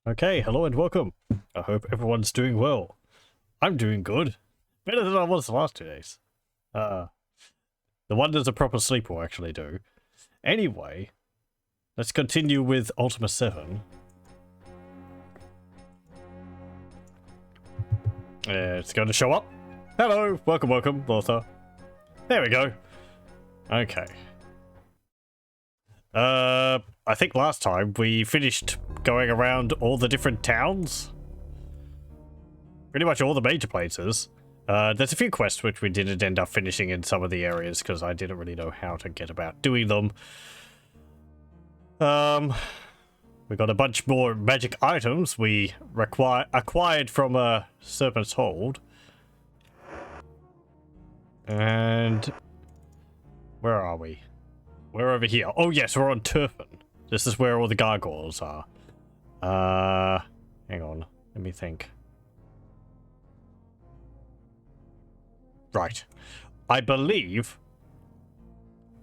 Okay, hello and welcome. I hope everyone's doing well. I'm doing good. Better than I was the last 2 days. The wonders a proper sleep will actually do. Anyway, let's continue with Ultima VII. It's going to show up. Hello, welcome, Lothar. There we go. Okay. I think last time we finished going around all the different towns. Pretty much all the major places. There's a few quests which we didn't end up finishing in some of the areas because I didn't really know how to get about doing them. We got a bunch more magic items we acquired from a Serpent's Hold. And where are we? We're over here. Oh yes, we're on Turfin. This is where all the gargoyles are. Hang on. Let me think. Right. I believe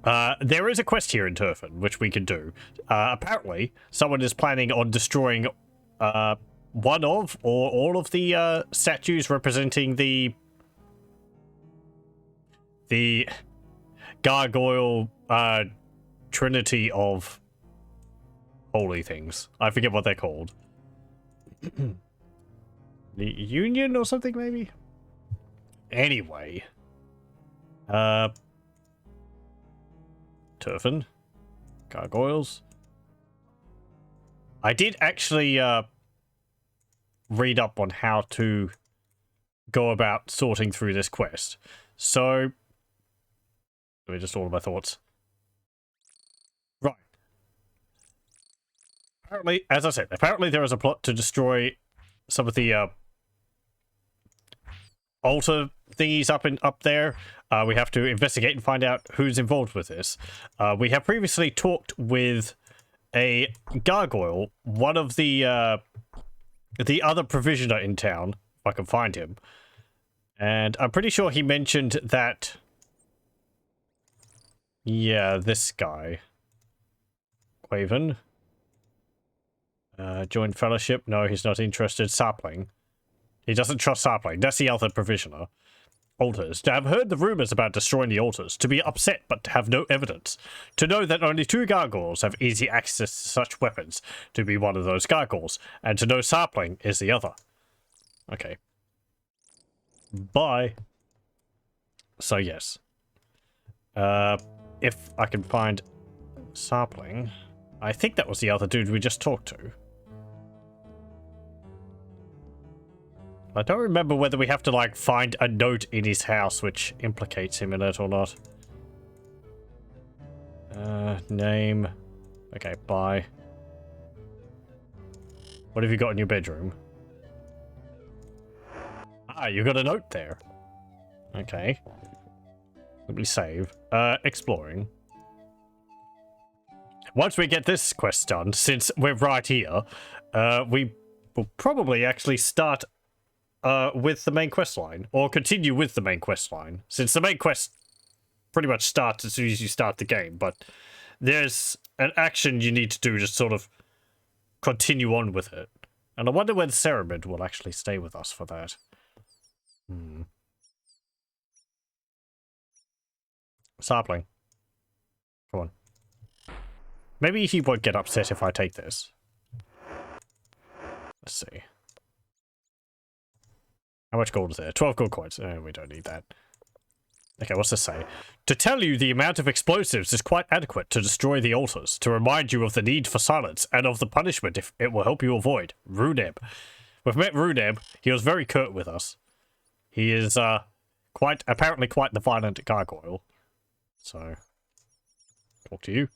there is a quest here in Turfin, which we can do. Apparently, someone is planning on destroying one of or all of the statues representing the gargoyle trinity of holy things. I forget what they're called. The Union or something, maybe? Anyway. Turfin. Gargoyles. I did actually read up on how to go about sorting through this quest. So, let me just order my thoughts. Right. Apparently, as I said, apparently there is a plot to destroy some of the altar thingies up there. We have to investigate and find out who's involved with this. We have previously talked with a gargoyle, one of the other provisioner in town, if I can find him. And I'm pretty sure he mentioned that... Yeah, this guy. Quaven. Join fellowship. No, he's not interested. Sapling. He doesn't trust Sapling. That's the other provisioner. Altars. To have heard the rumors about destroying the altars. To be upset but to have no evidence. To know that only 2 gargoyles have easy access to such weapons. To be one of those gargoyles. And to know Sapling is the other. Okay. Bye. So yes. If I can find Sapling. I think that was the other dude we just talked to. I don't remember whether we have to, like, find a note in his house which implicates him in it or not. Name. Okay, bye. What have you got in your bedroom? Ah, you got a note there. Okay. Let me save. Exploring. Once we get this quest done, since we're right here, we will probably actually start with the main quest line, or continue with the main quest line, since the main quest pretty much starts as soon as you start the game, but there's an action you need to do to sort of continue on with it. And I wonder whether Ceramid will actually stay with us for that. Sapling. Come on. Maybe he won't get upset if I take this. Let's see. How much gold is there? 12 gold coins. We don't need that. Okay, what's this say? To tell you the amount of explosives is quite adequate to destroy the altars, to remind you of the need for silence, and of the punishment if it will help you avoid. Runeb. We've met Runeb. He was very curt with us. He is, apparently quite the violent gargoyle. So, talk to you.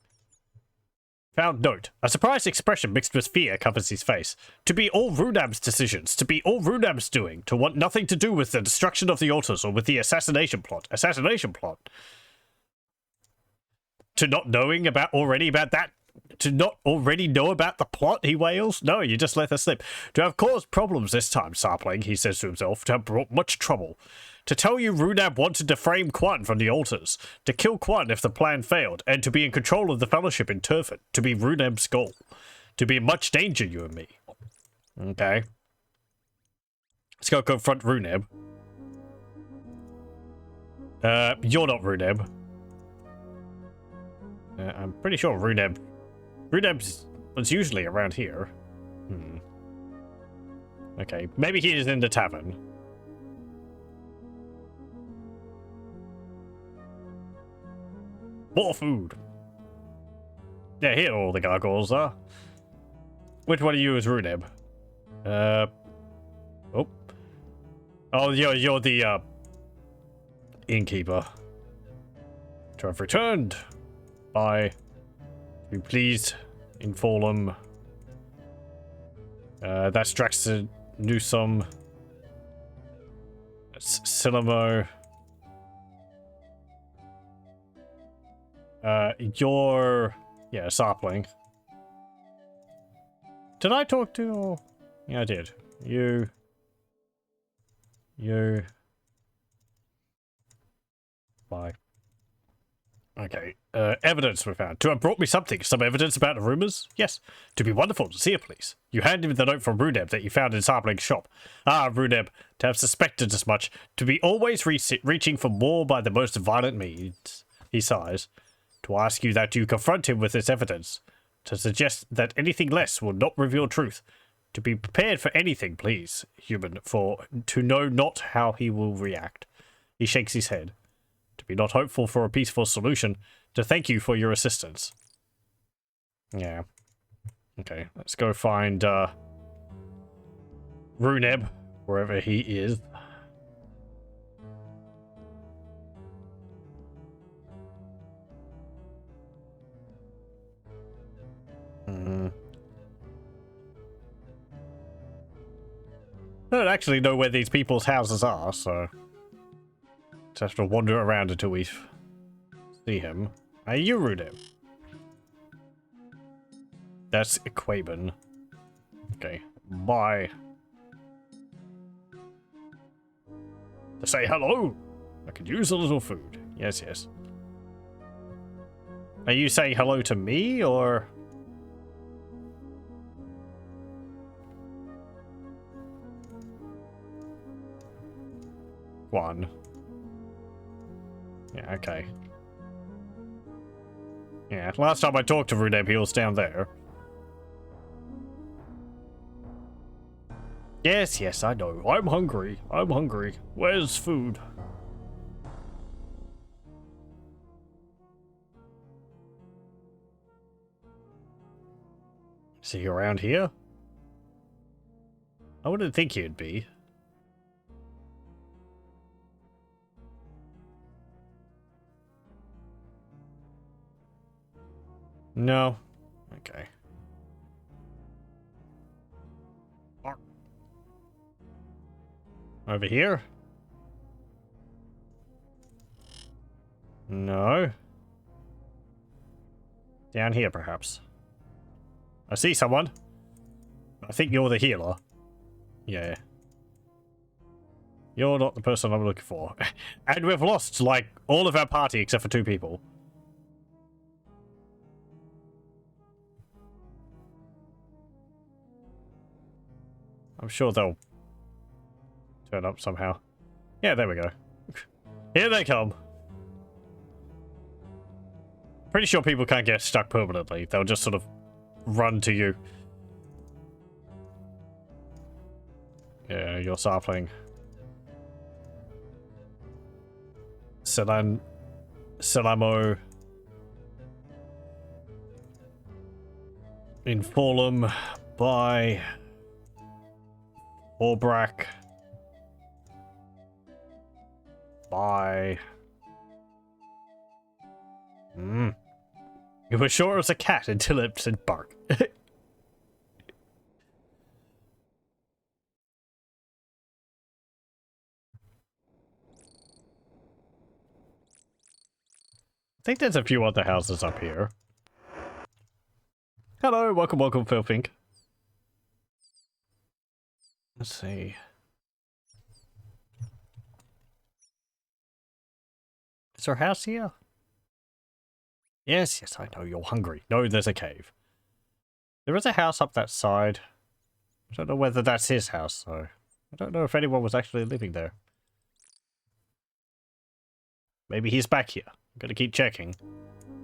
Found note. A surprised expression mixed with fear covers his face. To be all Runab's decisions, to be all Runab's doing, to want nothing to do with the destruction of the altars or with the assassination plot. Assassination plot. To not knowing already about that. To not already know about the plot, he wails. No, you just let that slip. To have caused problems this time, Sapling, he says to himself, to have brought much trouble. To tell you Runab wanted to frame Quan from the altars, to kill Quan if the plan failed, and to be in control of the fellowship in Turfin, to be Runab's goal. To be in much danger, you and me. Okay. Let's go confront Runeb. You're not Runeb. I'm pretty sure Runeb's was usually around here. Okay, maybe he is in the tavern. More food. Yeah, here all the gargoyles are. Which one of you is Runeb? Oh. Oh, you're the, innkeeper. To have returned. By... Be pleased. Inform. That's Draxton Newsome. That's Silamo. You're... Yeah, Sapling. Did I talk to... Yeah, I did. You... Bye. Okay. Evidence we found. To have brought me something. Some evidence about the rumors? Yes. To be wonderful to see it, please. You handed me the note from Runeb that you found in Sapling's shop. Ah, Runeb. To have suspected as much. To be always reaching for more by the most violent means. He sighs. To ask you that you confront him with this evidence. To suggest that anything less will not reveal truth. To be prepared for anything, please, human, to know not how he will react. He shakes his head. To be not hopeful for a peaceful solution. To thank you for your assistance. Yeah. Okay, let's go find, Runeb, wherever he is. I don't actually know where these people's houses are, so... Just have to wander around until we see him. Are you Runeb? That's Quaben. Okay, bye. To say hello! I could use a little food. Yes, yes. Are you saying hello to me, or...? One. Yeah, okay. Yeah, last time I talked to Runeb, he was down there. Yes, yes, I know. I'm hungry. I'm hungry. Where's food? Is he around here? I wouldn't think he'd be. No. Okay. Over here? No. Down here, perhaps. I see someone. I think you're the healer. Yeah. You're not the person I'm looking for. And we've lost, like, all of our party except for 2 people. I'm sure they'll turn up somehow. Yeah, there we go. Here they come. Pretty sure people can't get stuck permanently. They'll just sort of run to you. Yeah, you're sapling. Selamo. Inform by Orbrak. Bye. You were sure it was a cat until it said bark. I think there's a few other houses up here. Hello, welcome, welcome, Phil Pink. Let's see. Is there a house here? Yes, yes, I know you're hungry. No, there's a cave. There is a house up that side. I don't know whether that's his house, so I don't know if anyone was actually living there. Maybe he's back here. I'm gonna keep checking.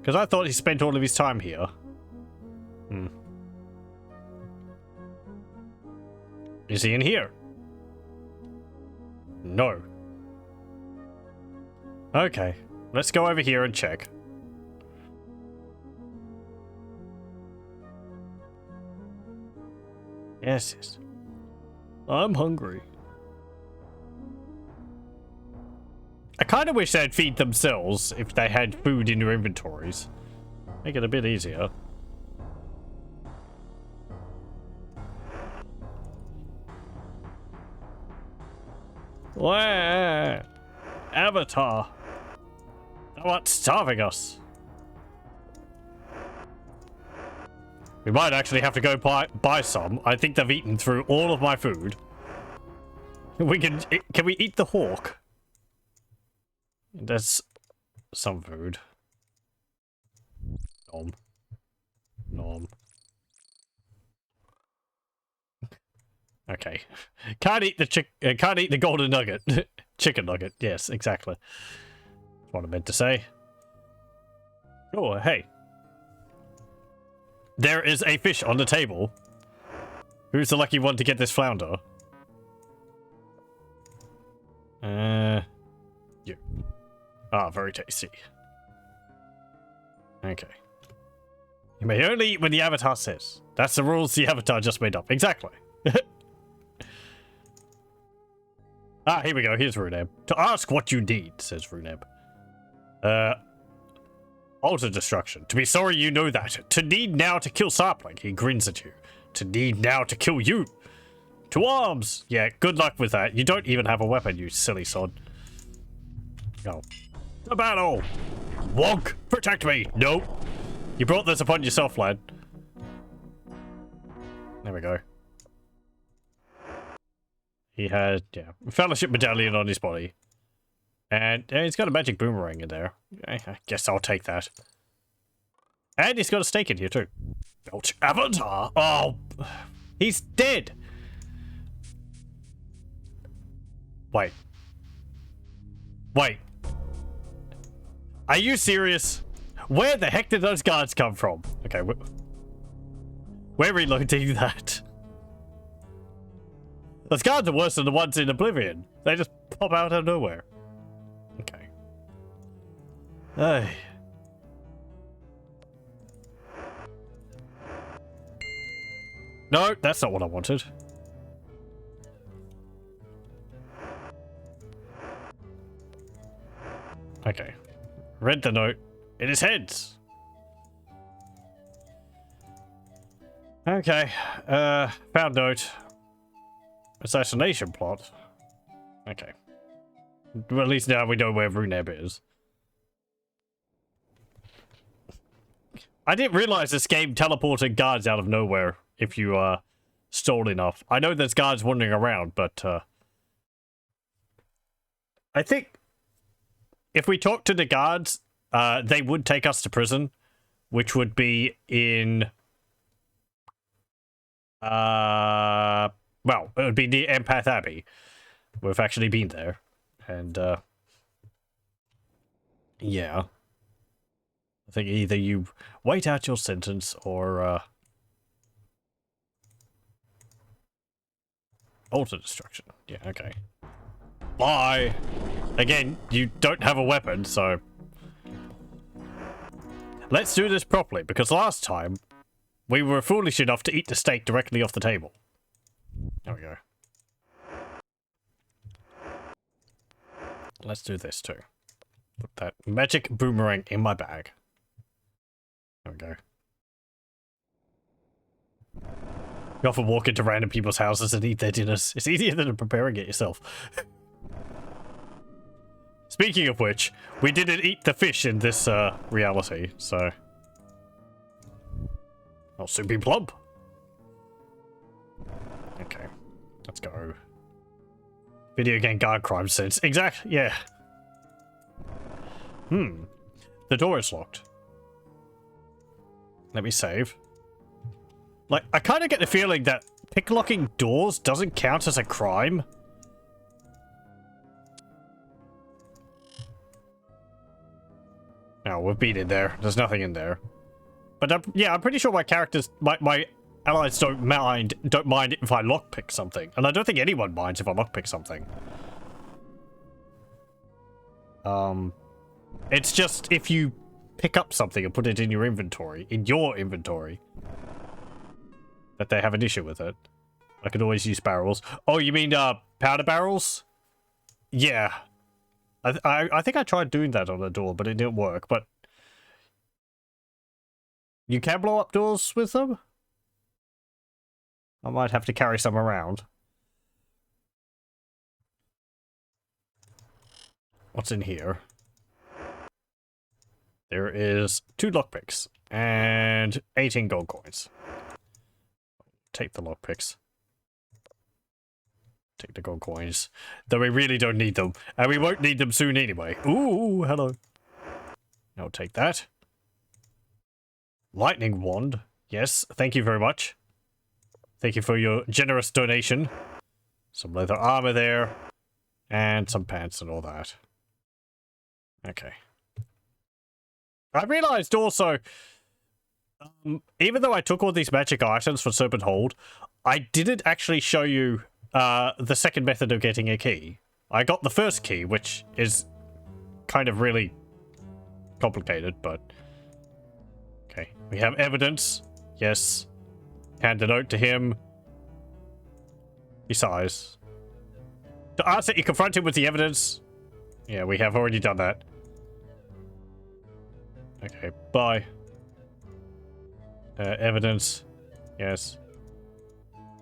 Because I thought he spent all of his time here. Hmm. Is he in here? No. Okay, let's go over here and check. Yes, yes. I'm hungry. I kind of wish they'd feed themselves if they had food in their inventories. Make it a bit easier. Where? Avatar. Thou art starving us. We might actually have to go buy some. I think they've eaten through all of my food. Can we eat the hawk? There's some food. Nom. Nom. Okay. Can't eat the golden nugget. Chicken nugget. Yes, exactly. That's what I meant to say. Oh, hey. There is a fish on the table. Who's the lucky one to get this flounder? You. Ah, very tasty. Okay. You may only eat when the avatar says. That's the rules the avatar just made up. Exactly. Ah, here we go. Here's Runeb. To ask what you need, says Runeb. Altar destruction. To be sorry you know that. To need now to kill Sapling. He grins at you. To need now to kill you. To arms. Yeah, good luck with that. You don't even have a weapon, you silly sod. No. To battle. Wonk. Protect me. Nope. You brought this upon yourself, lad. There we go. He had, yeah, Fellowship Medallion on his body. And he's got a magic boomerang in there. I guess I'll take that. And he's got a stake in here, too. Belch Avatar! Oh! He's dead! Wait. Wait. Are you serious? Where the heck did those guards come from? Okay, we're reloading that. Those guards are worse than the ones in Oblivion. They just pop out of nowhere. Okay. Hey. No, that's not what I wanted. Okay. Read the note. It is heads. Okay. Found note. Assassination plot. Okay. Well, at least now we know where Runeb is. I didn't realize this game teleported guards out of nowhere if you stole enough. I know there's guards wandering around, but I think if we talk to the guards, they would take us to prison, which would be in well, it would be the Empath Abbey. We've actually been there. And, yeah. I think either you wait out your sentence or, altar destruction. Yeah, okay. Bye! Again, you don't have a weapon, so... Let's do this properly, because last time, we were foolish enough to eat the steak directly off the table. There we go. Let's do this too. Put that magic boomerang in my bag. There we go. You often walk into random people's houses and eat their dinners. It's easier than preparing it yourself. Speaking of which, we didn't eat the fish in this reality, so... I'll soon be plump. Okay, let's go. Video game guard crime sense. Exactly, yeah. The door is locked. Let me save. Like, I kind of get the feeling that Picklocking doors doesn't count as a crime? No, we've been in there. There's nothing in there. But yeah, I'm pretty sure my characters, my allies don't mind if I lockpick something. And I don't think anyone minds if I lockpick something. It's just if you pick up something and put it in your inventory, that they have an issue with it. I could always use barrels. Oh, you mean, powder barrels? Yeah. I think I tried doing that on a door, but it didn't work, but... You can blow up doors with them? I might have to carry some around. What's in here? There is 2 lockpicks and 18 gold coins. Take the lockpicks. Take the gold coins. Though we really don't need them. And we won't need them soon anyway. Ooh, hello. I'll take that. Lightning wand. Yes, thank you very much. Thank you for your generous donation. Some leather armor there. And some pants and all that. Okay. I realized also, even though I took all these magic items for Serpent Hold, I didn't actually show you the second method of getting a key. I got the first key, which is kind of really complicated, but... Okay, we have evidence. Yes. Hand a note to him. He sighs. To answer, you confront him with the evidence. Yeah, we have already done that. Okay, bye. Evidence. Yes.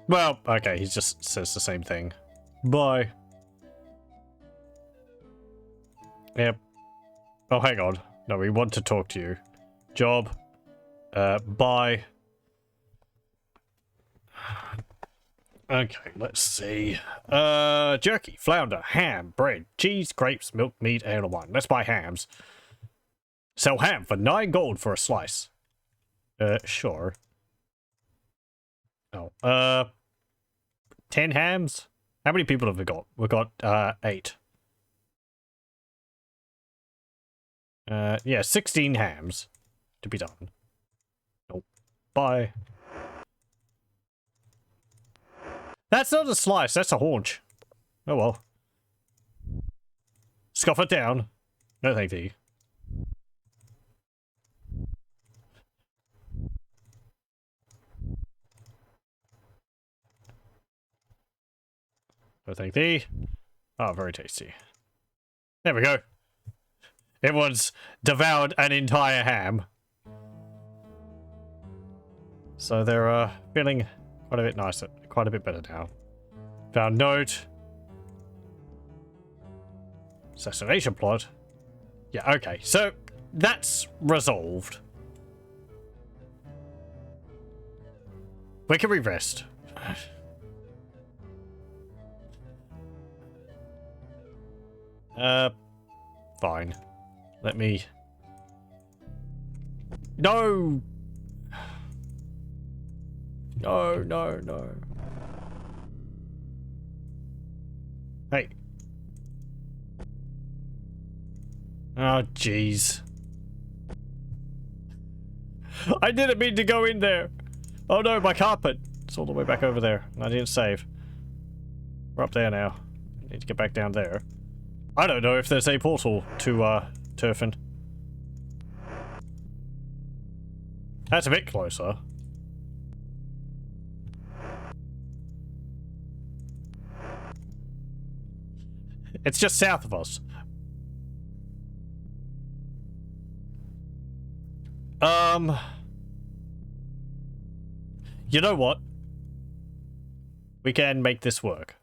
Well, okay, he just says the same thing. Bye. Yep. Oh, hang on. No, we want to talk to you. Job. Bye. Okay, let's see. Jerky, flounder, ham, bread, cheese, grapes, milk, meat, ale, and wine. Let's buy hams. Sell ham for 9 gold for a slice. Sure. Oh, 10 hams? How many people have we got? We've got, 8. Yeah, 16 hams to be done. Nope. Bye. That's not a slice, that's a haunch. Oh well. Scoff it down. No thank you. No thank thee. Oh, very tasty. There we go. Everyone's devoured an entire ham. So they're feeling quite a bit nicer, quite a bit better now. Found note. Assassination plot. Yeah, okay. So that's resolved. Where can we rest? Fine. Let me... No! No, no, no. Hey. Oh, jeez. I didn't mean to go in there. Oh no, my carpet. It's all the way back over there. I didn't save. We're up there now. Need to get back down there. I don't know if there's a portal to, Turfin. That's a bit closer. It's just south of us. You know what? We can make this work.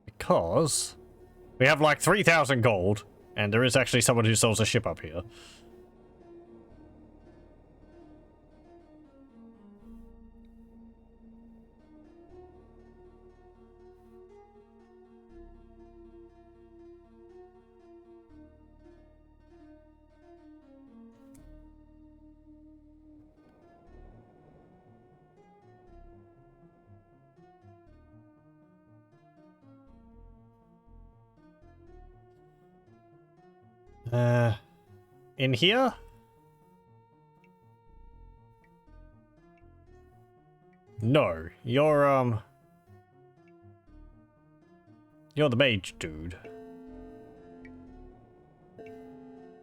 Because we have like 3,000 gold, and there is actually someone who sells a ship up here. In here? No, you're the mage dude.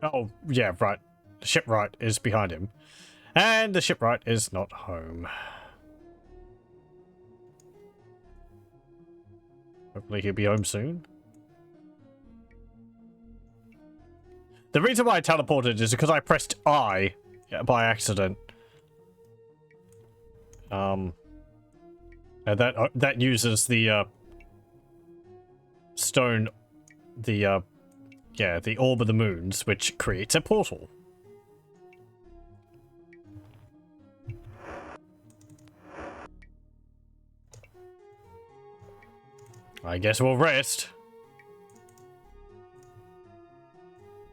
Oh, yeah, right. The shipwright is behind him. And the shipwright is not home. Hopefully he'll be home soon. The reason why I teleported is because I pressed I by accident. And that uses the stone, the orb of the moons, which creates a portal. I guess we'll rest.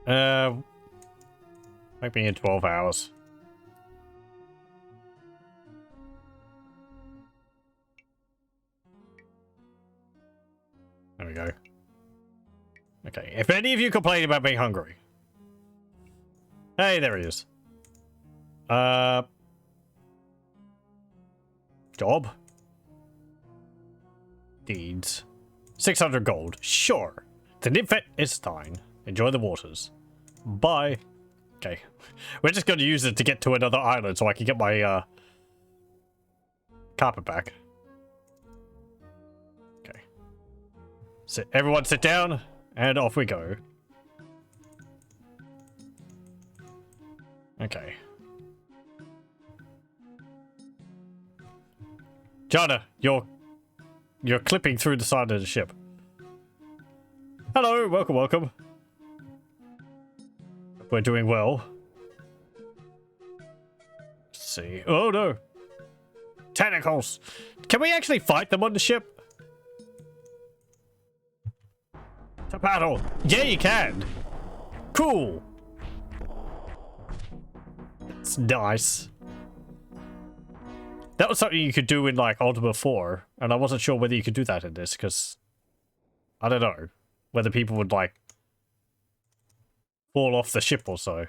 Might be in 12 hours. There we go. Okay, if any of you complain about being hungry. Hey, there he is. Job. Deeds. 600 gold. Sure. The nymphet is thine. Enjoy the waters. Bye. Okay. We're just going to use it to get to another island so I can get my carpet back. Okay. Everyone sit down, and off we go. Okay. Jana, you're clipping through the side of the ship. Hello, welcome, welcome. We're doing well. Let's see. Oh no. Tentacles. Can we actually fight them on the ship? To battle. Yeah, you can. Cool. It's nice. That was something you could do in, like, Ultima 4, and I wasn't sure whether you could do that in this, because I don't know whether people would, like, fall off the ship or so.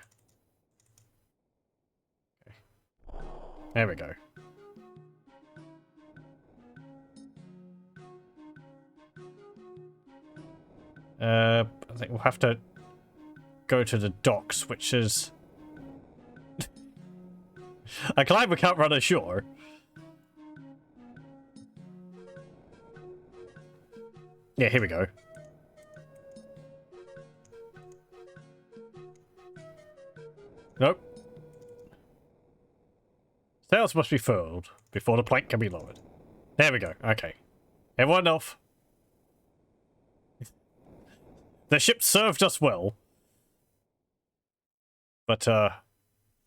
Okay. There we go. I think we'll have to go to the docks, which is... I climb, we can't run ashore. Yeah, here we go. Nope. Sails must be furled before the plank can be lowered. There we go. Okay. Everyone off. The ship served us well. But, I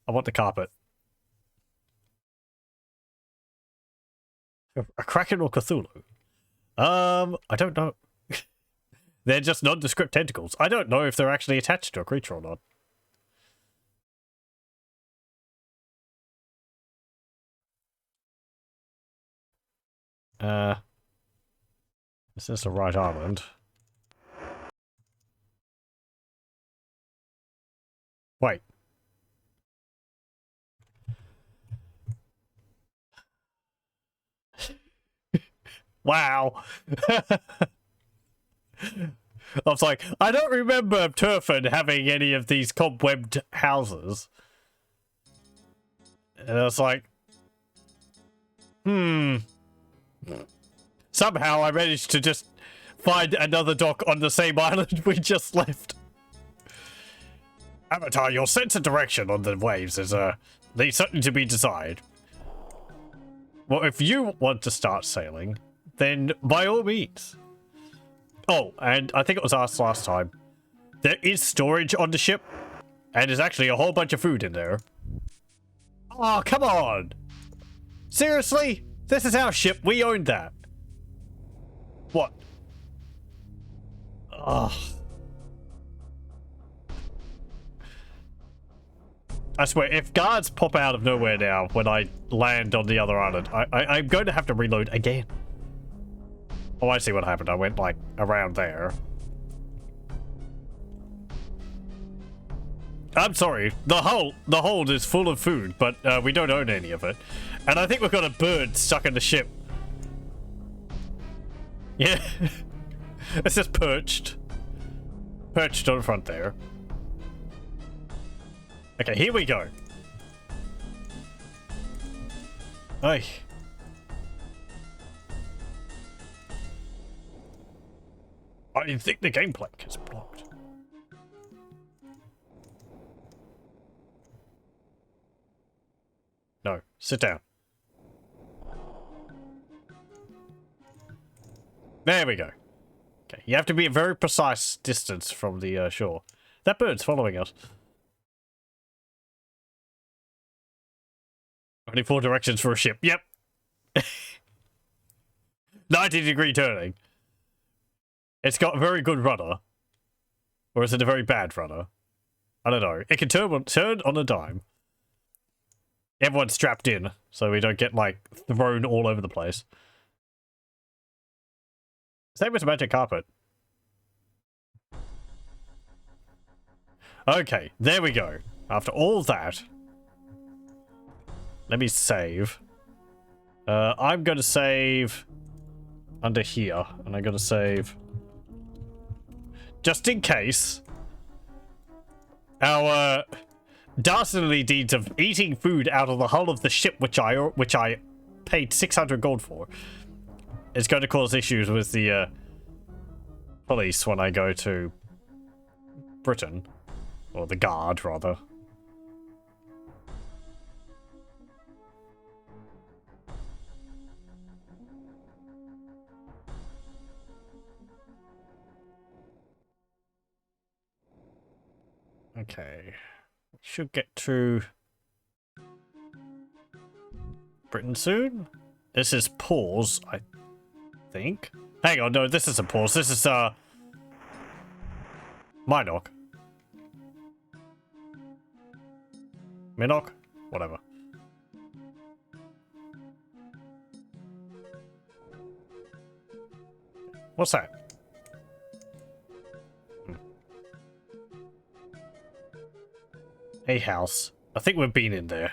want the carpet. A Kraken or Cthulhu? I don't know. They're just nondescript tentacles. I don't know if they're actually attached to a creature or not. This is the right island. Wait. Wow. I was like, I don't remember Turfin having any of these cobwebbed houses. And I was like, Somehow I managed to just find another dock on the same island we just left. Avatar, your sense of direction on the waves is leaves something to be desired. Well, if you want to start sailing, then by all means. Oh, and I think it was asked last time. There is storage on the ship, and there's actually a whole bunch of food in there. Oh, come on! Seriously? This is our ship, we owned that. What? Ugh. I swear, if guards pop out of nowhere now when I land on the other island, I'm going to have to reload again. Oh, I see what happened. I went, like, around there. I'm sorry. The hold is full of food, but we don't own any of it. And I think we've got a bird stuck in the ship. Yeah. It's just perched. Perched on front there. Okay, here we go. Ay. I think the game plank is blocked. No, sit down. There we go. Okay, you have to be a very precise distance from the shore. That bird's following us. 24 directions for a ship. Yep. 90-degree turning. It's got a very good rudder. Or is it a very bad rudder? I don't know. It can turn on a dime. Everyone's strapped in, so we don't get, like, thrown all over the place. Same with magic carpet. Okay, there we go. After all that, let me save. I'm going to save under here, and I'm going to save just in case our dastardly deeds of eating food out of the hull of the ship, which I paid 600 gold for, is going to cause issues with the police when I go to Britain, or the guard rather. Okay, should get to Britain soon. This is pause, I think. Hang on, no, this isn't pause. This is Minoc. Minoc? Whatever. What's that? A house. I think we've been in there.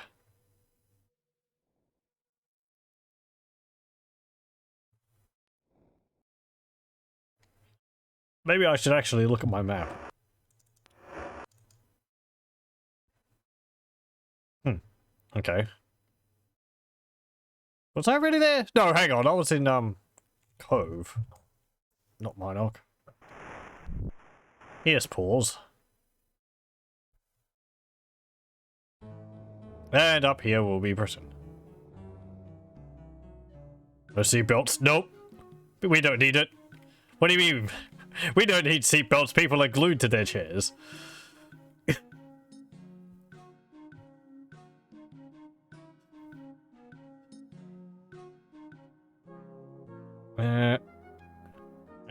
Maybe I should actually look at my map. Okay. Was I already there? No, hang on. I was in, Cove. Not Minoc. Here's pause. And up here will be Britain. No seatbelts? Nope. We don't need it. What do you mean? We don't need seatbelts. People are glued to their chairs.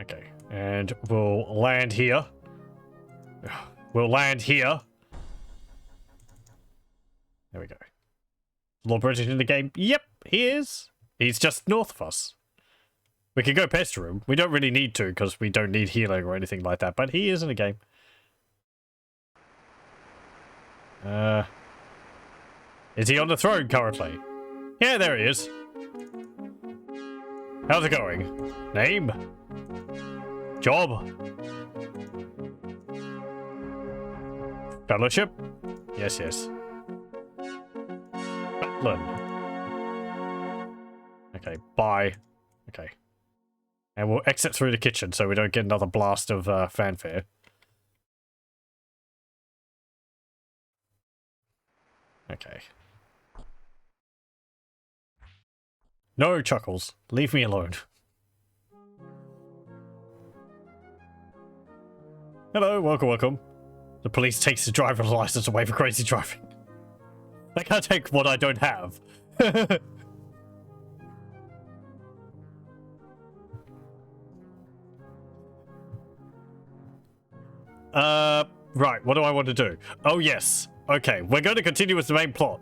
Okay. And we'll land here. We'll land here. There we go. Lord British in the game? Yep, he is. He's just north of us. We could go pester him. We don't really need to because we don't need healing or anything like that, but he is in the game. Is he on the throne currently? Yeah, there he is. How's it going? Name? Job? Fellowship? Yes, yes. Okay, bye. Okay. And we'll exit through the kitchen so we don't get another blast of fanfare. Okay. No chuckles. Leave me alone. Hello, welcome, welcome. The police takes the driver's license away for crazy driving. They can't take what I don't have. Right, what do I want to do? Oh, yes. Okay, we're going to continue with the main plot,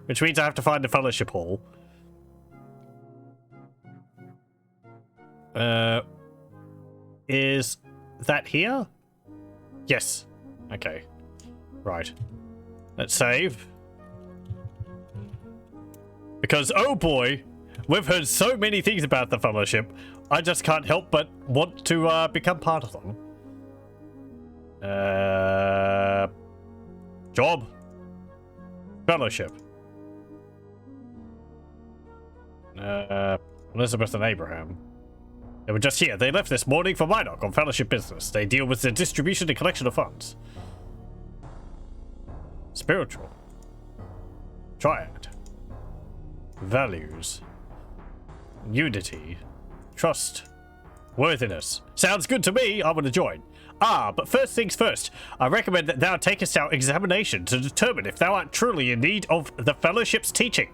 which means I have to find the Fellowship Hall. Is that here? Yes. Okay. Right. Let's save. Because, oh boy, we've heard so many things about the Fellowship, I just can't help but want to become part of them. Job. Fellowship. Elizabeth and Abraham. They were just here. They left this morning for Minok on Fellowship business. They deal with the distribution and collection of funds. Spiritual. Triad. Values. Unity. Trust. Worthiness. Sounds good to me. I want to join. But first things first. I recommend that thou takest our examination to determine if thou art truly in need of the Fellowship's teaching.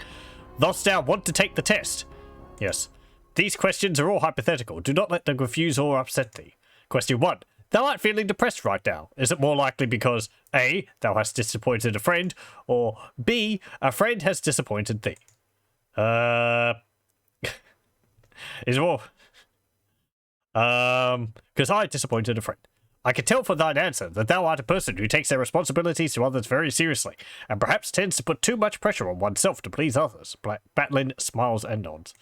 Thus thou want to take the test. Yes. These questions are all hypothetical. Do not let them confuse or upset thee. Question 1. Thou art feeling depressed right now. Is it more likely because A. Thou hast disappointed a friend, or B. A friend has disappointed thee? Is more... because I disappointed a friend. I can tell from thine answer that thou art a person who takes their responsibilities to others very seriously, and perhaps tends to put too much pressure on oneself to please others. Batlin smiles and nods.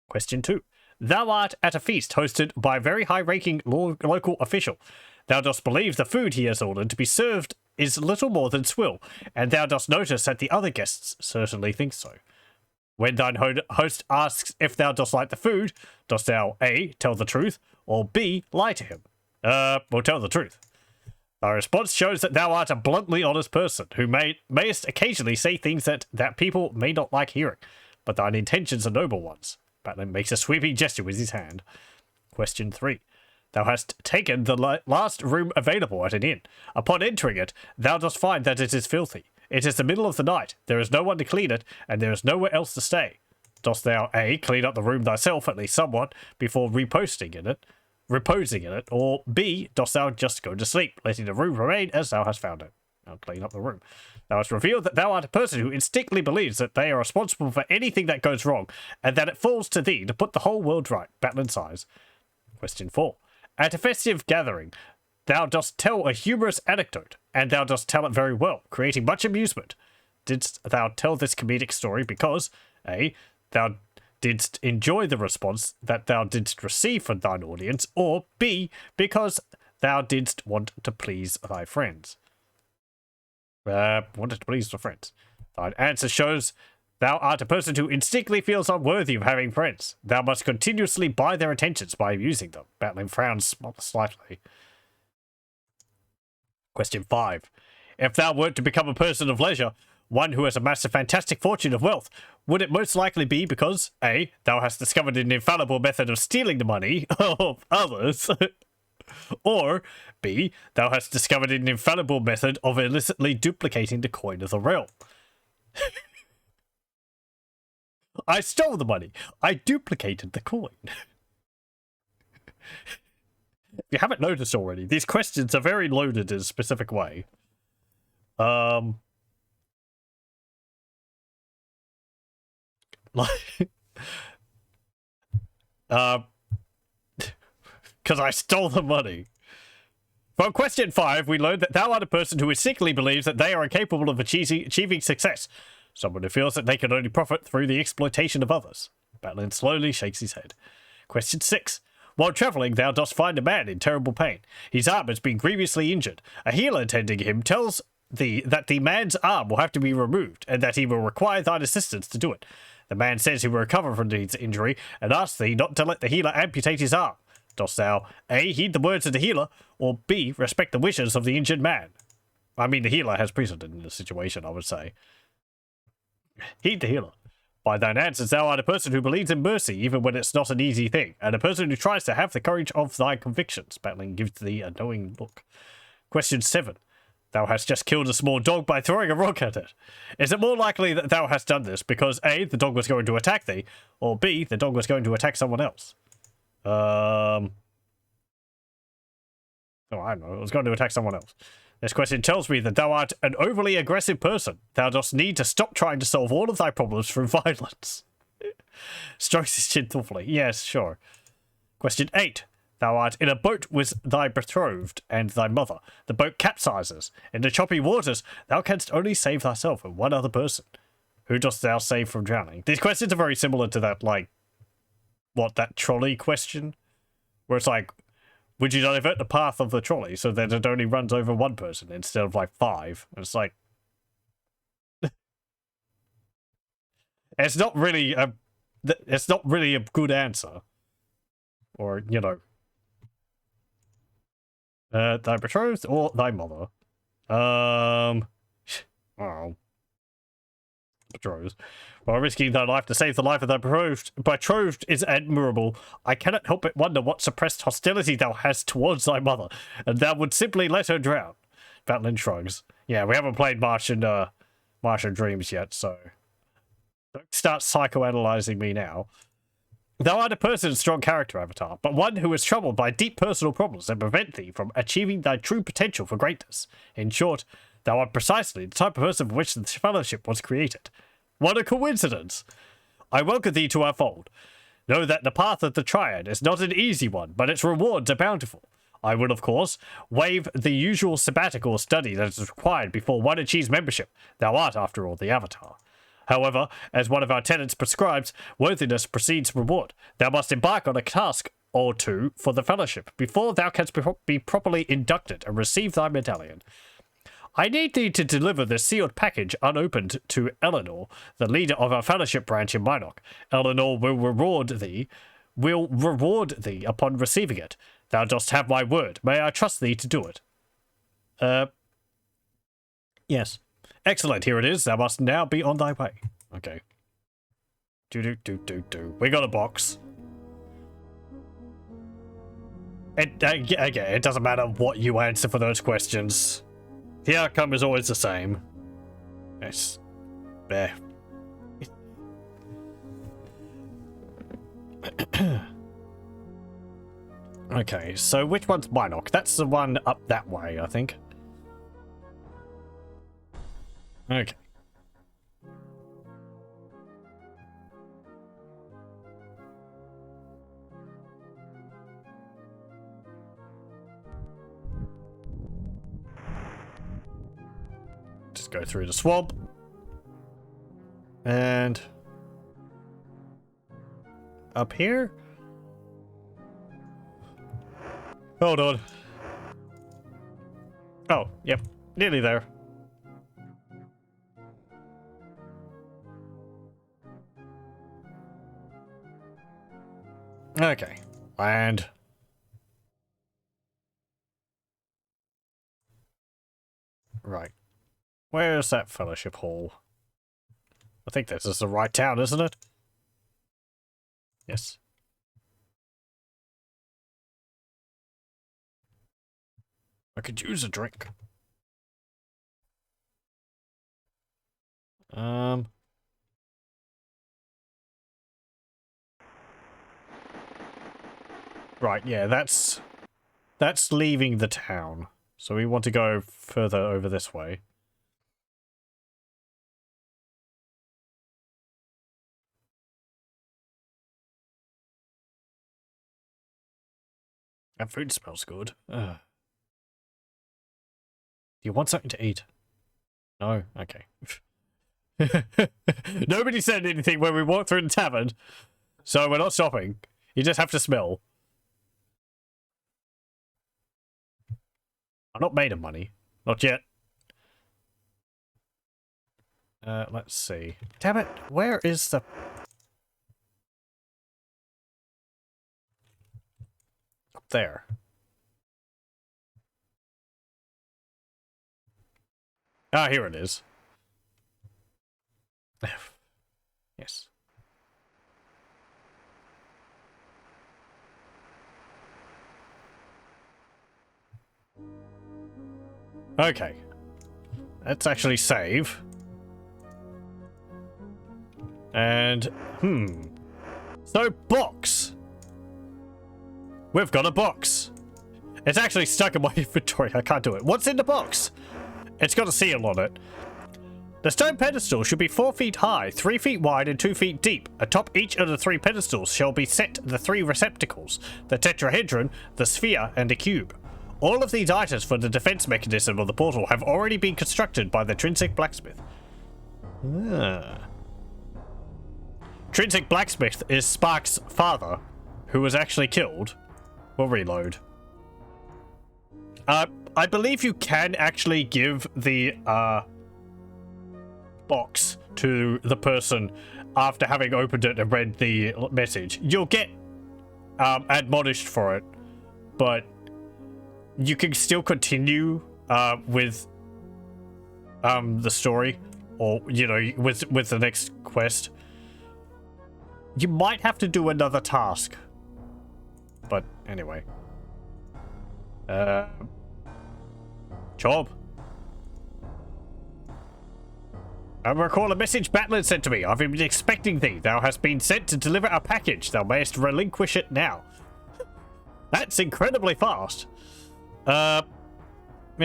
Question 2. Thou art at a feast hosted by a very high-ranking local official. Thou dost believe the food he has ordered to be served is little more than swill, and thou dost notice that the other guests certainly think so. When thine host asks if thou dost like the food, dost thou A. tell the truth, or B. lie to him? Well, tell the truth. Thy response shows that thou art a bluntly honest person, who mayest occasionally say things that people may not like hearing, but thine intentions are noble ones. Batlin makes a sweeping gesture with his hand. Question 3. Thou hast taken the last room available at an inn. Upon entering it, thou dost find that it is filthy. It is the middle of the night, there is no one to clean it, and there is nowhere else to stay. Dost thou A. clean up the room thyself, at least somewhat, before reposing in it, or B. dost thou just go to sleep, letting the room remain as thou hast found it? Now clean up the room. Thou hast revealed that thou art a person who instinctively believes that they are responsible for anything that goes wrong, and that it falls to thee to put the whole world right. Batlin sighs. Question 4. At a festive gathering, thou dost tell a humorous anecdote, and thou dost tell it very well, creating much amusement. Didst thou tell this comedic story because A. thou didst enjoy the response that thou didst receive from thine audience, or B. because thou didst want to please thy friends? Wanted to please the friends. Thine answer shows thou art a person who instinctively feels unworthy of having friends. Thou must continuously buy their attentions by amusing them. Batlin frowns slightly. Question 5. If thou wert to become a person of leisure, one who has amassed a fantastic fortune of wealth, would it most likely be because A. thou hast discovered an infallible method of stealing the money of others, or B. thou hast discovered an infallible method of illicitly duplicating the coin of the realm? I stole the money. I duplicated the coin. If you haven't noticed already, these questions are very loaded in a specific way. Because I stole the money. From question 5, we learned that thou art a person who instinctively believes that they are incapable of achieving success. Someone who feels that they can only profit through the exploitation of others. Batlin slowly shakes his head. Question 6. While travelling, thou dost find a man in terrible pain. His arm has been grievously injured. A healer attending him tells thee that the man's arm will have to be removed, and that he will require thine assistance to do it. The man says he will recover from his injury, and asks thee not to let the healer amputate his arm. Dost thou A. heed the words of the healer, or B. respect the wishes of the injured man? I mean, the healer has precedent in the situation, I would say. Heed the healer. By thine answers, thou art a person who believes in mercy, even when it's not an easy thing, and a person who tries to have the courage of thy convictions. Batlin gives thee a knowing look. Question 7. Thou hast just killed a small dog by throwing a rock at it. Is it more likely that thou hast done this because A. the dog was going to attack thee, or B. the dog was going to attack someone else? Oh, I don't know. It was going to attack someone else. This question tells me that thou art an overly aggressive person. Thou dost need to stop trying to solve all of thy problems through violence. Strokes his chin thoughtfully. Yes, sure. Question 8. Thou art in a boat with thy betrothed and thy mother. The boat capsizes. In the choppy waters, thou canst only save thyself and one other person. Who dost thou save from drowning? These questions are very similar to that, like, that trolley question? Where it's like, would you divert the path of the trolley so that it only runs over one person instead of, like, 5? And it's like... it's not really a good answer. Or, you know... thy betrothed or thy mother? Oh. Betrothed. While risking thy life to save the life of thy betrothed is admirable, I cannot help but wonder what suppressed hostility thou hast towards thy mother, and thou would simply let her drown. Batlin shrugs. Yeah, we haven't played Martian Dreams yet, so... don't start psychoanalyzing me now. Thou art a person of strong character, Avatar, but one who is troubled by deep personal problems that prevent thee from achieving thy true potential for greatness. In short, thou art precisely the type of person for which the fellowship was created. What a coincidence! I welcome thee to our fold. Know that the path of the Triad is not an easy one, but its rewards are bountiful. I will, of course, waive the usual sabbatical study that is required before one achieves membership. Thou art, after all, the Avatar. However, as one of our tenets prescribes, worthiness precedes reward. Thou must embark on a task or two for the fellowship before thou canst be properly inducted and receive thy medallion. I need thee to deliver the sealed package unopened to Eleanor, the leader of our fellowship branch in Minok. Eleanor will reward thee upon receiving it. Thou dost have my word. May I trust thee to do it? Yes. Excellent, here it is. Thou must now be on thy way. Okay. We got a box. Again, it doesn't matter what you answer for those questions. The outcome is always the same. Yes. There. Okay, so which one's Minok? That's the one up that way, I think. Okay. Just go through the swamp. And up here? Hold on. Oh, yep. Nearly there. Okay. And right. Where's that fellowship hall? I think this is the right town, isn't it? Yes. I could use a drink. Right, yeah, that's leaving the town. So we want to go further over this way. That food smells good. Ugh. Do you want something to eat? No? Okay. Nobody said anything when we walked through the tavern, so we're not stopping. You just have to smell. I'm not made of money. Not yet. Let's see. Damn it, where is the... Up there. Ah, here it is. Yes. Okay. Let's actually save. And, So, box! We've got a box! It's actually stuck in my inventory, I can't do it. What's in the box? It's got a seal on it. The stone pedestal should be 4 feet high, 3 feet wide, and 2 feet deep. Atop each of the 3 pedestals shall be set the 3 receptacles, the tetrahedron, the sphere, and a cube. All of these items for the defense mechanism of the portal have already been constructed by the Trinsic Blacksmith. Trinsic Blacksmith is Spark's father, who was actually killed. We'll reload. I believe you can actually give the, box to the person after having opened it and read the message. You'll get admonished for it, but you can still continue with the story, or you know, with the next quest. You might have to do another task, but anyway. Job. I recall a message Batlin sent to me. I've been expecting thee. Thou hast been sent to deliver a package. Thou mayest relinquish it now. That's incredibly fast. Yeah,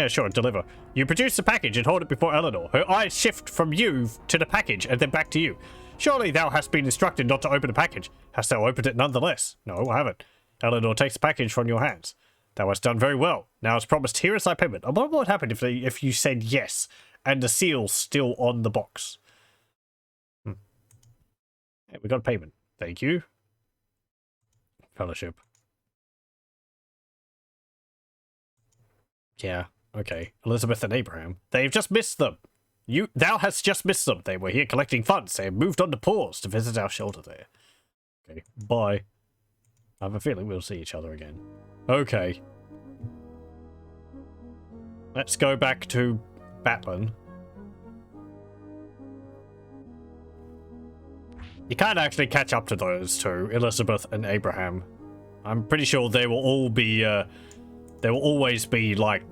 sure, deliver. You produce the package and hold it before Eleanor. Her eyes shift from you to the package and then back to you. Surely thou hast been instructed not to open the package. Hast thou opened it nonetheless? No, I haven't. Eleanor takes the package from your hands. Thou hast done very well. Now as promised, here is thy payment. I wonder what would happen if you said yes and the seal's still on the box. Hey, we got a payment. Thank you. Fellowship. Yeah, okay. Elizabeth and Abraham. They've just missed them. Thou hast just missed them. They were here collecting funds. They have moved on to Paws to visit our shelter there. Okay, bye. I have a feeling we'll see each other again. Okay. Let's go back to Batlin. You can't actually catch up to those two, Elizabeth and Abraham. I'm pretty sure they will all be, they will always be, like,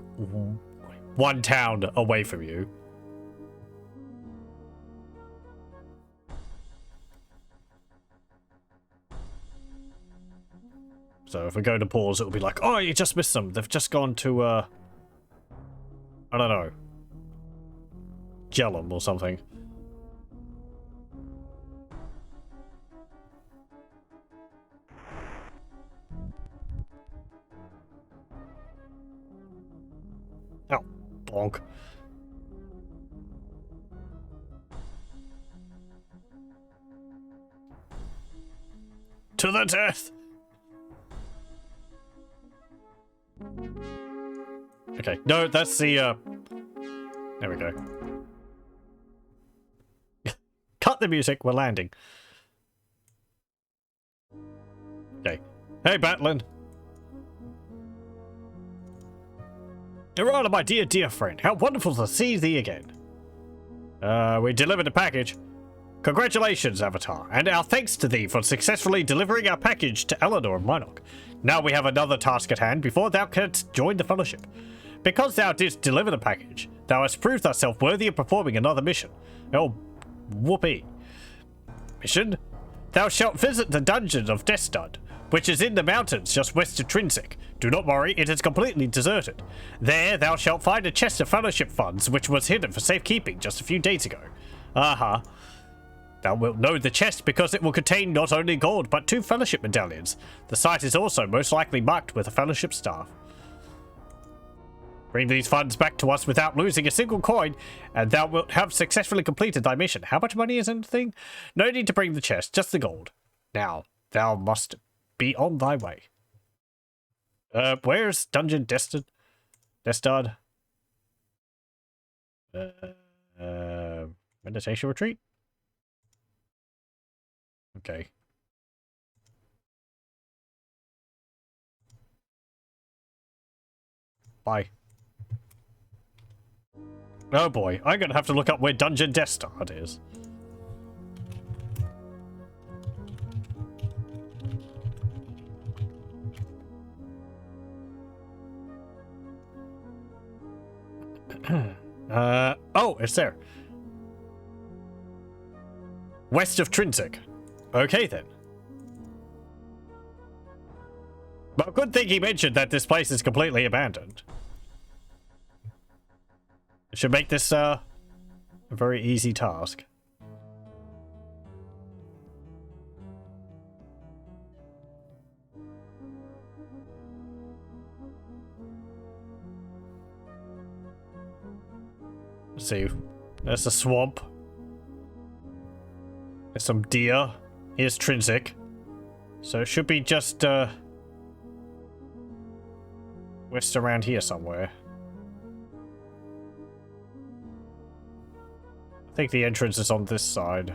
one town away from you. So if we go to Paws, it'll be like, oh, you just missed them. They've just gone to, I don't know, Jellum or something. Oh, bonk. To the death! Okay, no, that's the, there we go. Cut the music, we're landing. Okay. Hey, Batlin. Irana, my dear friend. How wonderful to see thee again. We delivered a package. Congratulations, Avatar, and our thanks to thee for successfully delivering our package to Eleanor and Minok. Now we have another task at hand before thou canst join the Fellowship. Because thou didst deliver the package, thou hast proved thyself worthy of performing another mission. Oh, whoopee. Mission? Thou shalt visit the dungeon of Destad, which is in the mountains just west of Trinsic. Do not worry, it is completely deserted. There thou shalt find a chest of Fellowship funds which was hidden for safekeeping just a few days ago. Aha. Thou wilt know the chest because it will contain not only gold but 2 Fellowship medallions. The site is also most likely marked with a Fellowship staff. Bring these funds back to us without losing a single coin, and thou wilt have successfully completed thy mission. How much money is in the thing? No need to bring the chest, just the gold. Now, thou must be on thy way. Where's Dungeon Destad? Meditation retreat? Okay. Bye. Oh boy, I'm gonna have to look up where Dungeon Destad is. Oh, it's there. West of Trinsic. Okay then. But good thing he mentioned that this place is completely abandoned. It should make this a very easy task. Let's see. There's a swamp. There's some deer. Here's Trinsic. So it should be just, west around here somewhere. I think the entrance is on this side.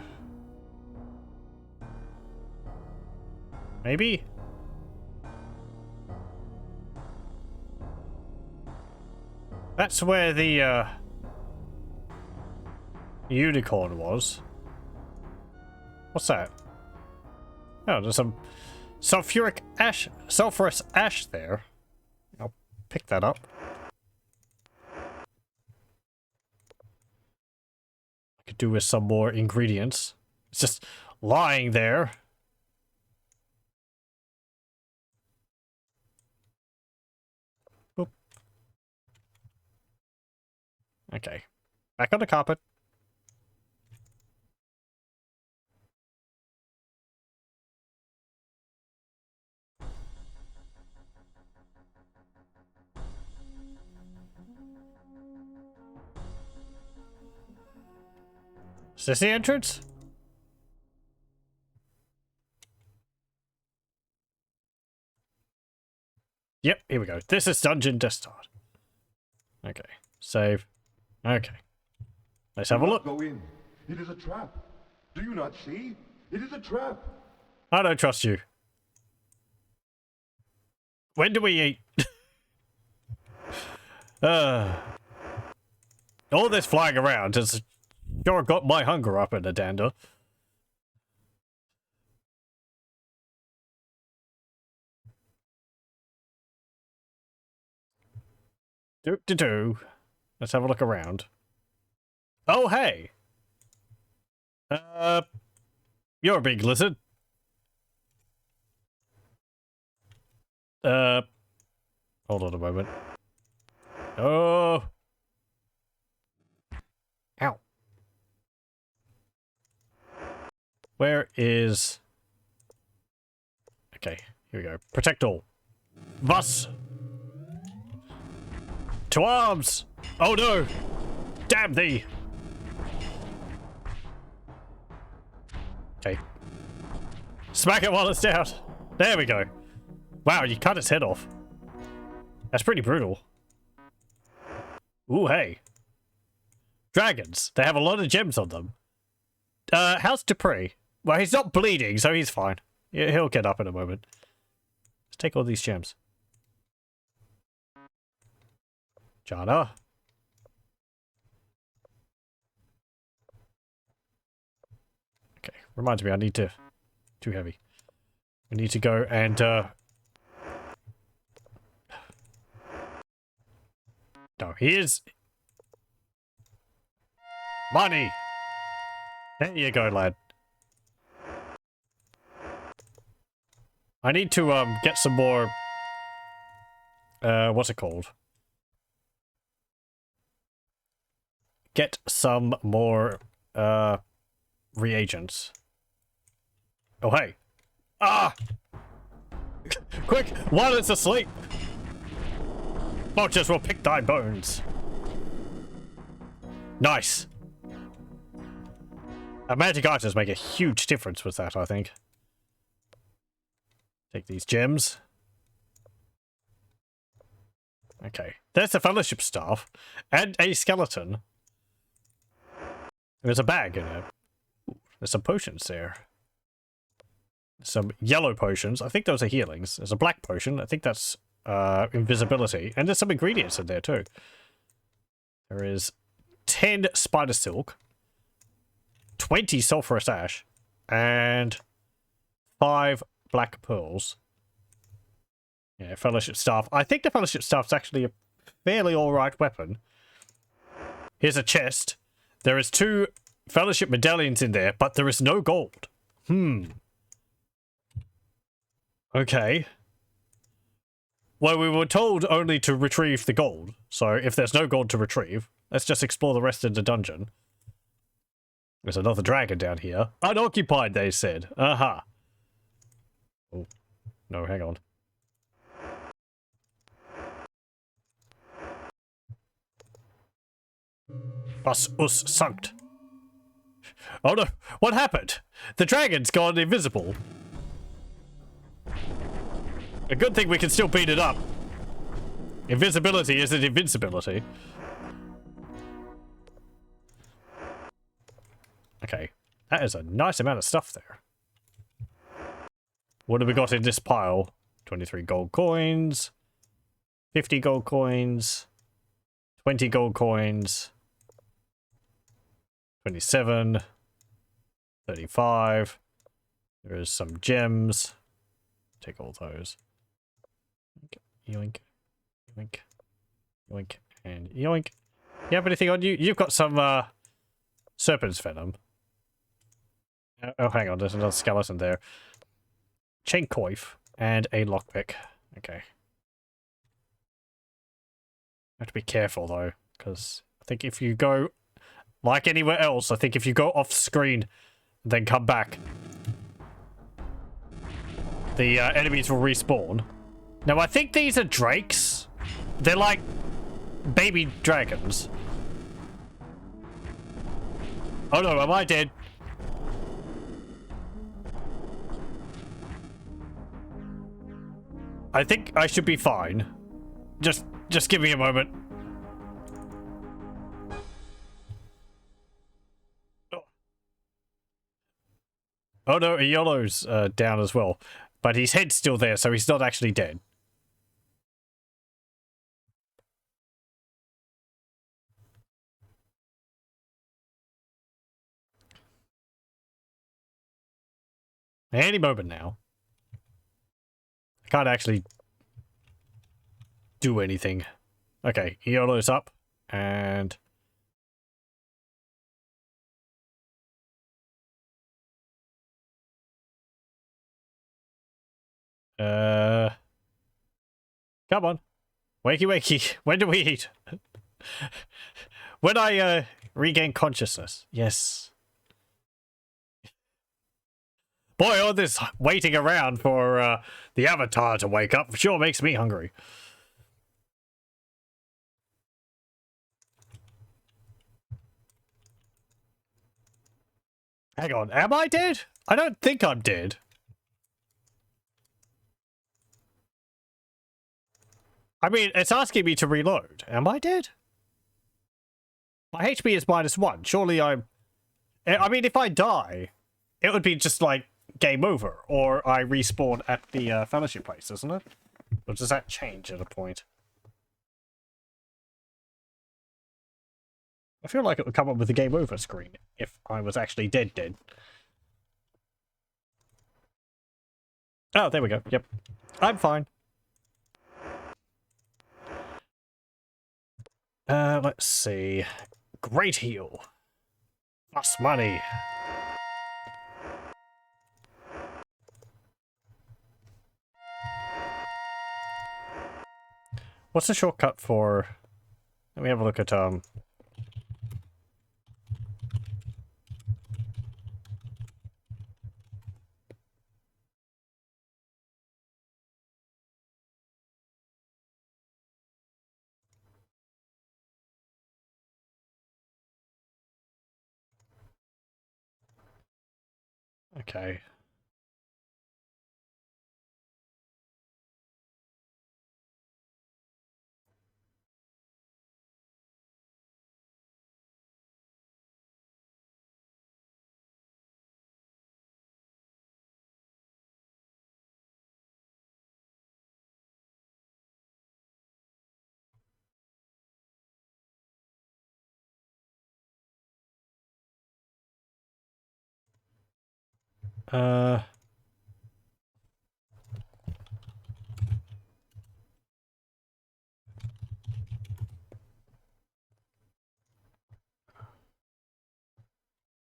Maybe? That's where the, unicorn was. What's that? Oh, there's some sulfurous ash there. I'll pick that up. I could do with some more ingredients. It's just lying there. Boop. Okay. Back on the carpet. Is this the entrance? Yep, here we go. This is dungeon to start. Okay, save. Okay. Let's have a look. Go in. It is a trap. Do you not see? It is a trap. I don't trust you. When do we eat? All this flying around has sure got my hunger up in a dander. Do. Let's have a look around. Oh, hey. You're a big lizard. Hold on a moment. Oh. Ow. Where is... Okay, here we go. Protect all. Thus. To arms! Oh no! Damn thee! Okay. Smack it while it's down. There we go. Wow, you cut its head off. That's pretty brutal. Ooh, hey. Dragons. They have a lot of gems on them. How's Dupree? Well, he's not bleeding, so he's fine. He'll get up in a moment. Let's take all these gems. Jana. Okay, reminds me, I need to... Too heavy. We need to go and, No, here's... Money! There you go, lad. I need to, get some more... what's it called? Get some more, reagents. Oh, hey. Ah! Quick, while it's asleep! Vultures will pick thy bones. Nice. Magic items make a huge difference with that, I think. Take these gems. Okay. There's the fellowship staff. And a skeleton. There's a bag in it. Ooh, there's some potions there. Some yellow potions. I think those are healings. There's a black potion. I think that's invisibility. And there's some ingredients in there too. There is 10 spider silk, 20 sulfurous ash, and 5 black pearls. Yeah, fellowship staff. I think the fellowship staff's actually a fairly alright weapon. Here's a chest. There is 2 fellowship medallions in there, but there is no gold. Okay. Well, we were told only to retrieve the gold, so if there's no gold to retrieve, let's just explore the rest of the dungeon. There's another dragon down here. Unoccupied, they said. Aha. Oh, no, hang on. Was us sankt. Oh no, what happened? The dragon's gone invisible. A good thing we can still beat it up. Invisibility isn't invincibility. Okay, that is a nice amount of stuff there. What have we got in this pile? 23 gold coins, 50 gold coins, 20 gold coins, 27, 35. There is some gems. Take all those. Yoink, yoink, yoink, and yoink. You have anything on you? You've got some serpent's venom. Oh, hang on, there's another skeleton there. Chain coif and a lockpick. Okay. Have to be careful though, because I think if you go like anywhere else, I think if you go off screen and then come back, the enemies will respawn. Now I think these are drakes. They're like baby dragons. Oh no, am I dead? I think I should be fine. Just give me a moment. Oh no, Iolo's down as well. But his head's still there, so he's not actually dead. Any moment now. I can't actually do anything. Okay, Iolo's up. And... come on. Wakey wakey. When do we eat? When I regain consciousness. Yes. Boy, all this waiting around for the avatar to wake up sure makes me hungry. Hang on, am I dead? I don't think I'm dead. I mean, it's asking me to reload. Am I dead? My HP is -1. Surely I'm... I mean, if I die, it would be just like game over. Or I respawn at the fellowship place, isn't it? Or does that change at a point? I feel like it would come up with a game over screen if I was actually dead. Oh, there we go. Yep. I'm fine. Let's see. Great heal. Plus money. What's the shortcut for... Let me have a look at, okay.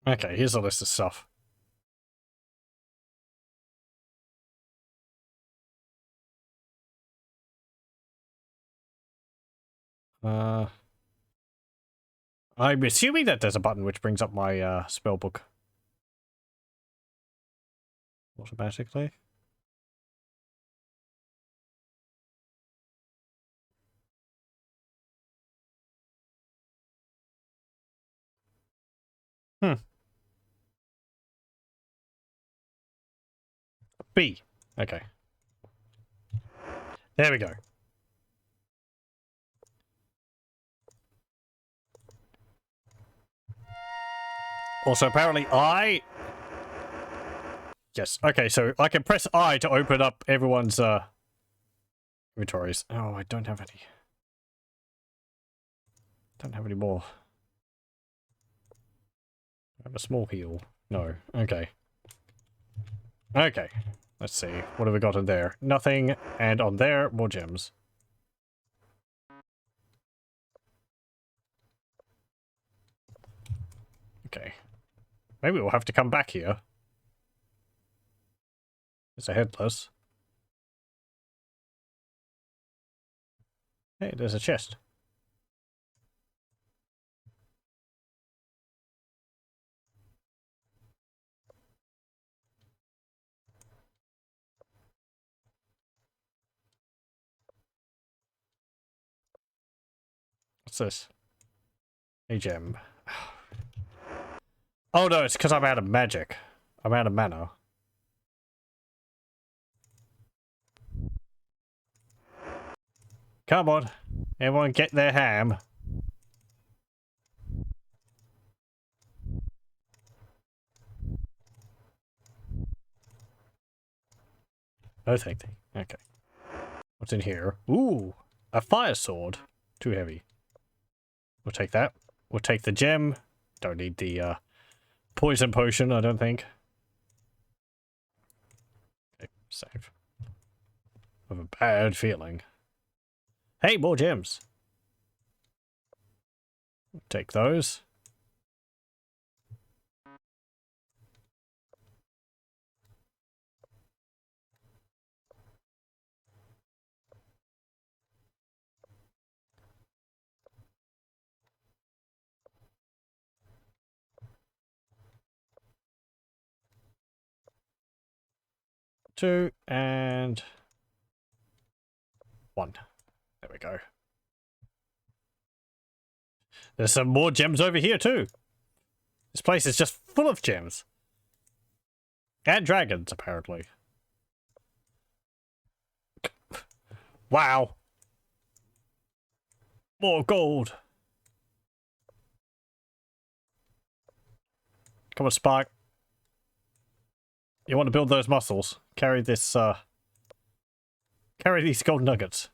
Okay, here's a list of stuff. I'm assuming that there's a button which brings up my spell book automatically. Hmm. B. Okay. There we go. Also, apparently Yes, okay, so I can press I to open up everyone's, inventories. Oh, I don't have any. Don't have any more. I have a small heal. No. Okay. Okay. Let's see. What have we got in there? Nothing. And on there, more gems. Okay. Maybe we'll have to come back here. It's a headless. Hey, there's a chest. What's this? A gem. Oh no, it's because I'm out of magic. I'm out of mana. Come on. Everyone get their ham. No thank you. Okay. What's in here? Ooh, a fire sword. Too heavy. We'll take that. We'll take the gem. Don't need the poison potion, I don't think. Okay, save. I have a bad feeling. Hey, more gems. Take those. Two and one. There we go. There's some more gems over here too. This place is just full of gems. And dragons, apparently. Wow. More gold. Come on, Spike. You want to build those muscles. Carry this, carry these gold nuggets.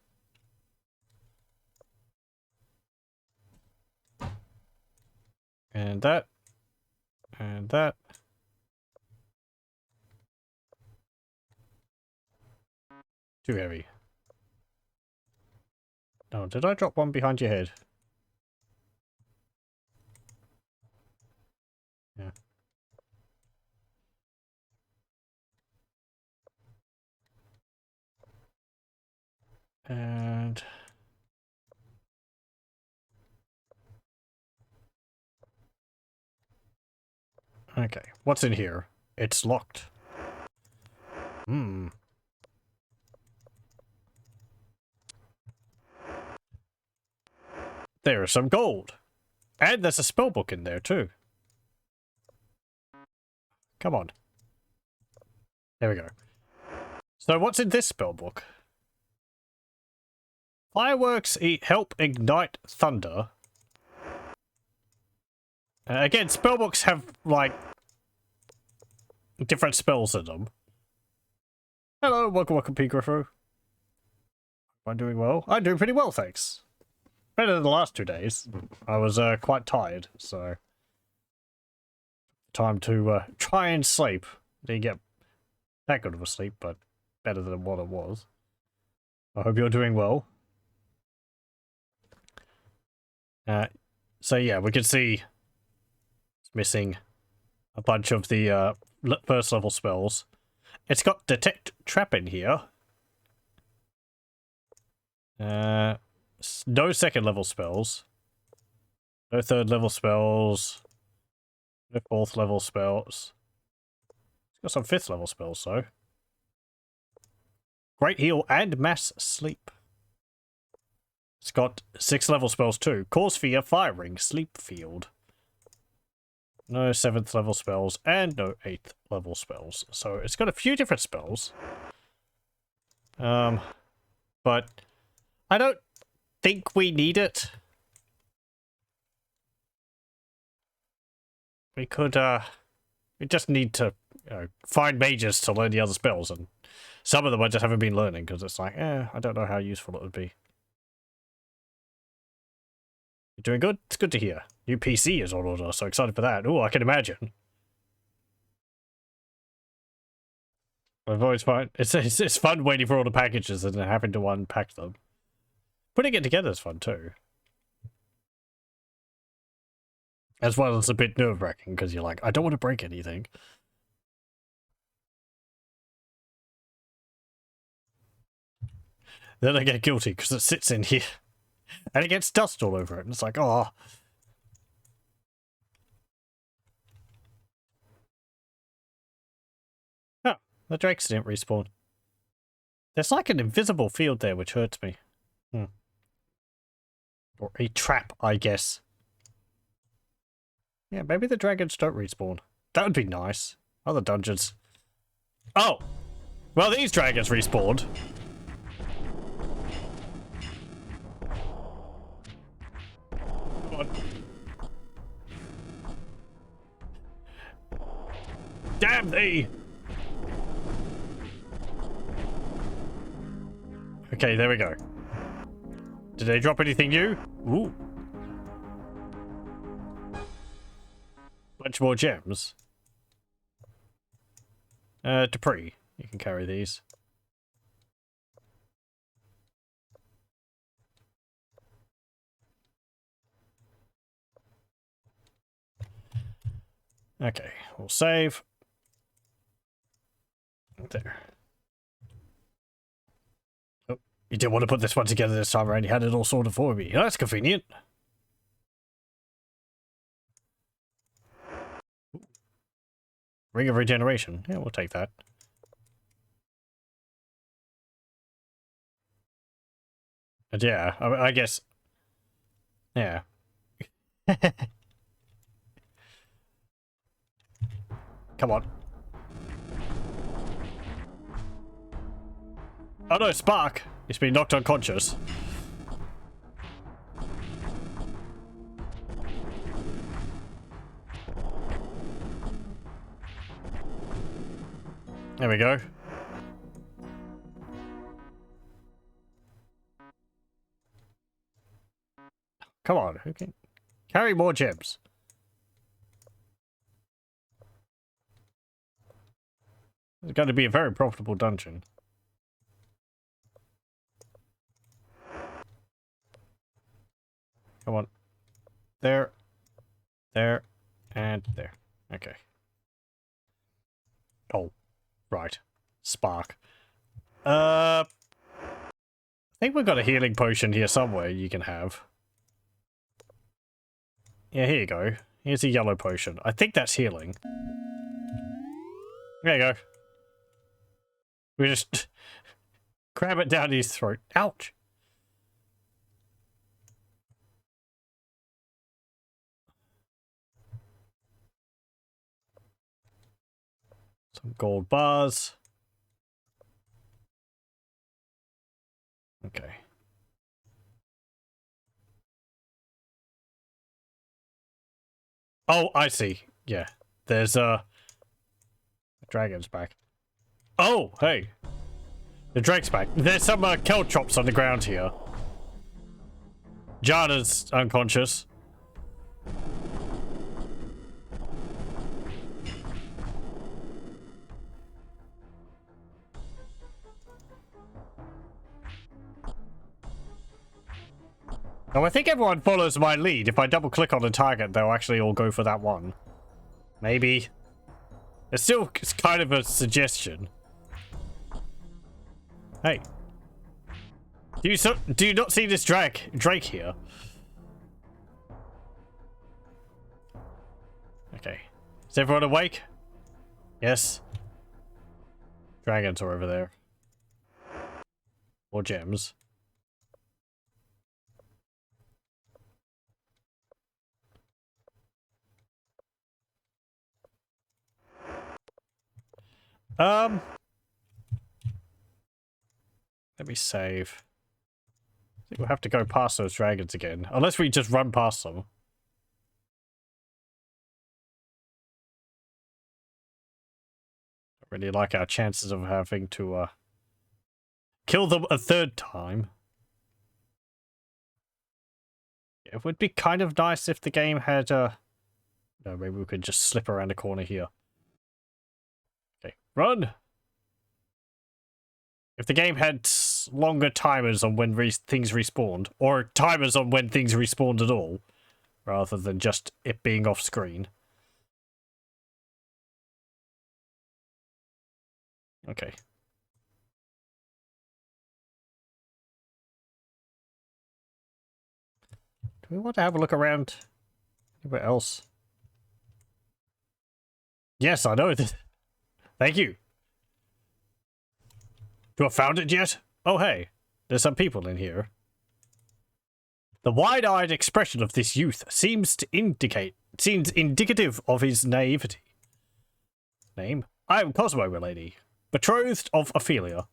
And that. And that. Too heavy. No, did I drop one behind your head? Yeah. And... okay, what's in here? It's locked. Hmm. There's some gold. And there's a spellbook in there too. Come on. There we go. So what's in this spellbook? Fireworks help ignite thunder. Again, spellbooks have, like, different spells in them. Hello, welcome, P. Griffo. Am I doing well? I'm doing pretty well, thanks. Better than the last 2 days. I was quite tired, so... time to try and sleep. Didn't get that good of a sleep, but better than what it was. I hope you're doing well. So yeah, we can see it's missing a bunch of the first level spells. It's got Detect Trap in here. No second level spells. No 3rd level spells. No 4th level spells. It's got some 5th level spells, though. Great Heal and Mass Sleep. It's got 6th level spells too. Cause Fear, Firing, Sleep Field. No 7th level spells and no 8th level spells. So it's got a few different spells. But I don't think we need it. We could, we just need to find mages to learn the other spells, and some of them I just haven't been learning because it's like, I don't know how useful it would be. You're doing good? It's good to hear. New PC is on order, so excited for that. Oh, I can imagine. I've always found it's fun waiting for all the packages and then having to unpack them. Putting it together is fun too. As well as a bit nerve-wracking because you're like, I don't want to break anything. Then I get guilty because it sits in here and it gets dust all over it, and it's like, oh. Oh, the drakes didn't respawn. There's like an invisible field there which hurts me. Or a trap, I guess. Yeah, maybe the dragons don't respawn. That would be nice. Other dungeons. Oh! Well, these dragons respawned. Come on. Damn thee! Okay, there we go. Did they drop anything new? Ooh. Bunch more gems. Dupree. You can carry these. Okay, we'll save. There. Oh, you didn't want to put this one together this time around. You had it all sorted for me. Oh, that's convenient. Ring of Regeneration. Yeah, we'll take that. And yeah, I guess. Yeah. Come on. Oh no, Spark! He's been knocked unconscious. There we go. Come on, who can carry more gems? It's going to be a very profitable dungeon. Come on. There. There. And there. Okay. Oh. Right. Spark. I think we've got a healing potion here somewhere you can have. Yeah, here you go. Here's a yellow potion. I think that's healing. There you go. We just cram it down his throat. Ouch. Some gold bars. Okay. Oh, I see. Yeah. There's dragon's back. Oh, hey. The drake's back. There's some caltrops on the ground here. Jana's unconscious. Oh, I think everyone follows my lead. If I double click on the target, they'll actually all go for that one. Maybe. It's still kind of a suggestion. Hey. Do you not see this Drake here? Is everyone awake? Yes. Dragons are over there. Or gems. Let me save. I think we'll have to go past those dragons again. Unless we just run past them. Don't really like our chances of having to, kill them a third time. It would be kind of nice if the game had, no, maybe we could just slip around the corner here. Okay, run! If the game had longer timers on when things respawned, or timers on when things respawned at all, rather than just it being off screen. Okay. Do we want to have a look around anywhere else? Yes, I know. Thank you. You have found it yet? Oh, hey. There's some people in here. The wide-eyed expression of this youth seems indicative of his naivety. Name? I am Cosmo, milady. Betrothed of Ophelia.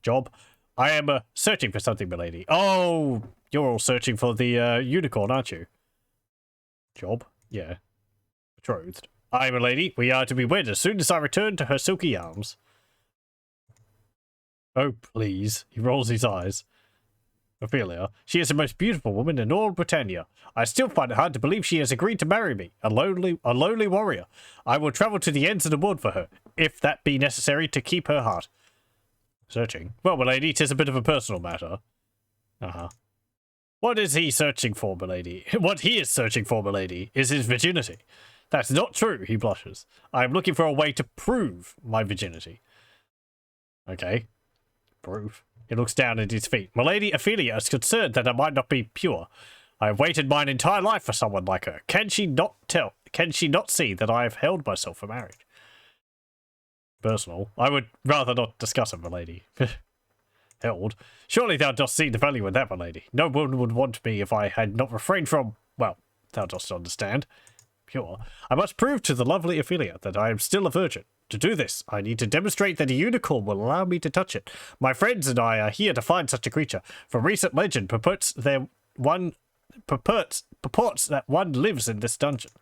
Job? I am searching for something, milady. Oh, you're all searching for the unicorn, aren't you? Job? Yeah. Betrothed. I am a lady. We are to be wed as soon as I return to her silky arms. Oh, please. He rolls his eyes. Ophelia. She is the most beautiful woman in all Britannia. I still find it hard to believe she has agreed to marry me, a lonely warrior. I will travel to the ends of the world for her, if that be necessary to keep her heart. Searching. Well, milady, 'tis a bit of a personal matter. Uh-huh. What is he searching for, milady? What he is searching for, milady, is his virginity. That's not true, he blushes. I am looking for a way to prove my virginity. Okay. Proof. He looks down at his feet. Milady Ophelia is concerned that I might not be pure. I have waited mine entire life for someone like her. Can she not see that I have held myself for marriage? Personal. I would rather not discuss it, milady. Held? Surely thou dost see the value in that, milady. No one would want me if I had not refrained from... Well, thou dost understand. Pure. I must prove to the lovely Ophelia that I am still a virgin. To do this, I need to demonstrate that a unicorn will allow me to touch it. My friends and I are here to find such a creature. For recent legend purports that one lives in this dungeon.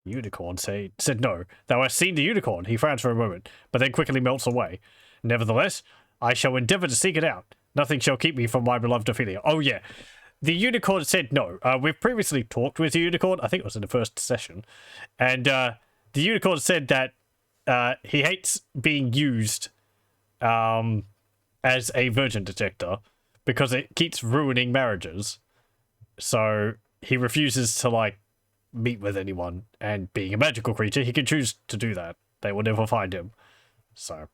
Unicorn said no. Thou hast seen the unicorn. He frowns for a moment, but then quickly melts away. Nevertheless, I shall endeavour to seek it out. Nothing shall keep me from my beloved Ophelia. Oh yeah, the unicorn said no. We've previously talked with the unicorn. I think it was in the first session, and the unicorn said that he hates being used as a virgin detector because it keeps ruining marriages. So he refuses to, like, meet with anyone. And being a magical creature, he can choose to do that. They will never find him. So.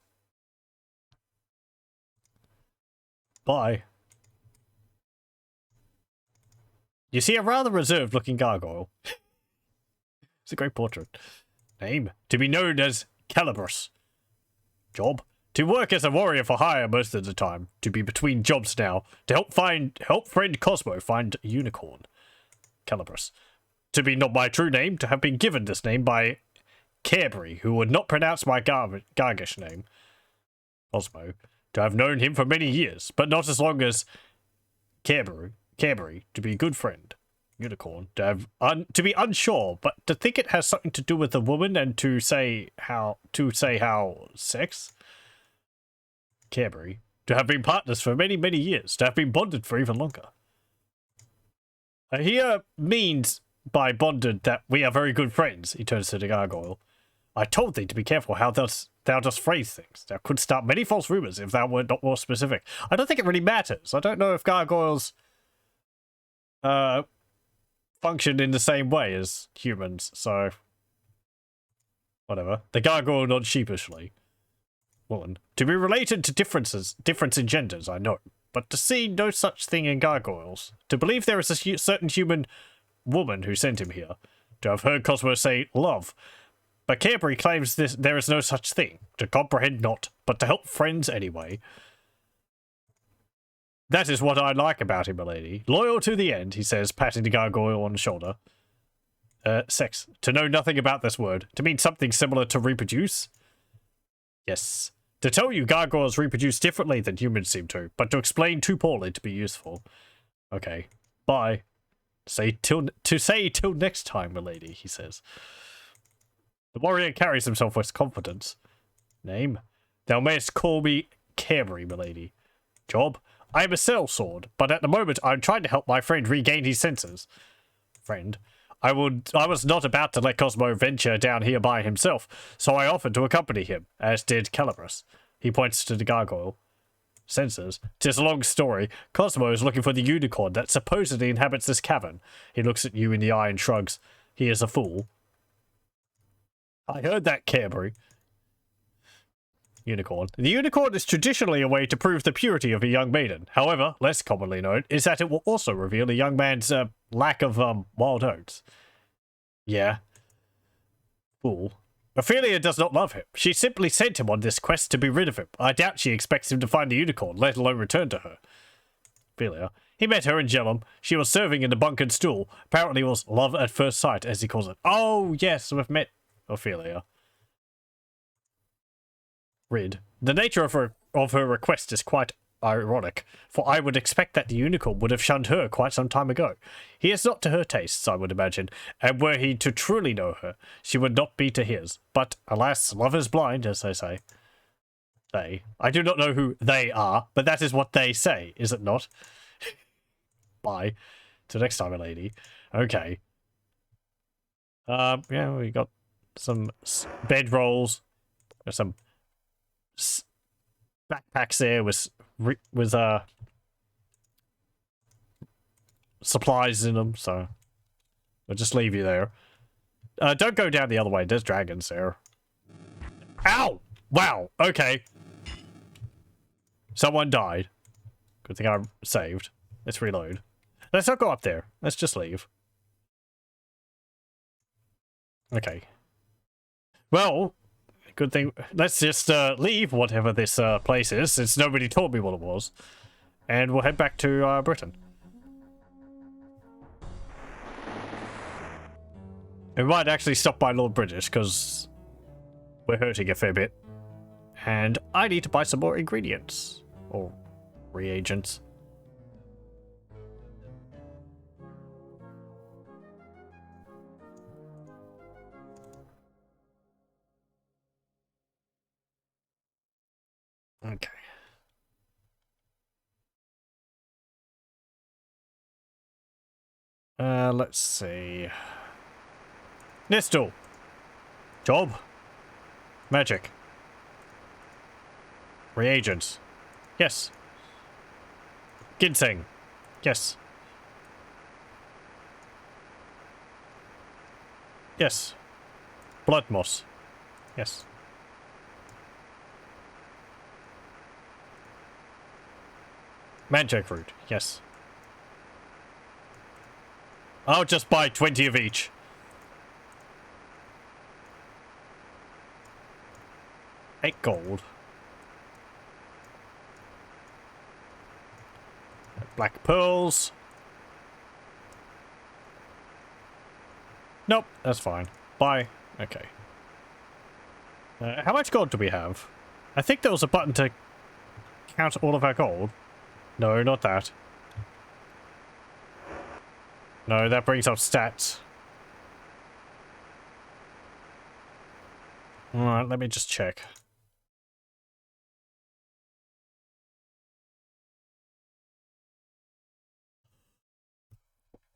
Bye. You see a rather reserved-looking gargoyle. It's a great portrait. Name? To be known as Calabrus. Job? To work as a warrior for hire most of the time. To be between jobs now. To help friend Cosmo find a unicorn. Calabrus. To be not my true name. To have been given this name by Carberry, who would not pronounce my Gargish name. Cosmo. To have known him for many years, but not as long as Carberry. To be a good friend. Unicorn. To be unsure, but to think it has something to do with a woman and to say how sex. Carberry. To have been partners for many, many years. To have been bonded for even longer. Here means by bonded that we are very good friends, he turns to the gargoyle. I told thee to be careful how thou dost phrase things. Thou couldst start many false rumours if thou wert not more specific. I don't think it really matters. I don't know if gargoyles function in the same way as humans, so whatever. The gargoyle nods sheepishly. Woman. To be related to difference in genders, I know, but to see no such thing in gargoyles. To believe there is a certain human woman who sent him here. to have heard Cosmo say love. But Canterbury claims there is no such thing. To comprehend not, but to help friends anyway. That is what I like about him, milady. Loyal to the end, he says, patting the gargoyle on the shoulder. Sex. To know nothing about this word. To mean something similar to reproduce? Yes. To tell you gargoyles reproduce differently than humans seem to, but to explain too poorly to be useful. Okay. Bye. Say till next time, milady, he says. The warrior carries himself with confidence. Name? Thou mayest call me Canterbury, milady. Job? I am a sellsword, but at the moment I am trying to help my friend regain his senses. Friend? I was not about to let Cosmo venture down here by himself, so I offered to accompany him, as did Calabrus. He points to the gargoyle. Senses? 'Tis a long story. Cosmo is looking for the unicorn that supposedly inhabits this cavern. He looks at you in the eye and shrugs. He is a fool. I heard that, Canterbury. Unicorn. The unicorn is traditionally a way to prove the purity of a young maiden. However, less commonly known is that it will also reveal a young man's lack of wild oats. Yeah. Fool. Ophelia does not love him. She simply sent him on this quest to be rid of him. I doubt she expects him to find the unicorn, let alone return to her. Ophelia. He met her in Jellum. She was serving in the bunkered stool. Apparently it was love at first sight, as he calls it. Oh, yes, we've met Ophelia. Rid. The nature of her request is quite ironic, for I would expect that the unicorn would have shunned her quite some time ago. He is not to her tastes, I would imagine, and were he to truly know her, she would not be to his. But, alas, love is blind, as they say. They. I do not know who they are, but that is what they say, is it not? Bye. Till next time, milady. Okay. Yeah, we got some bedrolls. Got some backpacks there with supplies in them, so we'll just leave you there. Don't go down the other way. There's dragons there. Ow! Wow. Okay. Someone died. Good thing I saved. Let's reload. Let's not go up there. Let's just leave. Okay. Well, good thing. Let's just leave whatever this place is, since nobody told me what it was. And we'll head back to Britain. We might actually stop by Lord British, because we're hurting a fair bit. And I need to buy some more ingredients. Or reagents. Okay. Let's see. Nistel. Job. Magic. Reagents. Yes. Ginseng. Yes. Yes. Blood moss. Yes. Magic root. Yes. I'll just buy 20 of each. $8 gold. Black pearls. Nope, that's fine. Buy. Okay. How much gold do we have? I think there was a button to count all of our gold. No, not that. No, that brings up stats. Alright, let me just check.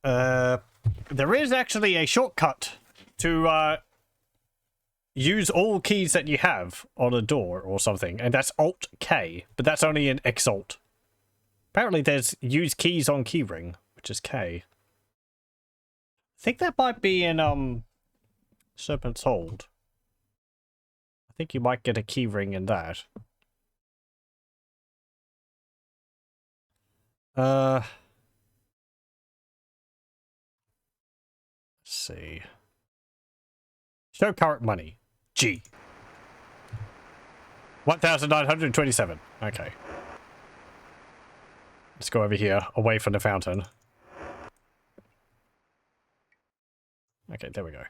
There is actually a shortcut to use all keys that you have on a door or something, and that's Alt-K, but that's only in Exalt. Apparently there's use keys on keyring, which is K. I think that might be in Serpent's Hold. I think you might get a keyring in that. Let's see. Show current money. G. 1,927. Okay. Let's go over here, away from the fountain. Okay, there we go.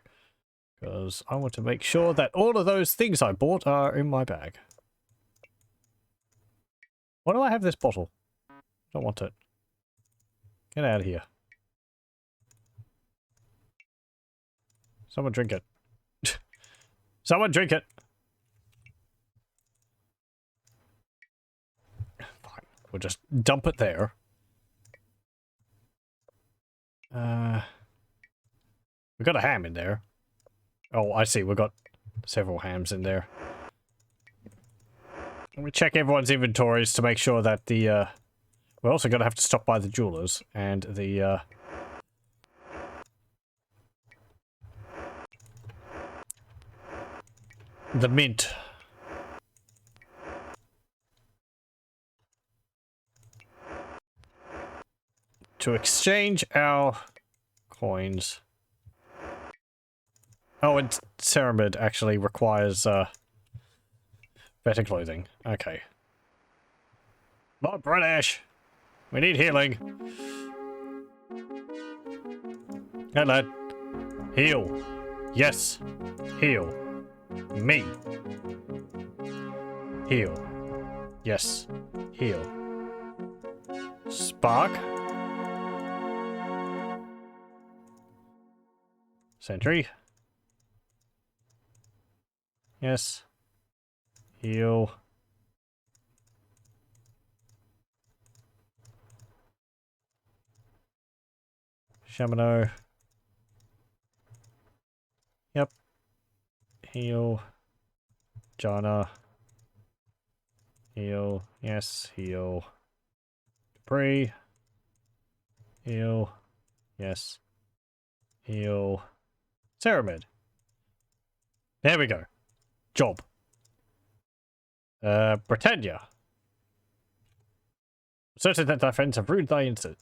Because I want to make sure that all of those things I bought are in my bag. Why do I have this bottle? Don't want it. Get out of here. Someone drink it. Someone drink it! Fine. We'll just dump it there. We got a ham in there. Oh, I see. We've got several hams in there. Let me check everyone's inventories to make sure that the, we're also going to have to stop by the jewelers and the, mint. To exchange our coins. Oh, and Ceramid actually requires, better clothing. Okay. Not British! We need healing. Hey, lad. Heal. Yes. Heal. Me. Heal. Yes. Heal. Spark. Sentry. Yes. Heal. Shamano. Yep. Heal. Jana. Heal. Yes. Heal. Debris. Heal. Yes. Heal. Ceramid. There we go. Job. Britannia. Certain that thy friends have ruined thy instant.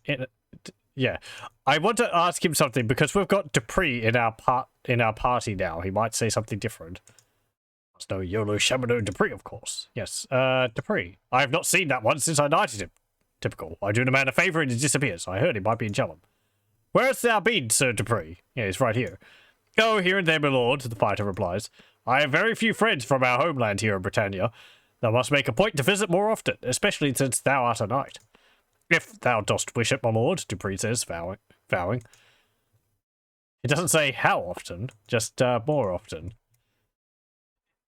Yeah. I want to ask him something because we've got Dupree in our party now. He might say something different. There's no YOLO Shamano Dupree, of course. Yes. Dupree. I have not seen that one since I knighted him. Typical. I do the man a favour and he disappears. I heard he might be in Chellam. Where hast thou been, Sir Dupree? Yeah, he's right here. Oh, here and there, my lord, the fighter replies. I have very few friends from our homeland here in Britannia. Thou must make a point to visit more often, especially since thou art a knight. If thou dost wish it, my lord, Dupree says, vowing. He doesn't say how often, just more often.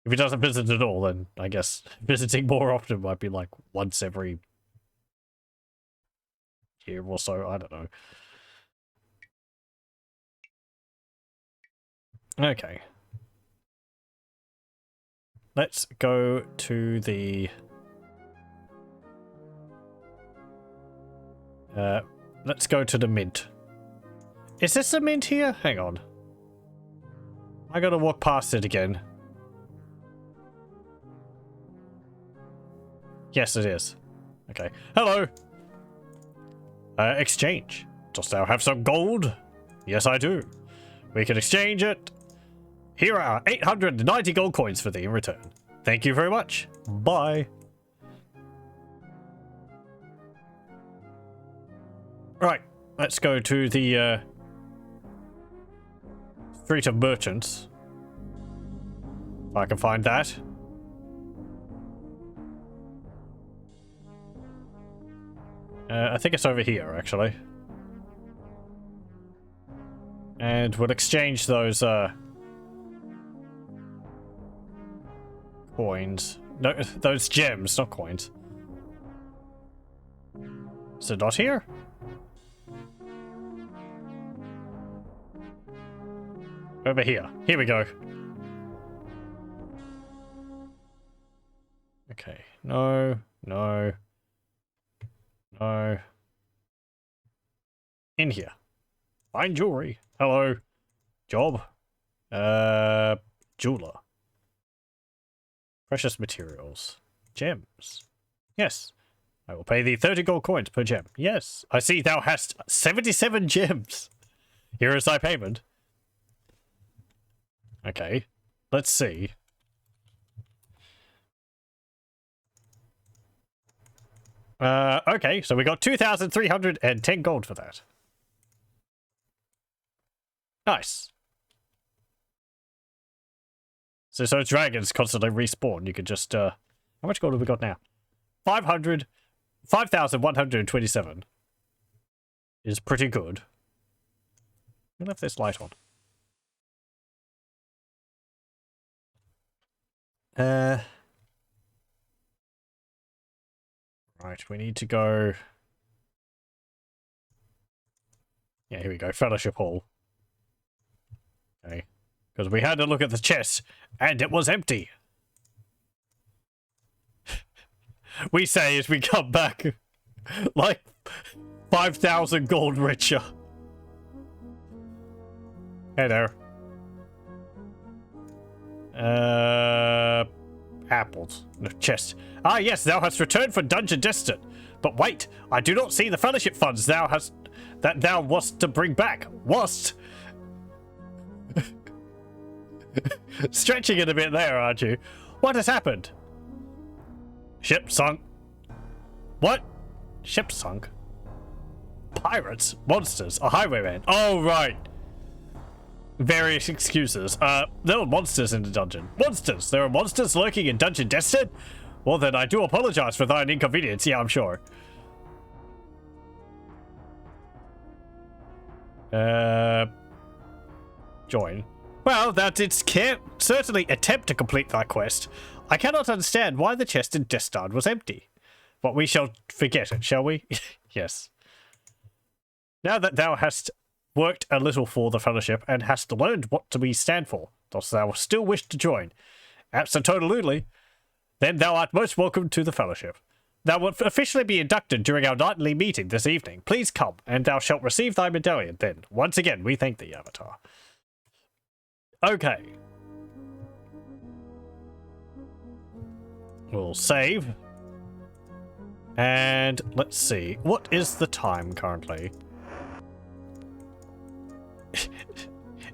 If he doesn't visit at all, then I guess visiting more often might be like once every year or so, I don't know. Okay. Let's go to the... let's go to the mint. Is this the mint here? Hang on. I gotta walk past it again. Yes, it is. Okay. Hello! Exchange. Dost thou have some gold? Yes, I do. We can exchange it. Here are 890 gold coins for thee in return. Thank you very much. Bye. Right, let's go to the Street of Merchants. If I can find that. I think it's over here, actually. And we'll exchange those, coins. No, those gems, not coins. Is it not here? Over here. Here we go. Okay. No. No. No. In here. Fine jewelry. Hello. Job. Jeweler. Precious materials. Gems. Yes. I will pay thee 30 gold coins per gem. Yes. I see thou hast 77 gems. Here is thy payment. Okay. Let's see. Okay, so we got 2,310 gold for that. Nice. So dragons constantly respawn. You could just, how much gold have we got now? 5,127 is pretty good. I left this light on. Right, we need to go... Yeah, here we go. Fellowship Hall. Okay. Because we had to look at the chest, and it was empty. We say as we come back, like 5,000 gold richer. Hey there. Apples. No, chest. Ah, yes, thou hast returned for Dungeon Destin. But wait, I do not see the fellowship funds that thou wast to bring back. Wast? Stretching it a bit there, aren't you? What has happened? Ship sunk. What? Ship sunk? Pirates? Monsters? A highwayman? Oh, right. Various excuses. There were monsters in the dungeon. Monsters! There are monsters lurking in Dungeon Destin? Well then, I do apologize for thine inconvenience. Yeah, I'm sure. Join. Well, that it can't certainly attempt to complete thy quest. I cannot understand why the chest in Destard was empty. But we shall forget it, shall we? Yes. Now that thou hast worked a little for the Fellowship and hast learned what we stand for, dost thou still wish to join? Absolutely. Then thou art most welcome to the Fellowship. Thou wilt officially be inducted during our nightly meeting this evening. Please come, and thou shalt receive thy medallion then. Once again, we thank thee, Avatar. Okay. We'll save. And let's see. What is the time currently? It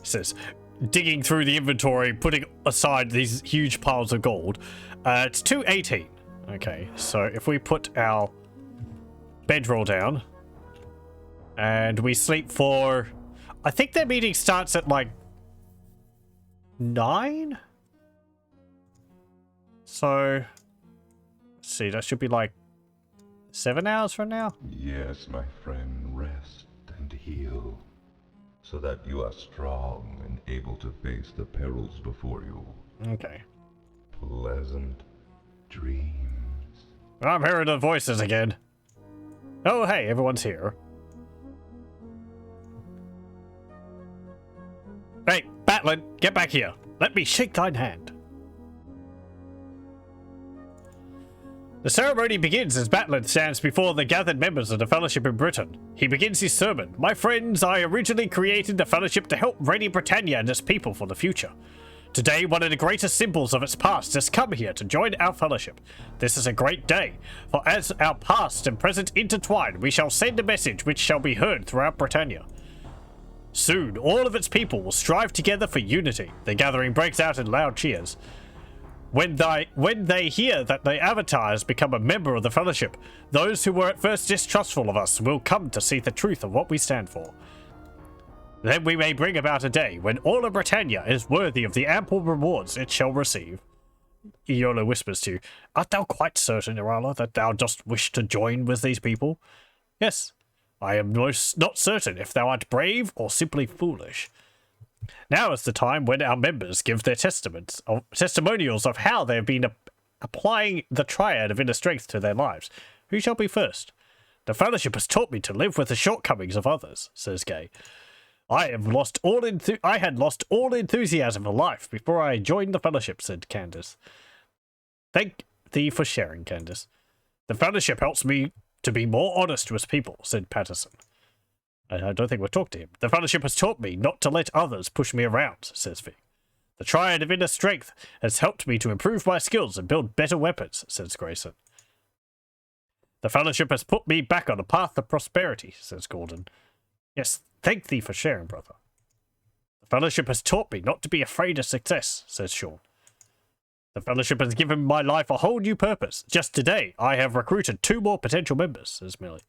says, digging through the inventory, putting aside these huge piles of gold. It's 2:18. Okay, so if we put our bedroll down and we sleep for... I think their meeting starts at like 9? So, let's see, that should be like 7 hours from now? Yes, my friend, rest and heal, so that you are strong and able to face the perils before you. Okay. Pleasant dreams. I'm hearing the voices again. Oh, hey, everyone's here. Hey, Batlin, get back here. Let me shake thine hand. The ceremony begins as Batlin stands before the gathered members of the Fellowship in Britain. He begins his sermon. My friends, I originally created the Fellowship to help ready Britannia and its people for the future. Today, one of the greatest symbols of its past has come here to join our Fellowship. This is a great day, for as our past and present intertwine, we shall send a message which shall be heard throughout Britannia. Soon, all of its people will strive together for unity. The gathering breaks out in loud cheers. When they hear that the Avatar has become a member of the Fellowship, those who were at first distrustful of us will come to see the truth of what we stand for. Then we may bring about a day when all of Britannia is worthy of the ample rewards it shall receive. Iolo whispers to you, art thou quite certain, Irala, that thou dost wish to join with these people? Yes, I am most not certain if thou art brave or simply foolish. Now is the time when our members give their testimonials of how they have been applying the triad of inner strength to their lives. Who shall be first? The Fellowship has taught me to live with the shortcomings of others, says Gay. I had lost all enthusiasm for life before I joined the Fellowship, said Candace. Thank thee for sharing, Candace. The Fellowship helps me to be more honest with people, said Patterson. I don't think we'll talk to him. The Fellowship has taught me not to let others push me around, says Vic. The triad of inner strength has helped me to improve my skills and build better weapons, says Grayson. The Fellowship has put me back on a path of prosperity, says Gordon. Yes, thank thee for sharing, brother. The Fellowship has taught me not to be afraid of success, says Sean. The Fellowship has given my life a whole new purpose. Just today, I have recruited 2 more potential members, says Millie.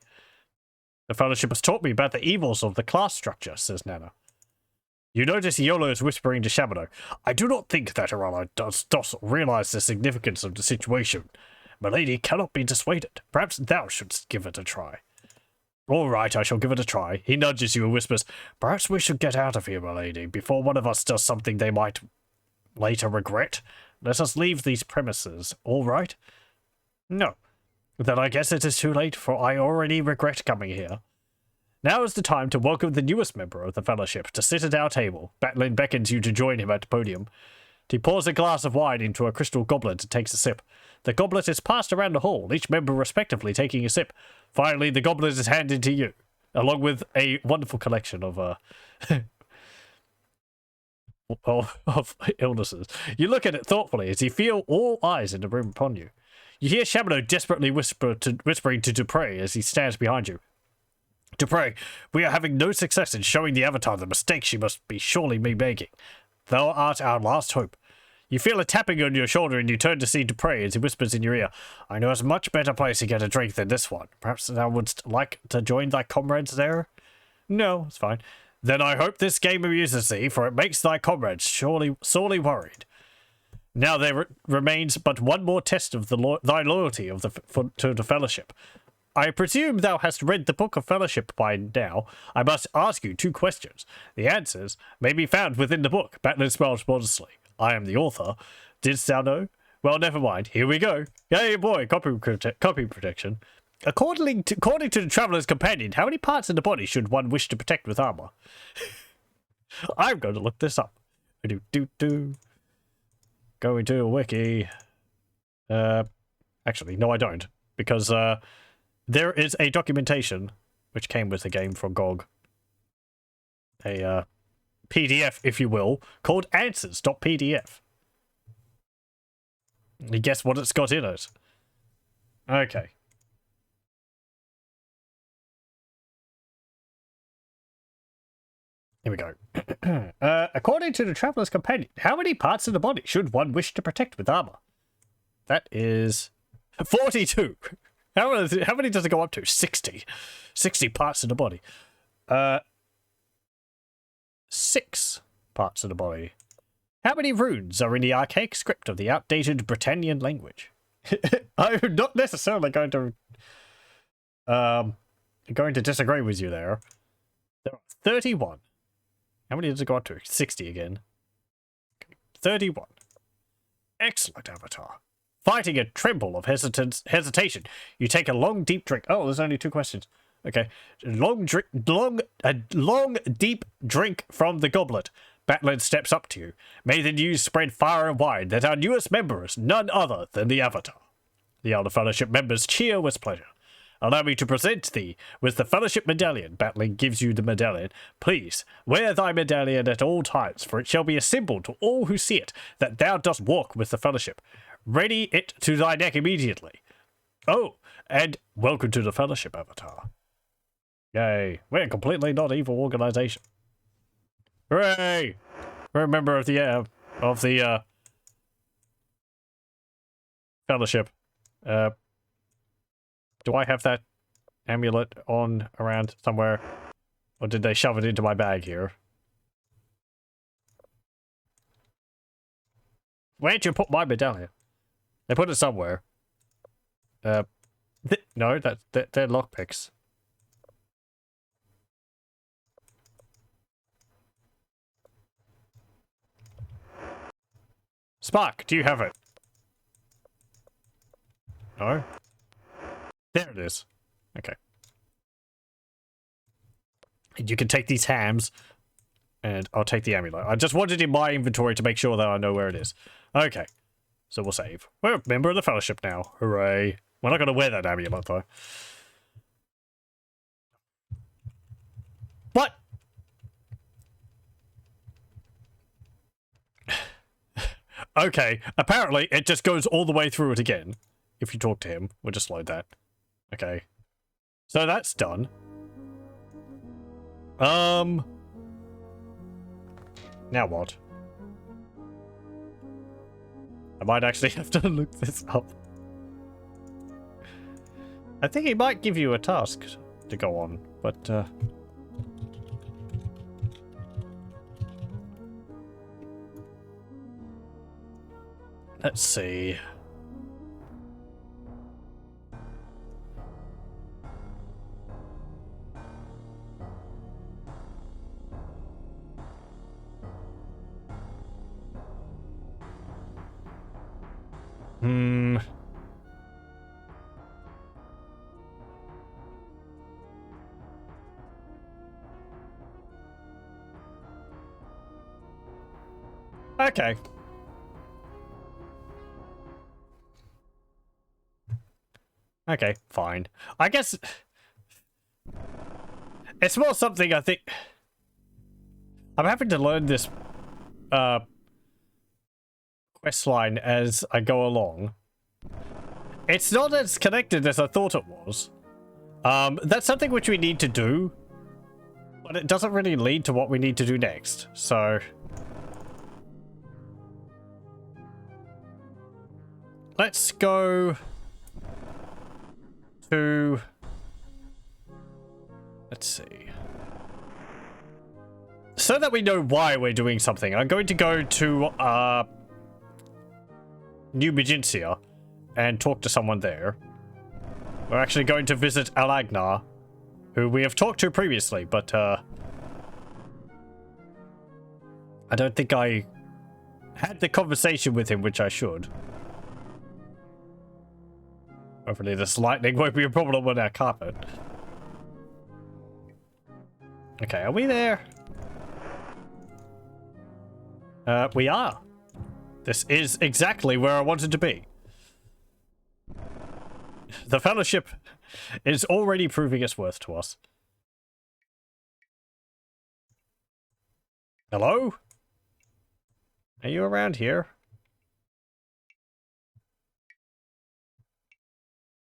The Fellowship has taught me about the evils of the class structure, says Nana. You notice Iolo is whispering to Shabano. I do not think that Arala does realize the significance of the situation. Milady cannot be dissuaded. Perhaps thou shouldst give it a try. All right, I shall give it a try. He nudges you and whispers, perhaps we should get out of here, milady, before one of us does something they might later regret. Let us leave these premises, all right? No. Then I guess it is too late, for I already regret coming here. Now is the time to welcome the newest member of the Fellowship to sit at our table. Batlin beckons you to join him at the podium. He pours a glass of wine into a crystal goblet and takes a sip. The goblet is passed around the hall, each member respectively taking a sip. Finally, the goblet is handed to you, along with a wonderful collection of of illnesses. You look at it thoughtfully as you feel all eyes in the room upon you. You hear Shabano desperately whispering to Dupre as he stands behind you. Dupre, we are having no success in showing the Avatar the mistake she must be surely be making. Thou art our last hope. You feel a tapping on your shoulder and you turn to see Dupre as he whispers in your ear, I know a much better place to get a drink than this one. Perhaps thou wouldst like to join thy comrades there? No, it's fine. Then I hope this game amuses thee, for it makes thy comrades sorely worried. Now there remains but one more test of thy loyalty to the Fellowship. I presume thou hast read the Book of Fellowship by now. I must ask you 2 questions. The answers may be found within the book. Batlin smiles modestly. I am the author. Didst thou know? Well, never mind. Here we go. Yay, boy, copy protection. According to the Traveler's Companion, how many parts of the body should one wish to protect with armor? I'm going to look this up. Going to a wiki. Actually, no, I don't. Because there is a documentation which came with the game from GOG. A PDF, if you will, called answers.pdf. You guess what it's got in it? Okay. Here we go. According to the Traveler's Companion, how many parts of the body should one wish to protect with armor? That is 42. How many does it go up to? 60. 60 parts of the body. 6 parts of the body. How many runes are in the archaic script of the outdated Britannian language? I'm not necessarily going to disagree with you there. There are 31. How many does it go up to? 60 again. Okay. 31. Excellent, Avatar. Fighting a tremble of hesitation, you take a long, deep drink. Oh, there's only 2 questions. Okay. Long, deep drink from the goblet. Batlin steps up to you. May the news spread far and wide that our newest member is none other than the Avatar. The other Fellowship members cheer with pleasure. Allow me to present thee with the Fellowship Medallion. Batlin gives you the medallion. Please, wear thy medallion at all times, for it shall be a symbol to all who see it that thou dost walk with the Fellowship. Ready it to thy neck immediately. Oh, and welcome to the Fellowship, Avatar. Yay, we're a completely not evil organization. Hooray! We're a member of the Fellowship. Do I have that amulet on around somewhere? Or did they shove it into my bag here? Where'd you put my medallion? They put it somewhere. No, they're lockpicks. Spark, do you have it? No? There it is. Okay. You can take these hams, and I'll take the amulet. I just wanted it in my inventory to make sure that I know where it is. Okay. So we'll save. We're a member of the Fellowship now. Hooray. We're not going to wear that amulet, though. What? Okay. Apparently, it just goes all the way through it again. If you talk to him. We'll just load that. Okay. So that's done. Now what? I might actually have to look this up. I think he might give you a task to go on, but let's see. Okay. Okay, fine. I guess it's more something I think I'm having to learn this quest line as I go along. It's not as connected as I thought it was. That's something which we need to do, but it doesn't really lead to what we need to do next. So let's go to, let's see. So that we know why we're doing something, I'm going to go to New Regeneration and talk to someone there. We're actually going to visit Alagnar, who we have talked to previously, but I don't think I had the conversation with him, which I should. Hopefully this lightning won't be a problem on our carpet. Okay, are we there? We are. This is exactly where I wanted to be. The Fellowship is already proving its worth to us. Hello? Are you around here?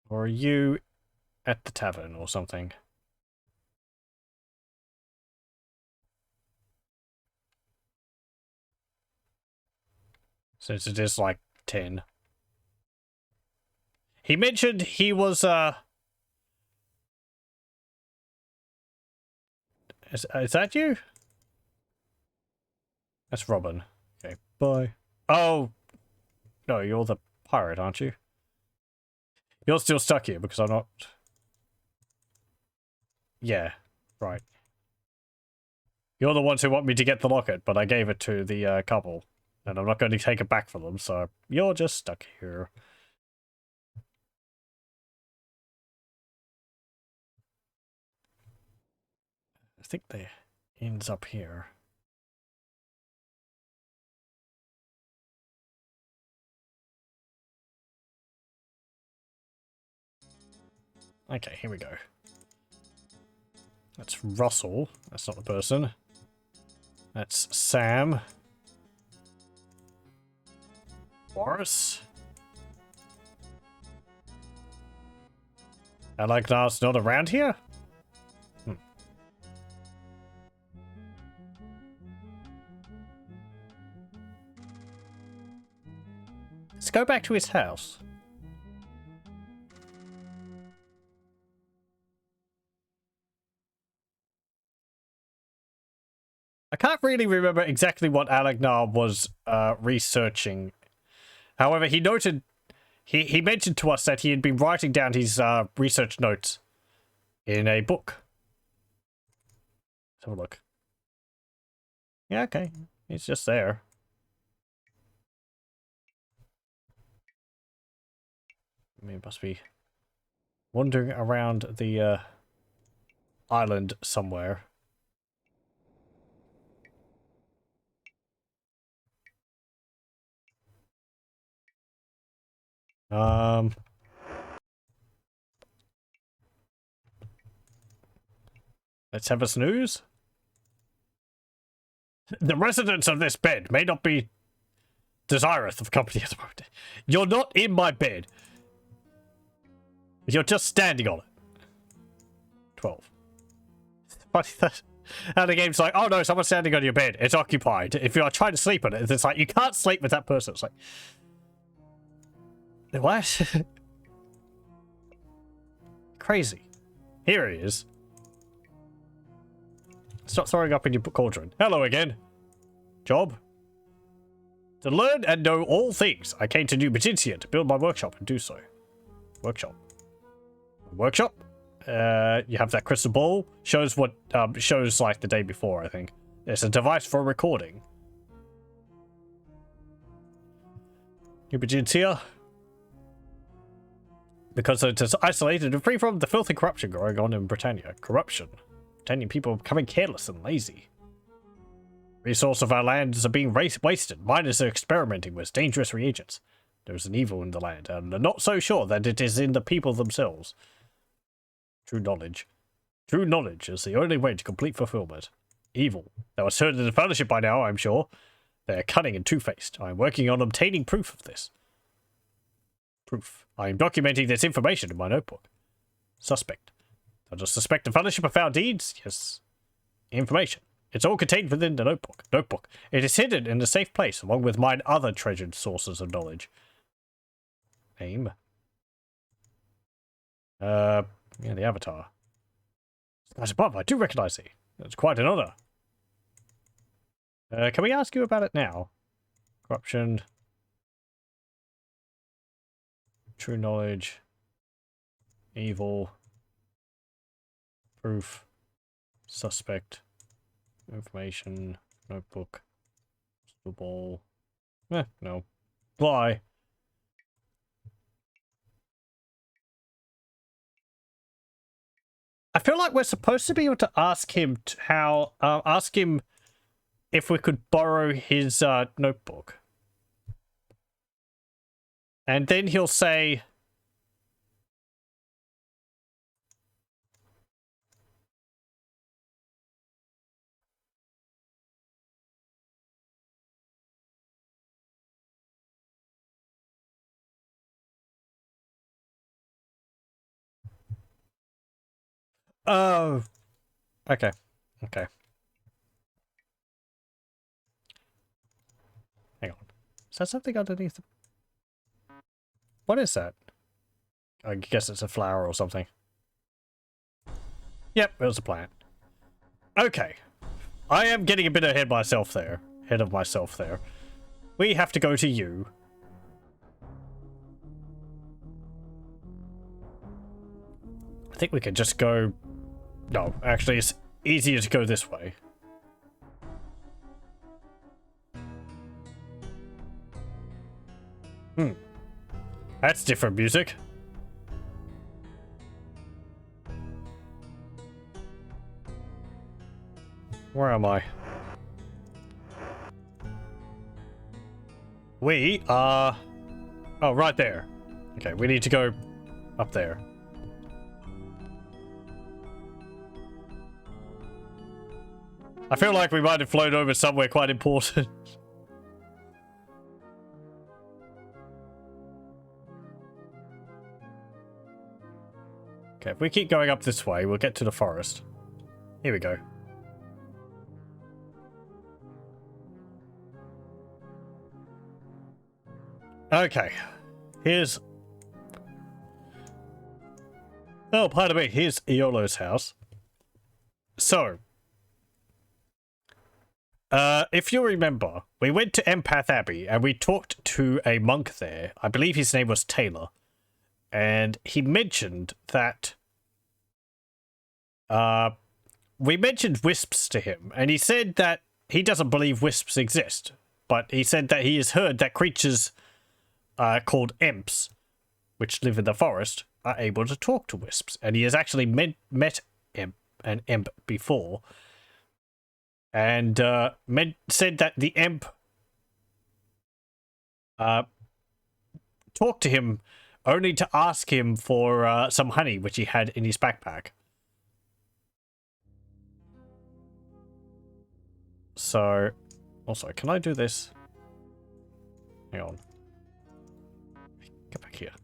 Or are you at the tavern or something? Since it is like 10. He mentioned he was, Is that you? That's Robin. Okay, bye. Oh! No, you're the pirate, aren't you? You're still stuck here because I'm not... Yeah, right. You're the ones who want me to get the locket, but I gave it to the couple. And I'm not going to take it back from them, so you're just stuck here. I think the end's up here. Okay, here we go. That's Russell. That's not the person. That's Sam. Boris. Alagnar's not around here? Let's go back to his house. I can't really remember exactly what Alagnar was researching. However, he noted, he mentioned to us that he had been writing down his research notes in a book. Let's have a look. Yeah, okay. He's just there. I mean, he must be wandering around the island somewhere. Let's have a snooze. The residents of this bed may not be desirous of company at the moment. You're not in my bed. You're just standing on it. 12. Funny that And the game's like, oh no, someone's standing on your bed. It's occupied. If you are trying to sleep on it, it's like, you can't sleep with that person. It's like, what? Crazy. Here he is. Stop throwing up in your cauldron. Hello again. Job? To learn and know all things, I came to New Britannia to build my workshop and do so. Workshop. Workshop? You have that crystal ball. Shows what, shows like the day before, I think. It's a device for recording. New Britannia. Because it's isolated and free from the filthy corruption going on in Britannia. Corruption. Britannian people are becoming careless and lazy. Resources of our lands are being wasted. Miners are experimenting with dangerous reagents. There is an evil in the land, and I'm not so sure that it is in the people themselves. True knowledge. True knowledge is the only way to complete fulfillment. Evil. They was heard in the Fellowship by now, I'm sure. They are cunning and two-faced. I am working on obtaining proof of this. Proof. I am documenting this information in my notebook. Suspect. I just suspect the Fellowship of foul deeds? Yes. Information. It's all contained within the notebook. Notebook. It is hidden in a safe place, along with mine other treasured sources of knowledge. Name. Yeah, the Avatar. As above, I do recognize thee. That's quite an honor. Can we ask you about it now? Corruption. True knowledge. Evil. Proof. Suspect. Information. Notebook. Crystal ball. No. Fly. I feel like we're supposed to be able to ask him ask him if we could borrow his notebook. And then he'll say, oh, okay. Okay. Hang on. Is that something underneath the... What is that? I guess it's a flower or something. Yep, it was a plant. Okay. I am getting a bit ahead of myself there. We have to go to you. I think we can just go... No, actually, it's easier to go this way. That's different music. Where am I? We are... Oh, right there. Okay, we need to go up there. I feel like we might have flown over somewhere quite important. Okay, if we keep going up this way, we'll get to the forest. Here we go. Okay. Here's... Oh, pardon me. Here's Iolo's house. So... if you remember, we went to Empath Abbey and we talked to a monk there. I believe his name was Taylor. And he mentioned that... we mentioned wisps to him, and he said that he doesn't believe wisps exist. But he said that he has heard that creatures called imps, which live in the forest, are able to talk to wisps. And he has actually met an imp before. And said that the imp talked to him only to ask him for some honey, which he had in his backpack. So, also, can I do this? Hang on. Get back here.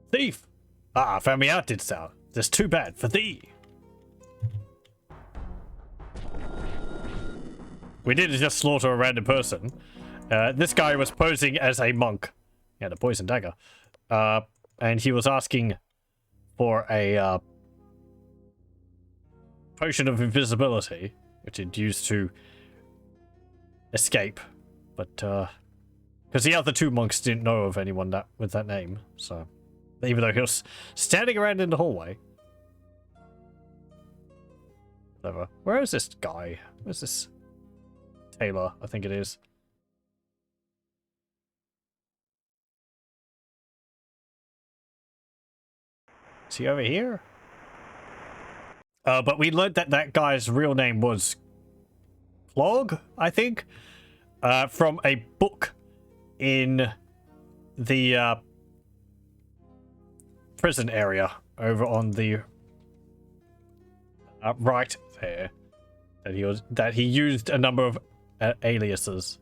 Thief! Ah, found me out, didst thou? That's too bad for thee. We didn't just slaughter a random person. This guy was posing as a monk. He had a poison dagger. And he was asking for a potion of invisibility, which he'd used to escape. But, because the other two monks didn't know of anyone with that name, so... Even though he was standing around in the hallway. Whatever. Where is this guy? Where's this... Taylor, I think it is. Is he over here? But we learned that that guy's real name was Clog, I think, from a book in the prison area over on the right there. That he used a number of aliases.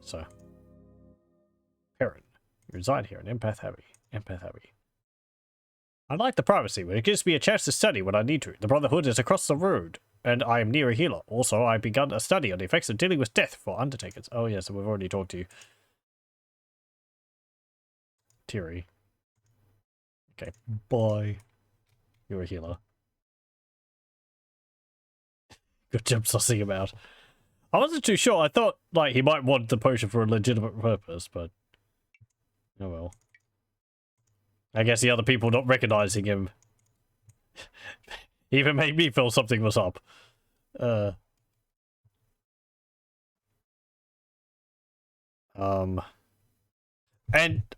So, Perrin, you reside here in Empath Abbey. I like the privacy, but it gives me a chance to study when I need to. The Brotherhood is across the road, and I am near a healer. Also, I've begun a study on the effects of dealing with death for Undertakers. Oh, yeah, so we've already talked to you. Tiri. Okay, bye. You're a healer. Good job sussing him out. I wasn't too sure. I thought, like, he might want the potion for a legitimate purpose, but... Oh well. I guess the other people not recognizing him even made me feel something was up. And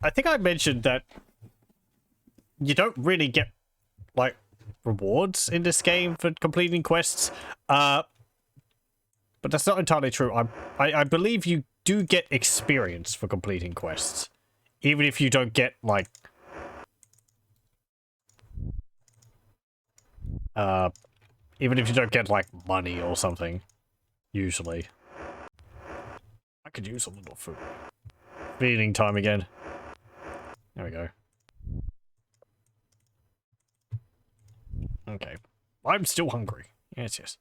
I think I mentioned that you don't really get, like, rewards in this game for completing quests. But that's not entirely true. I believe you do get experience for completing quests. Even if you don't get, like... even if you don't get, like, money or something. Usually. I could use a little food. Feeding time again. There we go. Okay. I'm still hungry. Yes, yes.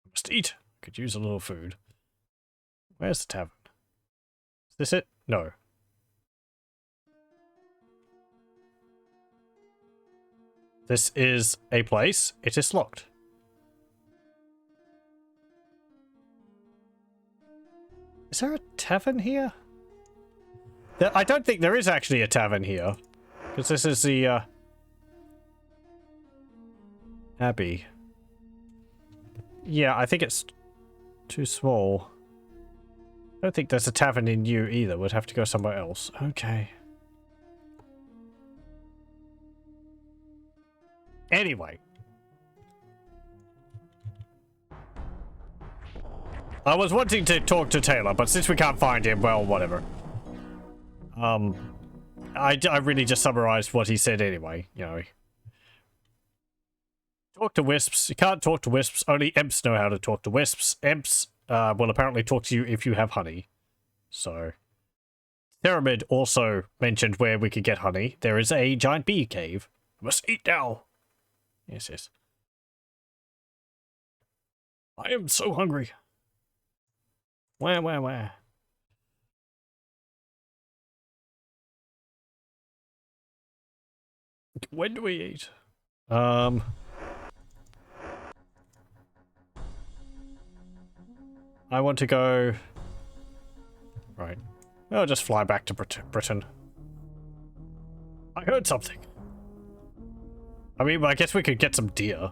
I must eat. Could use a little food. Where's the tavern? Is this it? No. This is a place. It is locked. Is there a tavern here? I don't think there is actually a tavern here. Because this is the, Abbey. Yeah, I think it's too small. I don't think there's a tavern in you either. We'd have to go somewhere else. Okay. Anyway. I was wanting to talk to Taylor, but since we can't find him, well, whatever. I really just summarized what he said anyway, you know. Talk to Wisps. You can't talk to Wisps. Only Imps know how to talk to Wisps. Imps will apparently talk to you if you have honey. So, Theramid also mentioned where we could get honey. There is a giant bee cave. I must eat now. Yes, yes. I am so hungry. Where? When do we eat? I want to go... Right. I'll just fly back to Britain. I heard something. I mean, I guess we could get some deer.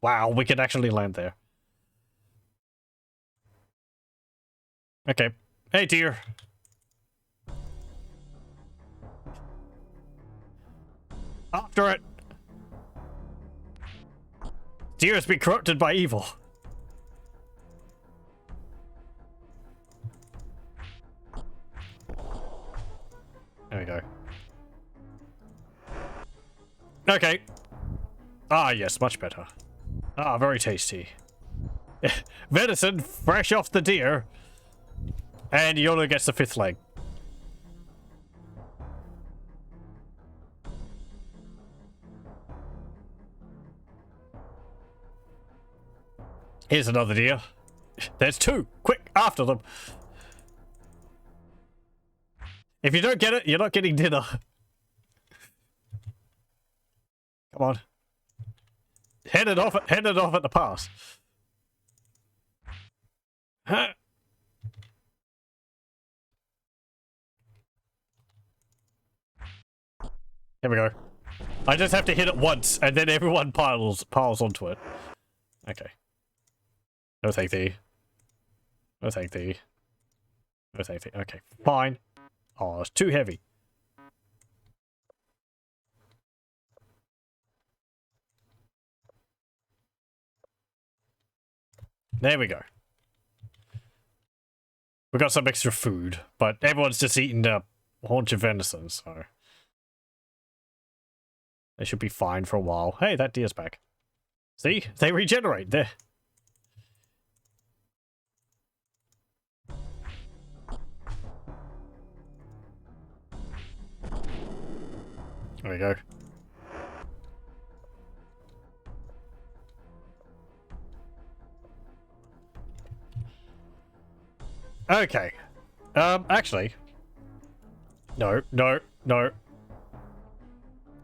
Wow, we could actually land there. Okay. Hey, deer. After it. Deer has been corrupted by evil. There we go. Okay. Ah, yes, much better. Ah, very tasty. Venison, fresh off the deer. And Yoda gets the 5th leg. Here's another deer. There's two. Quick, after them. If you don't get it, you're not getting dinner. Come on. Head it off at the pass. Huh. Here we go. I just have to hit it once, and then everyone piles onto it. Okay. No thank thee. No thank thee. No thank thee. Okay, fine. Oh, it's too heavy. There we go. We got some extra food, but everyone's just eating a haunch of venison, so they should be fine for a while. Hey, that deer's back. See? They regenerate. There. There we go. Okay. Actually. No.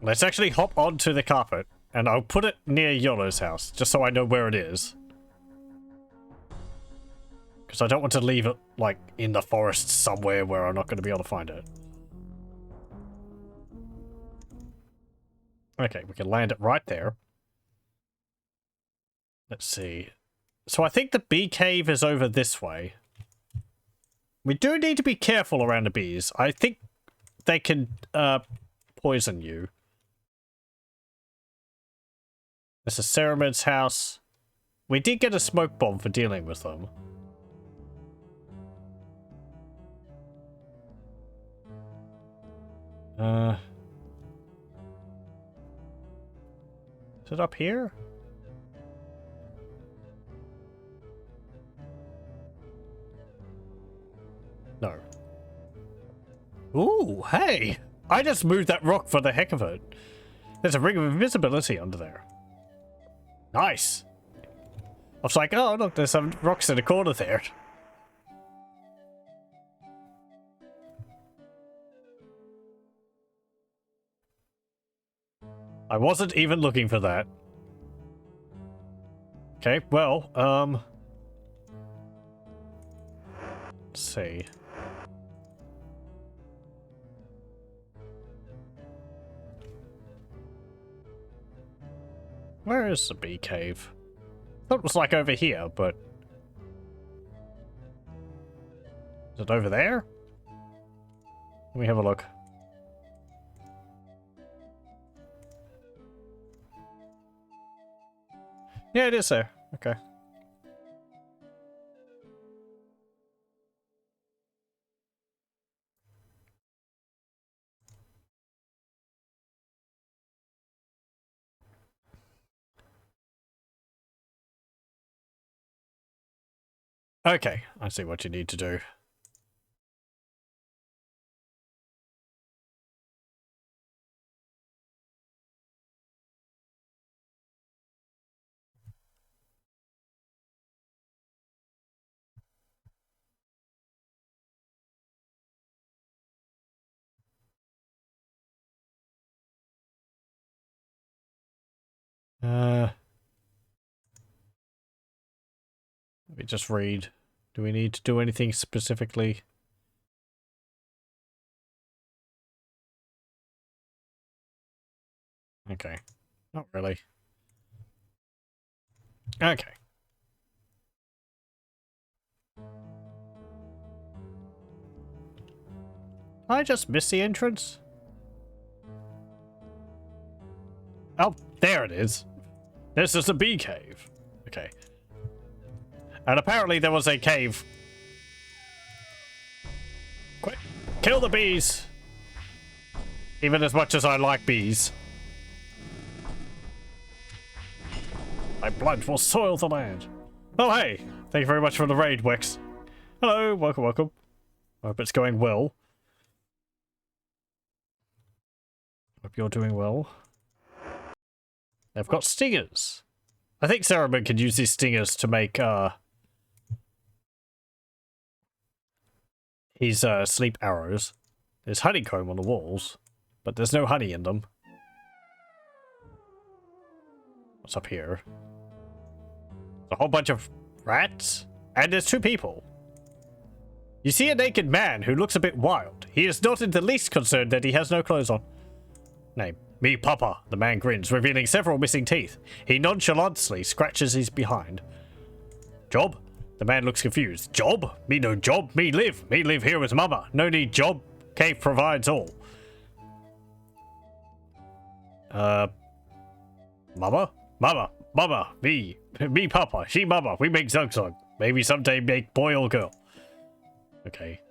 Let's actually hop onto the carpet, and I'll put it near Yolo's house, just so I know where it is. Because I don't want to leave it, like, in the forest somewhere where I'm not going to be able to find it. Okay, we can land it right there. Let's see. So I think the bee cave is over this way. We do need to be careful around the bees. I think they can poison you. This is Ceramid's house. We did get a smoke bomb for dealing with them. Is it up here? No. Ooh, hey! I just moved that rock for the heck of it. There's a ring of invisibility under there. Nice! I was like, oh look, there's some rocks in the corner there. I wasn't even looking for that. Okay, well, let's see. Where is the bee cave? I thought it was like over here, but... Is it over there? Let me have a look. Yeah, it is there. Okay. Okay, I see what you need to do. Let me just read. Do we need to do anything specifically? Okay. Not really. Okay. I just missed the entrance. Oh, there it is. This is the bee cave. Okay. And apparently there was a cave. Quick, kill the bees. Even as much as I like bees. My blood will soil the land. Oh, hey. Thank you very much for the raid, Wex. Hello, welcome, welcome. I hope it's going well. Hope you're doing well. They've got stingers. I think Cerebin could use these stingers to make, his, sleep arrows. There's honeycomb on the walls, but there's no honey in them. What's up here? A whole bunch of rats, and there's 2 people. You see a naked man who looks a bit wild. He is not in the least concerned that he has no clothes on. Name: Me Papa. The man grins, revealing several missing teeth. He nonchalantly scratches his behind. Job? The man looks confused. Job? Me no job. Me live. Me live here with Mama. No need job. Cave provides all. Mama? Mama. Mama. Me. Me Papa. She Mama. We make Zug. Maybe someday make boy or girl. Okay.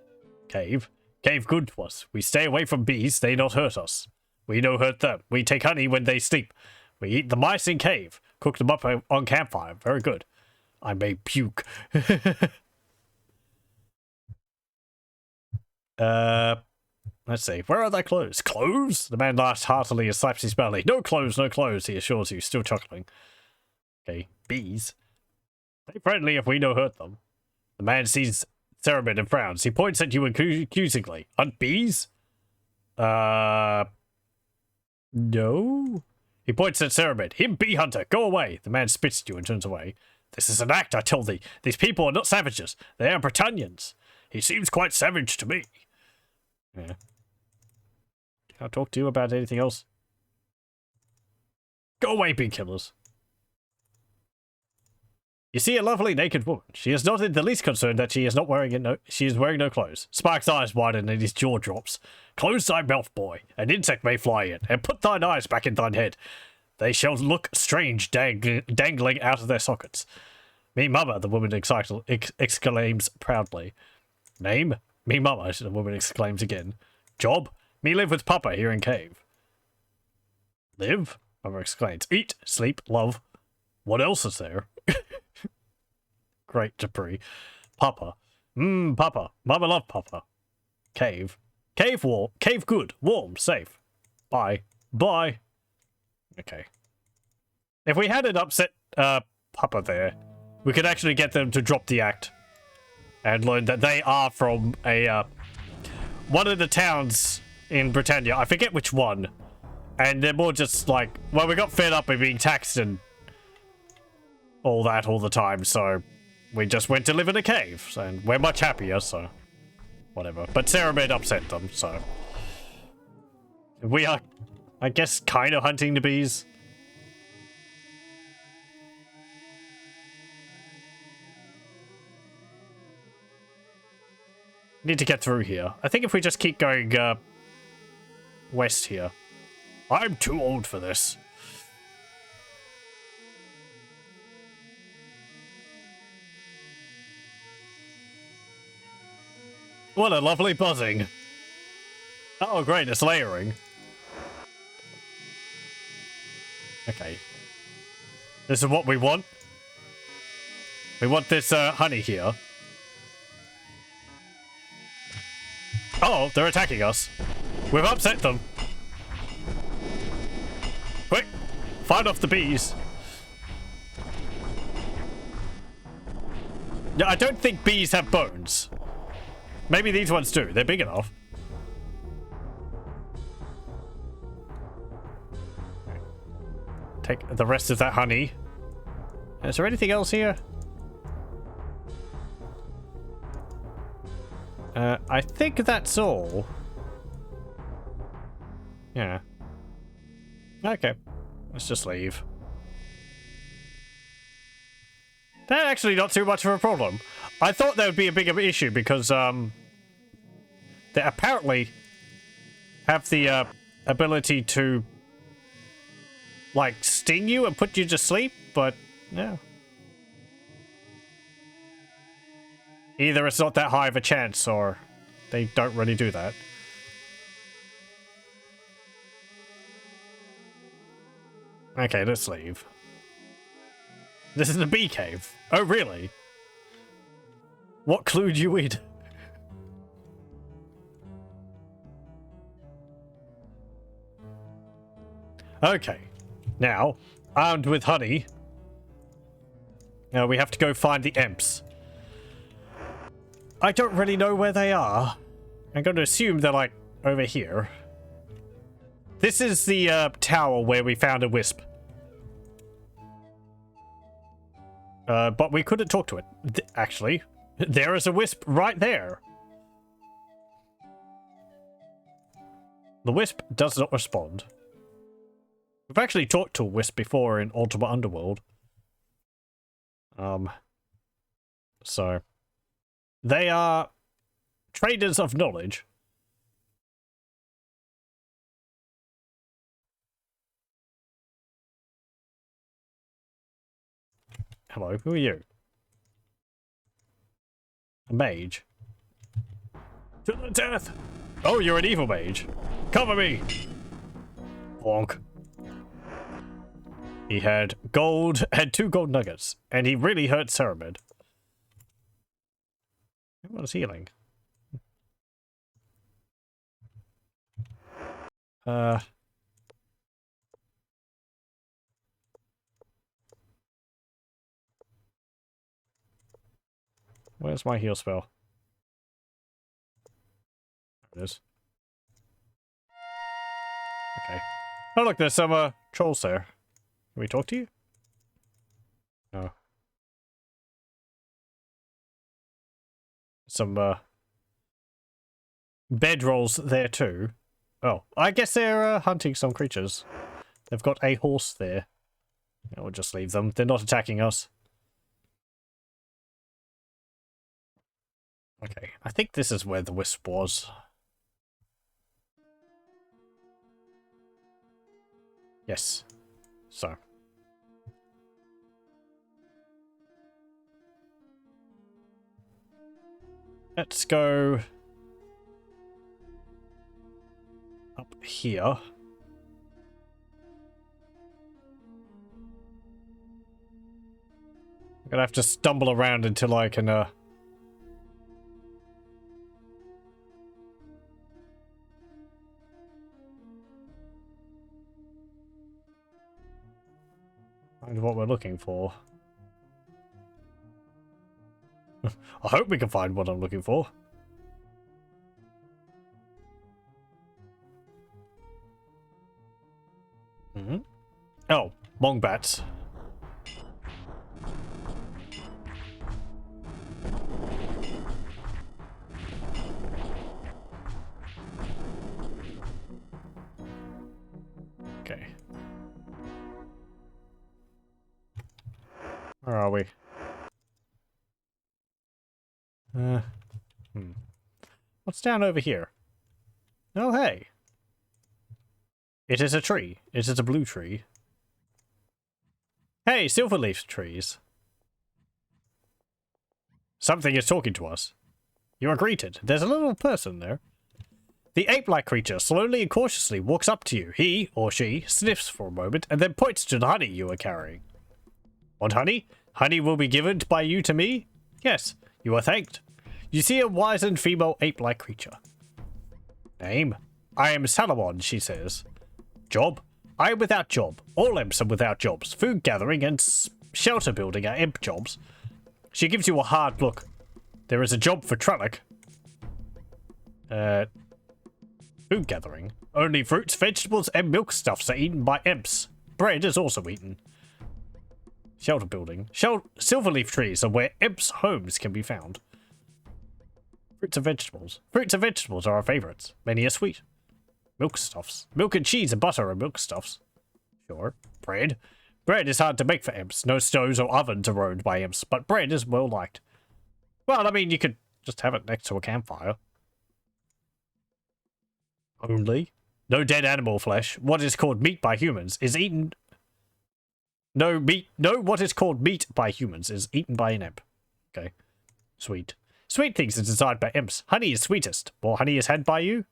Cave. Cave good to us. We stay away from bees. They not hurt us. We no hurt them. We take honey when they sleep. We eat the mice in cave. Cook them up on campfire. Very good. I may puke. Let's see. Where are their clothes? Clothes? The man laughs heartily and slaps his belly. No clothes, no clothes, he assures you, still chuckling. Okay. Bees. They friendly if we no hurt them. The man sees Cerebin and frowns. He points at you accusingly. Hunt bees? No? He points at Cerebin. Him bee hunter, go away. The man spits at you and turns away. This is an act, I tell thee. These people are not savages. They are Britannians. He seems quite savage to me. Yeah. Can I talk to you about anything else? Go away, bee killers. You see a lovely naked woman. She is not in the least concerned that she is not wearing she is wearing no clothes. Spark's eyes widen and his jaw drops. Close thy mouth, boy. An insect may fly in, and put thine eyes back in thine head. They shall look strange dangling out of their sockets. Me mama, the woman exclaims proudly. Name? Me mama, the woman exclaims again. Job? Me live with Papa here in cave. Live? Mama exclaims. Eat, sleep, love. What else is there? Great debris. Papa. Papa. Mama love Papa. Cave. Cave warm. Cave good. Warm. Safe. Bye. Bye. Okay. If we had an upset Papa there, we could actually get them to drop the act and learn that they are from a one of the towns in Britannia. I forget which one. And they're more just like, well, we got fed up with being taxed and all that all the time, so we just went to live in a cave, and we're much happier, so whatever. But Cerebin upset them, so we are, I guess, kind of hunting the bees. Need to get through here. I think if we just keep going west here. I'm too old for this. What a lovely buzzing. Oh, great, it's layering. Okay. This is what we want. We want this honey here. Oh, they're attacking us. We've upset them. Quick, fight off the bees. No, I don't think bees have bones. Maybe these ones do. They're big enough. Take the rest of that honey. Is there anything else here? I think that's all. Yeah. Okay. Let's just leave. That's actually not too much of a problem. I thought that would be a bigger issue because, they apparently have the, ability to, like, sting you and put you to sleep, but, yeah. Either it's not that high of a chance, or they don't really do that. Okay, let's leave. This is the bee cave. Oh, really? What clued you in? Okay. Now, armed with honey, We have to go find the imps. I don't really know where they are. I'm going to assume they're, like, over here. This is the tower where we found a wisp. But we couldn't talk to it. Actually, there is a wisp right there. The wisp does not respond. We've actually talked to a wisp before in Ultima Underworld. So they are traders of knowledge. Hello, who are you? A mage. To the death! Oh, you're an evil mage. Cover me! Bonk. He had 2 gold nuggets, and he really hurt Ceramid. What is healing? Where's my heal spell? There it is. Okay. Oh look, there's some trolls there. Can we talk to you? No. Some bedrolls there too. Oh, I guess they're hunting some creatures. They've got a horse there. Yeah, we'll just leave them. They're not attacking us. Okay, I think this is where the wisp was. Yes. So. Let's go up here. I'm gonna have to stumble around until I can find what we're looking for. I hope we can find what I'm looking for. Oh, mongbats. Okay. Where are we? What's down over here? Oh, hey. It is a tree. It is a blue tree. Hey, silverleaf trees. Something is talking to us. You are greeted. There's a little person there. The ape-like creature slowly and cautiously walks up to you. He, or she, sniffs for a moment and then points to the honey you are carrying. Want honey? Honey will be given by you to me? Yes, you are thanked. You see a wizened female ape-like creature. Name? I am Salomon, she says. Job? I am without job. All imps are without jobs. Food gathering and shelter building are imp jobs. She gives you a hard look. There is a job for Trellick. Food gathering? Only fruits, vegetables, and milk stuffs are eaten by imps. Bread is also eaten. Shelter building. Silverleaf trees are where imps' homes can be found. Fruits and vegetables. Fruits and vegetables are our favorites. Many are sweet. Milk stuffs. Milk and cheese and butter are milk stuffs. Sure. Bread. Bread is hard to make for imps. No stoves or ovens are owned by imps, but bread is well liked. Well, I mean, you could just have it next to a campfire. Only. No dead animal flesh. What is called meat by humans is eaten. No, what is called meat by humans is eaten by an imp. Okay. Sweet. Sweet things are desired by imps. Honey is sweetest. More honey is had by you?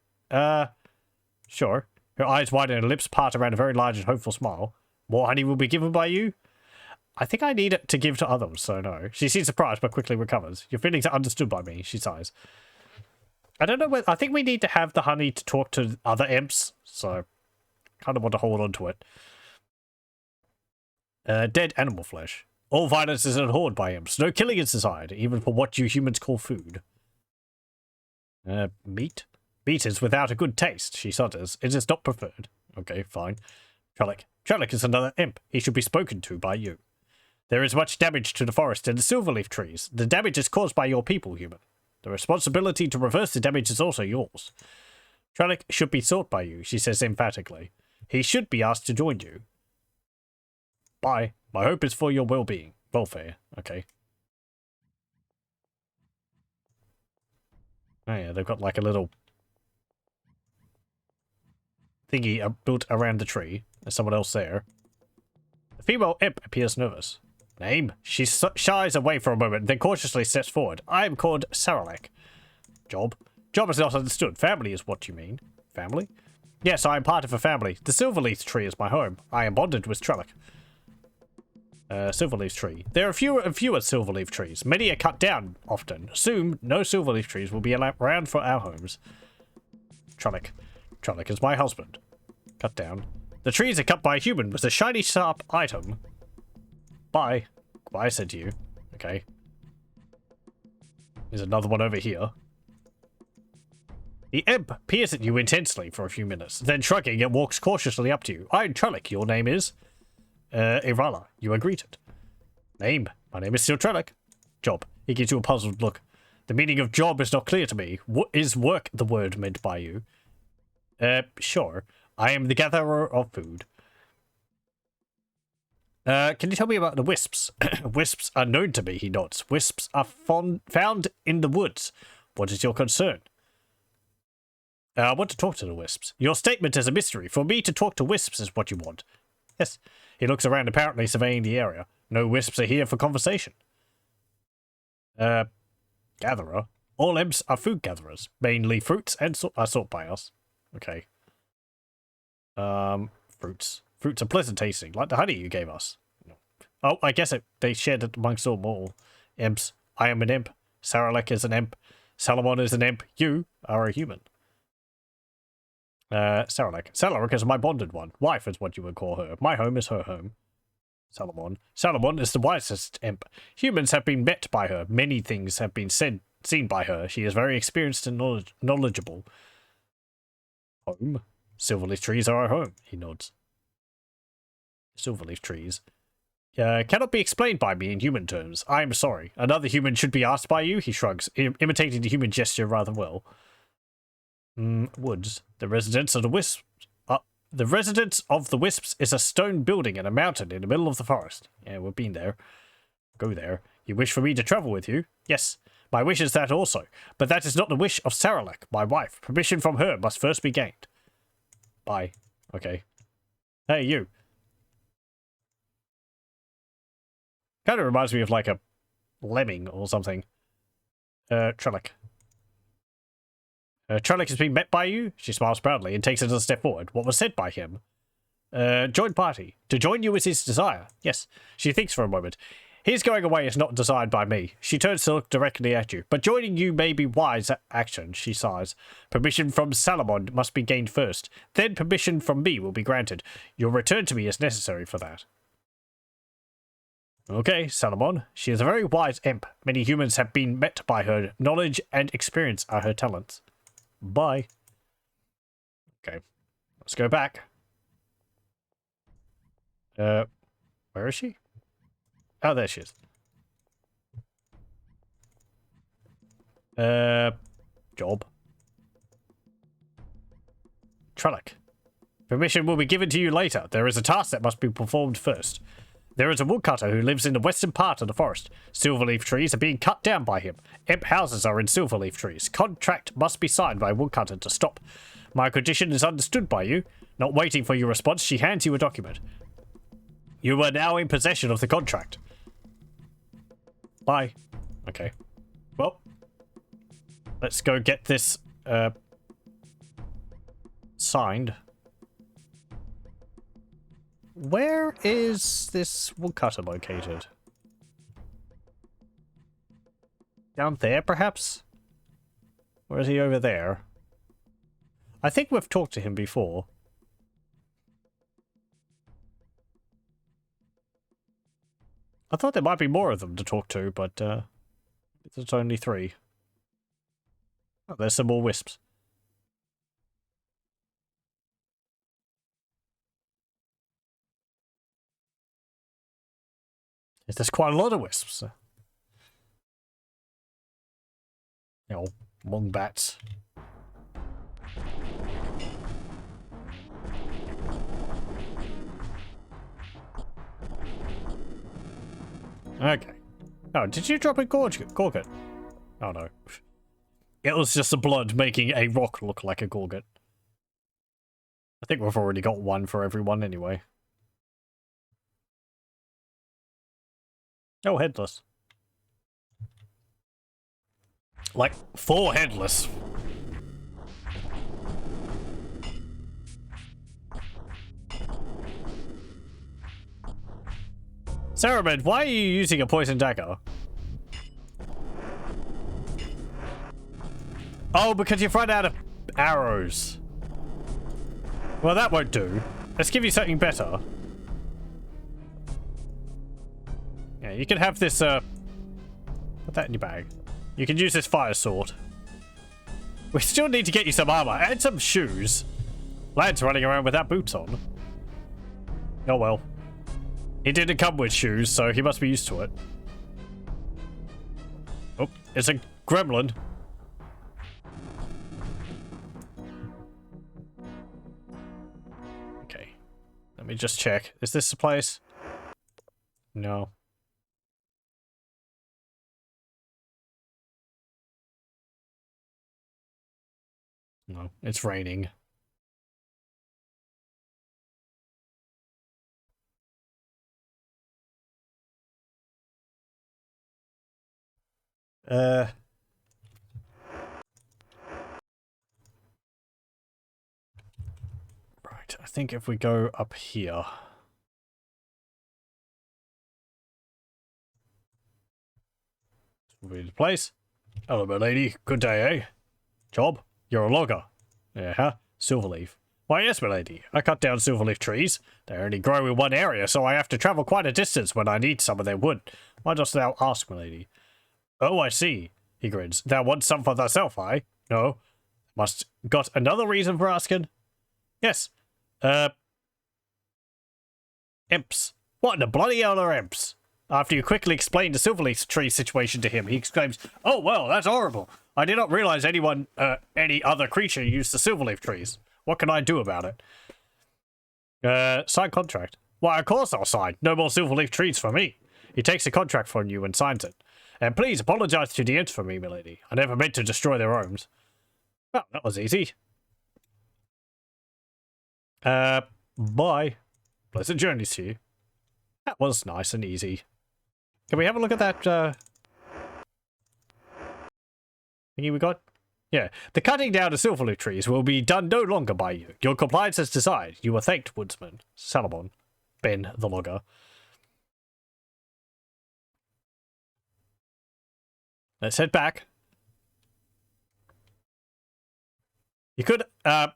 Sure. Her eyes widen and her lips part around a very large and hopeful smile. More honey will be given by you? I think I need it to give to others, so no. She seems surprised but quickly recovers. Your feelings are understood by me, she sighs. I don't know whether... I think we need to have the honey to talk to other imps, so... kind of want to hold on to it. Dead animal flesh. All violence is abhorred by imps. No killing is desired, even for what you humans call food. Meat? Meat is without a good taste, she shudders. It is not preferred. Okay, fine. Trellick. Trellick is another imp. He should be spoken to by you. There is much damage to the forest and the silverleaf trees. The damage is caused by your people, human. The responsibility to reverse the damage is also yours. Trellick should be sought by you, she says emphatically. He should be asked to join you. Bye. My hope is for your well-being. Welfare. Okay. Oh yeah, they've got like a little thingy built around the tree. There's someone else there. The female imp appears nervous. Name? She shies away for a moment, then cautiously steps forward. I am called Saralek. Job? Job is not understood. Family is what you mean. Family? Yes, I am part of a family. The silverleaf tree is my home. I am bonded with Trellick. Silverleaf tree. There are fewer and fewer silverleaf trees. Many are cut down often. Soon, no silverleaf trees will be around for our homes. Trellick. Trellick is my husband. Cut down. The trees are cut by a human with a shiny, sharp item. Bye. Bye, said you. Okay. There's another one over here. The imp peers at you intensely for a few minutes, then shrugging, it walks cautiously up to you. I'm Trellick. Your name is? Irala. You are greeted. Name? My name is still Trellick. Job. He gives you a puzzled look. The meaning of job is not clear to me. What is work the word meant by you? Sure. I am the gatherer of food. Can you tell me about the wisps? Wisps are known to me, he nods. Wisps are found in the woods. What is your concern? I want to talk to the wisps. Your statement is a mystery. For me to talk to wisps is what you want. Yes. He looks around, apparently surveying the area. No wisps are here for conversation. Gatherer? All imps are food gatherers. Mainly fruits and are sought by us. Okay. Fruits. Fruits are pleasant tasting, like the honey you gave us. Oh, I guess they shared it amongst them all. Imps. I am an imp. Saralek is an imp. Salamon is an imp. You are a human. Saralek. Saralek is my bonded one. Wife is what you would call her. My home is her home. Salamon. Salamon is the wisest imp. Humans have been met by her. Many things have been seen by her. She is very experienced and knowledgeable. Home? Silverleaf trees are our home, he nods. Silverleaf trees. Cannot be explained by me in human terms. I am sorry. Another human should be asked by you, he shrugs, imitating the human gesture rather well. Woods. The residence of the wisps. The residence of the wisps is a stone building in a mountain in the middle of the forest. Yeah, we've been there. Go there. You wish for me to travel with you? Yes. My wish is that also. But that is not the wish of Saralek, my wife. Permission from her must first be gained. Bye. Okay. Hey, you. Kind of reminds me of like a lemming or something. Trellick. Trellick has been met by you? She smiles proudly and takes another step forward. What was said by him? Join party. To join you is his desire. Yes. She thinks for a moment. His going away is not desired by me. She turns to look directly at you. But joining you may be wise action, she sighs. Permission from Salamon must be gained first. Then permission from me will be granted. Your return to me is necessary for that. Okay, Salamon. She is a very wise imp. Many humans have been met by her. Knowledge and experience are her talents. Bye. Okay. Let's go back. Where is she? Oh, there she is. Job. Trellick. Permission will be given to you later. There is a task that must be performed first. There is a woodcutter who lives in the western part of the forest. Silverleaf trees are being cut down by him. Imp houses are in silverleaf trees. Contract must be signed by a woodcutter to stop. My condition is understood by you. Not waiting for your response, she hands you a document. You are now in possession of the contract. Bye. Okay. Well, let's go get this signed. Where is this woodcutter located? Down there, perhaps? Or is he over there? I think we've talked to him before. I thought there might be more of them to talk to, but there's only 3. Oh, there's some more wisps. There's quite a lot of wisps. You know, long bats. Okay. Oh, did you drop a gorget? Oh no. It was just the blood making a rock look like a gorget. I think we've already got one for everyone anyway. Oh, headless. Like, 4 headless. Saruman, why are you using a poison dagger? Oh, because you've run out of arrows. Well, that won't do. Let's give you something better. Yeah, you can have this, put that in your bag. You can use this fire sword. We still need to get you some armor and some shoes. Lad's running around without boots on. Oh well. He didn't come with shoes, so he must be used to it. Oh, it's a gremlin. Okay. Let me just check. Is this the place? No. No, it's raining. Right, I think if we go up here. This will be the place. Hello, my lady. Good day, eh? Job? You're a logger. Yeah, Silverleaf. Why, yes, my lady. I cut down silverleaf trees. They only grow in one area, so I have to travel quite a distance when I need some of their wood. Why dost thou ask, my lady? Oh, I see. He grins. Thou want some for thyself, I? No. Must got another reason for asking? Yes. Imps. What in the bloody hell are imps? After you quickly explain the silverleaf tree situation to him, he exclaims, "Oh, well, that's horrible. I did not realize any other creature used the silverleaf trees. What can I do about it?" Sign contract. Why, of course I'll sign. No more silverleaf trees for me. He takes the contract from you and signs it. And please apologize to the imps for me, milady. I never meant to destroy their homes. Well, that was easy. Bye. Pleasant journeys to you. That was nice and easy. Can we have a look at that, thingy we got? Yeah. The cutting down of silverleaf trees will be done no longer by you. Your compliance is desired. You are thanked, woodsman. Salomon. Ben, the logger. Let's head back. You could, I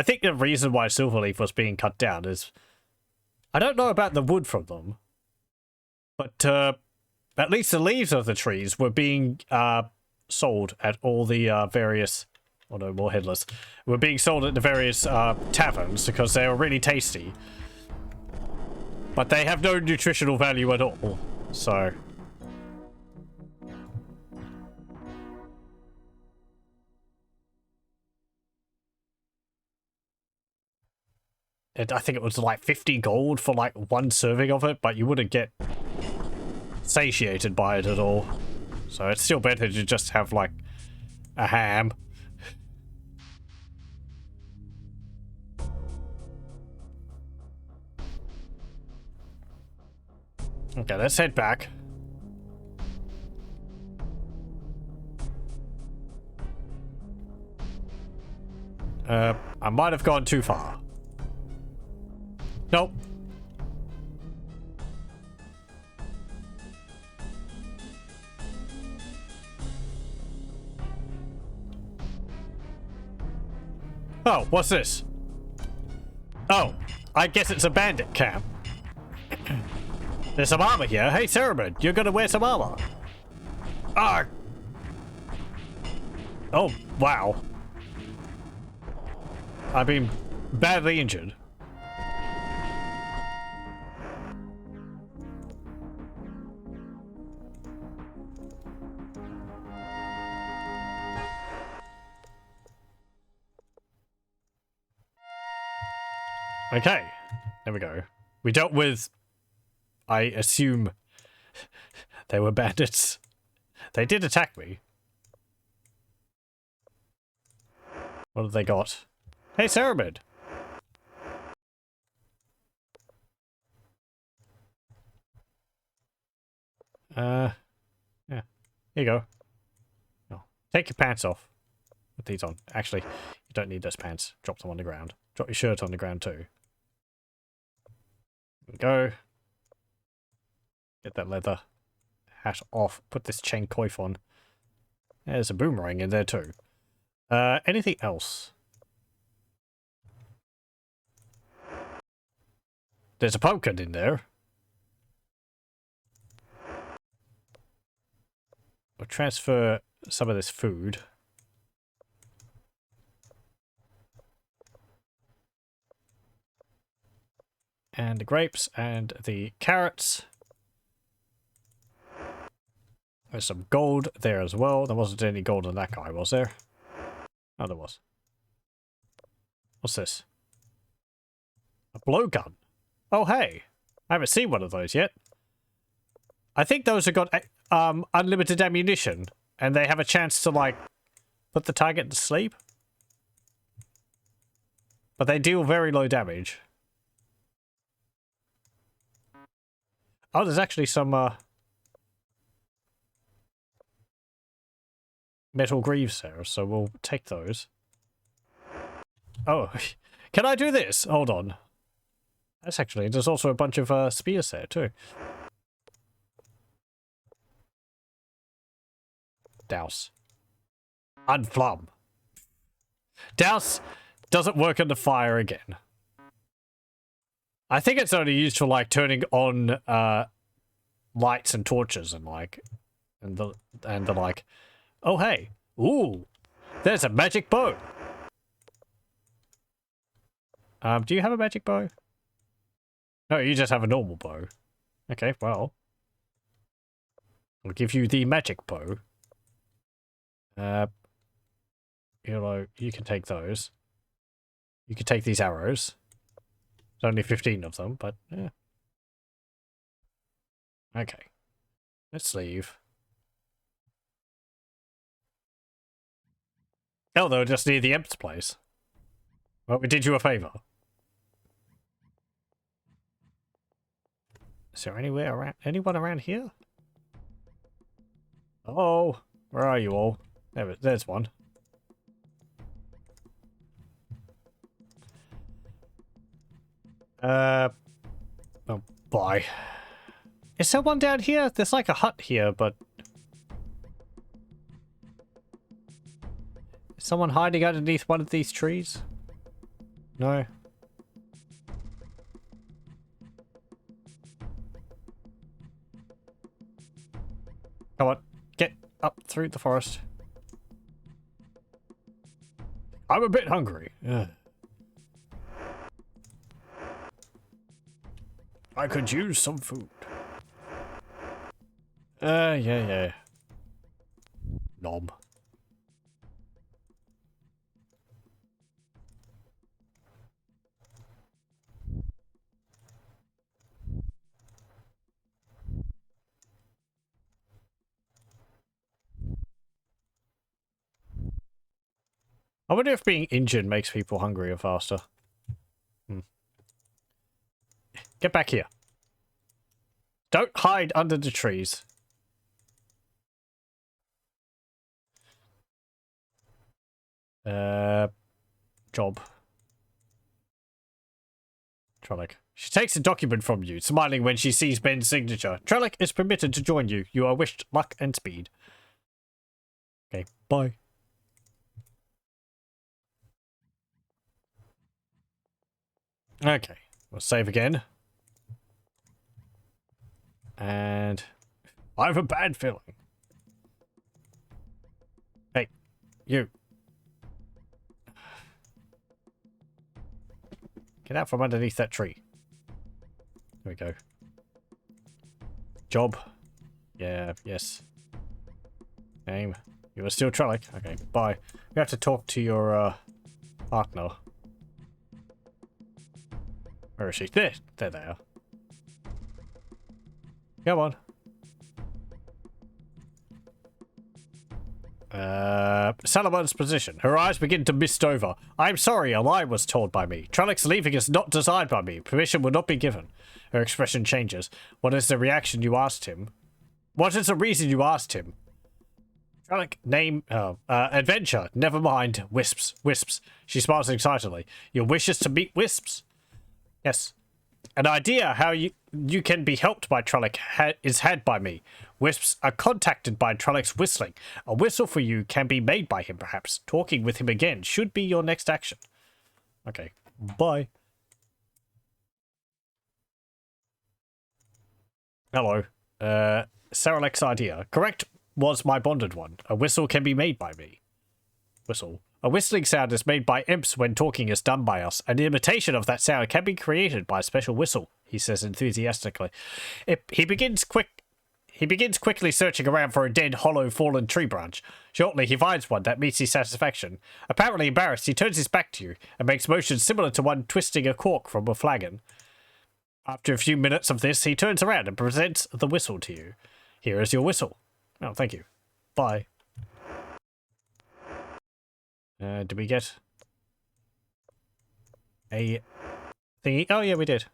think the reason why silverleaf was being cut down is, I don't know about the wood from them, but at least the leaves of the trees were being sold at all the various, oh no, more headless, were being sold at the various taverns because they were really tasty. But they have no nutritional value at all, so... I think it was like 50 gold for like one serving of it, but you wouldn't get satiated by it at all. So it's still better to just have like a ham. Okay, let's head back. I might have gone too far. Nope. Oh, what's this? Oh, I guess it's a bandit camp. There's some armor here. Hey, Cerebid, you're gonna wear some armor. Ah! Oh, wow. I've been badly injured. Okay, there we go. We dealt with, I assume, they were bandits. They did attack me. What have they got? Hey, Cerebid! Yeah. Here you go. Oh. Take your pants off. Put these on. Actually, you don't need those pants. Drop them on the ground. Drop your shirt on the ground too. There we go. Get that leather hat off. Put this chain coif on. There's a boomerang in there too. Anything else? There's a pumpkin in there. We'll transfer some of this food. And the grapes and the carrots. There's some gold there as well. There wasn't any gold on that guy, was there? Oh, there was. What's this? A blowgun. Oh, hey. I haven't seen one of those yet. I think those have got unlimited ammunition. And they have a chance to, like, put the target to sleep. But they deal very low damage. Oh, there's actually some, metal greaves there, so we'll take those. Oh, can I do this? Hold on. That's actually, there's also a bunch of, spears there, too. Douse. Unflum. Douse doesn't work on the fire again. I think it's only used for, like, turning on, lights and torches and, like, and the like, oh, hey. Ooh. There's a magic bow. Do you have a magic bow? No, you just have a normal bow. Okay, well. I'll give you the magic bow. You know, you can take those. You can take these arrows. There's only 15 of them, but yeah. Okay. Let's leave. Oh, they're just near the Emp's place. Well, we did you a favor. Is there anywhere around? Anyone around here? Oh, where are you all? There's one. Oh, bye. Is there one down here? There's like a hut here, but... Is someone hiding underneath one of these trees? No. Come on, get up through the forest. I'm a bit hungry. Ugh. I could use some food. Yeah. Nom. I wonder if being injured makes people hungrier faster. Get back here. Don't hide under the trees. Job. Trellick. She takes a document from you, smiling when she sees Ben's signature. Trellick is permitted to join you. You are wished luck and speed. Okay, bye. Okay, we'll save again. And I have a bad feeling. Hey, you. Get out from underneath that tree. There we go. Job. Yeah, yes. Name. You are still Trellick. Okay, bye. You have to talk to your partner. Where is she? There they are. Come on. Salaman's position. Her eyes begin to mist over. I'm sorry, a lie was told by me. Trellick's leaving is not desired by me. Permission will not be given. Her expression changes. What is the reaction you asked him? What is the reason you asked him? Trellick, name, adventure. Never mind. Wisps. Wisps. She smiles excitedly. Your wish is to meet Wisps? Yes. An idea how you can be helped by Trellick is had by me. Wisps are contacted by Trellick's whistling. A whistle for you can be made by him, perhaps. Talking with him again should be your next action. Okay. Bye. Hello. Saralek's idea. Correct was my bonded one. A whistle can be made by me. Whistle. A whistling sound is made by imps when talking is done by us. An imitation of that sound can be created by a special whistle, he says enthusiastically. He begins quickly searching around for a dead, hollow, fallen tree branch. Shortly, he finds one that meets his satisfaction. Apparently embarrassed, he turns his back to you and makes motions similar to one twisting a cork from a flagon. After a few minutes of this, he turns around and presents the whistle to you. Here is your whistle. Oh, thank you. Bye. Did we get a thingy? Oh, yeah, we did.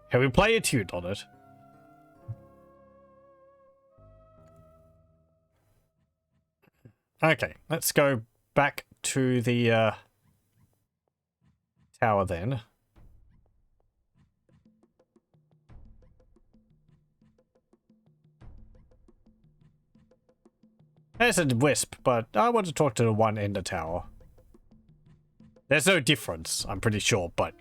Can we play a tune on it? Okay, let's go back to the tower then. There's a wisp, but I want to talk to the one in the tower. There's no difference, I'm pretty sure, but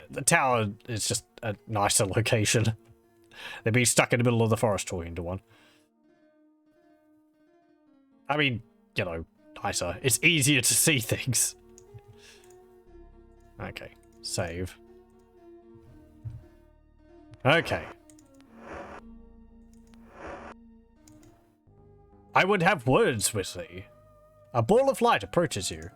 the tower is just a nicer location. They'd be stuck in the middle of the forest talking to one. I mean, you know, nicer. It's easier to see things. Okay, save. Okay. I would have words with thee. A ball of light approaches you.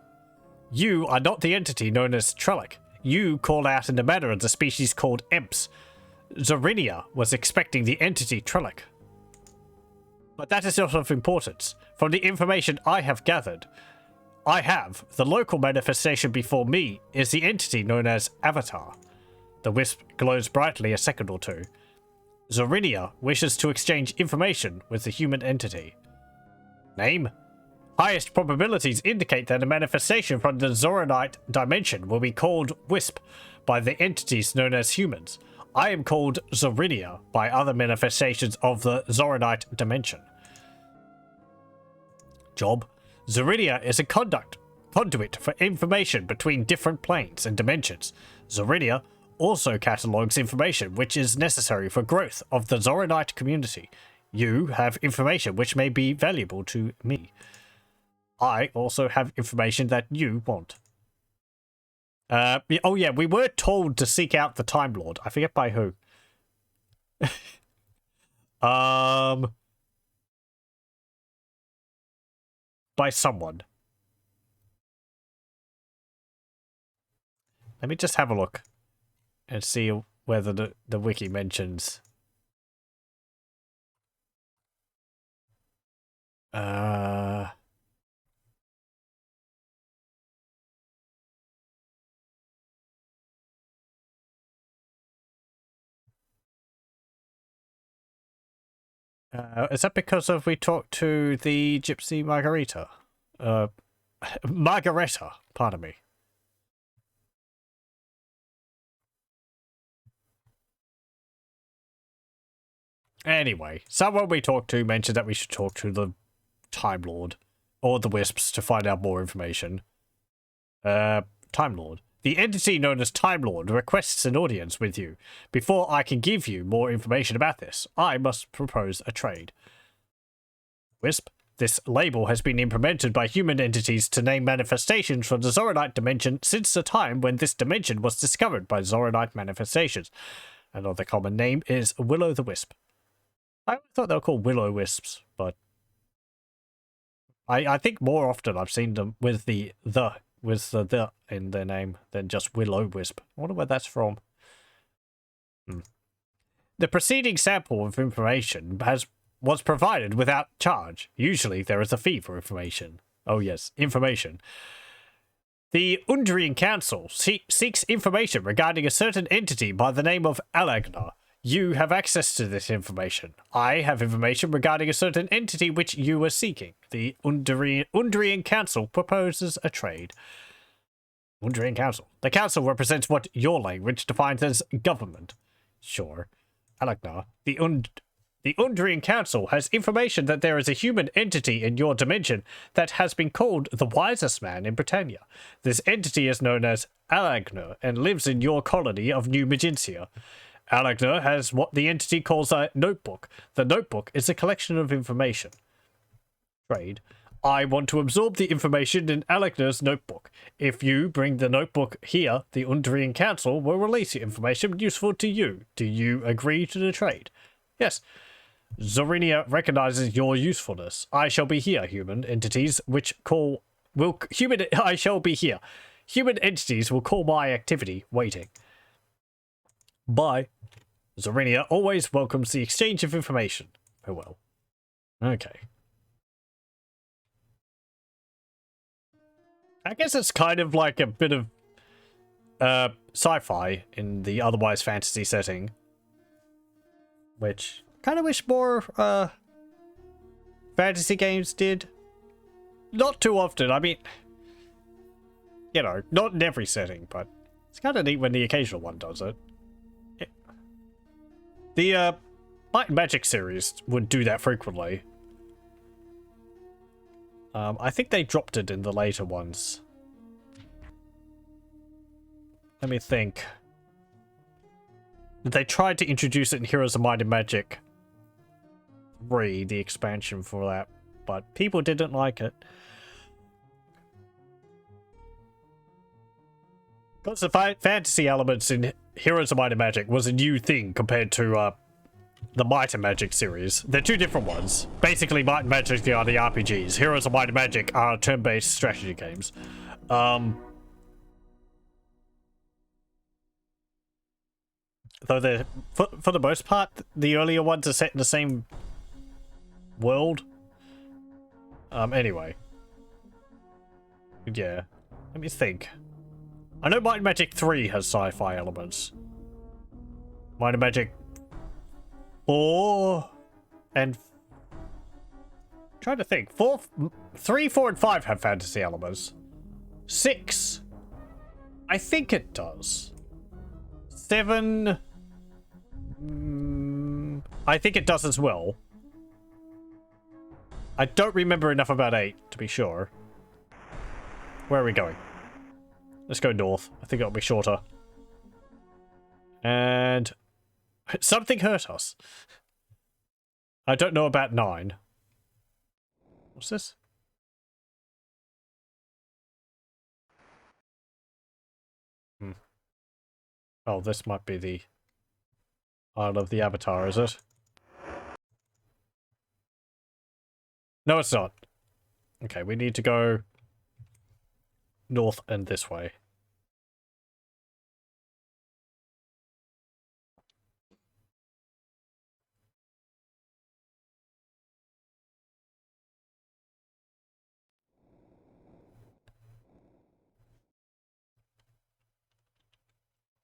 You are not the entity known as Trellick. You call out in the manner of the species called Imps. Zorinia was expecting the entity Trellick. But that is not of importance. From the information I have gathered, the local manifestation before me is the entity known as Avatar. The wisp glows brightly a second or two. Zorinia wishes to exchange information with the human entity. Name? Highest probabilities indicate that a manifestation from the Zoronite dimension will be called Wisp by the entities known as humans. I am called Zorinia by other manifestations of the Zoronite dimension. Job? Zorinia is a conduit for information between different planes and dimensions. Zorinia also catalogues information which is necessary for growth of the Zoronite community. You have information which may be valuable to me. I also have information that you want. Oh yeah, we were told to seek out the Time Lord. I forget by who. By someone. Let me just have a look and see whether the wiki mentions. Is that because of we talked to the Gypsy Margarita? Margareta, pardon me. Anyway, someone we talked to mentioned that we should talk to the Time Lord or the Wisps to find out more information. Time Lord. The entity known as Time Lord requests an audience with you. Before I can give you more information about this, I must propose a trade. Wisp, this label has been implemented by human entities to name manifestations from the Zoronite dimension since the time when this dimension was discovered by Zoronite manifestations. Another common name is Willow the Wisp. I thought they were called Willow Wisps, but I think more often I've seen them with the in their name than just Willow Wisp. I wonder where that's from. The preceding sample of information was provided without charge. Usually there is a fee for information. Oh yes, information. The Undrian Council seeks information regarding a certain entity by the name of Alagnar. You have access to this information. I have information regarding a certain entity which you are seeking. The Undrian Council proposes a trade. Undrian Council. The Council represents what your language defines as government. Sure. Alagnar. The Undrian Council has information that there is a human entity in your dimension that has been called the wisest man in Britannia. This entity is known as Alagnar and lives in your colony of New Magentia. Alagnar has what the entity calls a notebook. The notebook is a collection of information. Trade. I want to absorb the information in Alagnar's notebook. If you bring the notebook here, the Undrian Council will release the information useful to you. Do you agree to the trade? Yes. Zorinia recognizes your usefulness. I shall be here, human entities, I shall be here. Human entities will call my activity waiting. Bye. Zorinia always welcomes the exchange of information. Farewell. Okay. I guess it's kind of like a bit of sci-fi in the otherwise fantasy setting. Which kind of wish more fantasy games did. Not too often. I mean, you know, not in every setting, but it's kind of neat when the occasional one does it. The Might and Magic series would do that frequently. I think they dropped it in the later ones. Let me think. They tried to introduce it in Heroes of Might and Magic 3, the expansion for that, but people didn't like it. Because the fantasy elements in Heroes of Might and Magic was a new thing compared to the Might and Magic series. They're two different ones. Basically, Might and Magic are the RPGs. Heroes of Might and Magic are turn-based strategy games. Though they're, for the most part, the earlier ones are set in the same world. Anyway. Yeah. Let me think. I know Might and Magic 3 has sci-fi elements. Might and Magic 4 and... I'm trying to think. 3, 4, and 5 have fantasy elements. 6... I think it does. 7... I think it does as well. I don't remember enough about 8 to be sure. Where are we going? Let's go north. I think it'll be shorter. And something hurt us. I don't know about 9. What's this? Oh, this might be the Isle of the Avatar, is it? No, it's not. Okay, we need to go north and this way.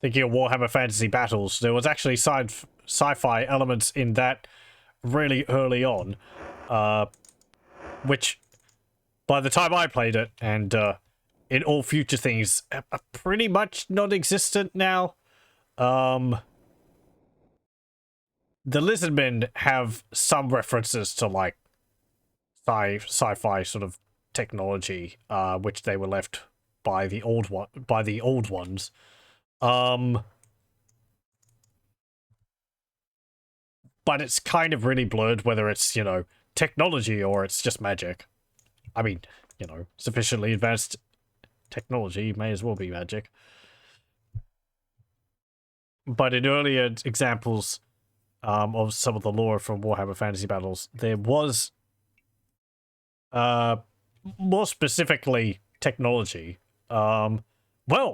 Thinking of Warhammer Fantasy Battles, there was actually sci-fi elements in that really early on, which by the time I played it, and in all future things, are pretty much non-existent now. The Lizardmen have some references to like sci-fi sort of technology, which they were left by the old ones. But it's kind of really blurred whether it's, technology or it's just magic. I mean, sufficiently advanced technology may as well be magic. But in earlier examples of some of the lore from Warhammer Fantasy Battles, there was more specifically technology. Well,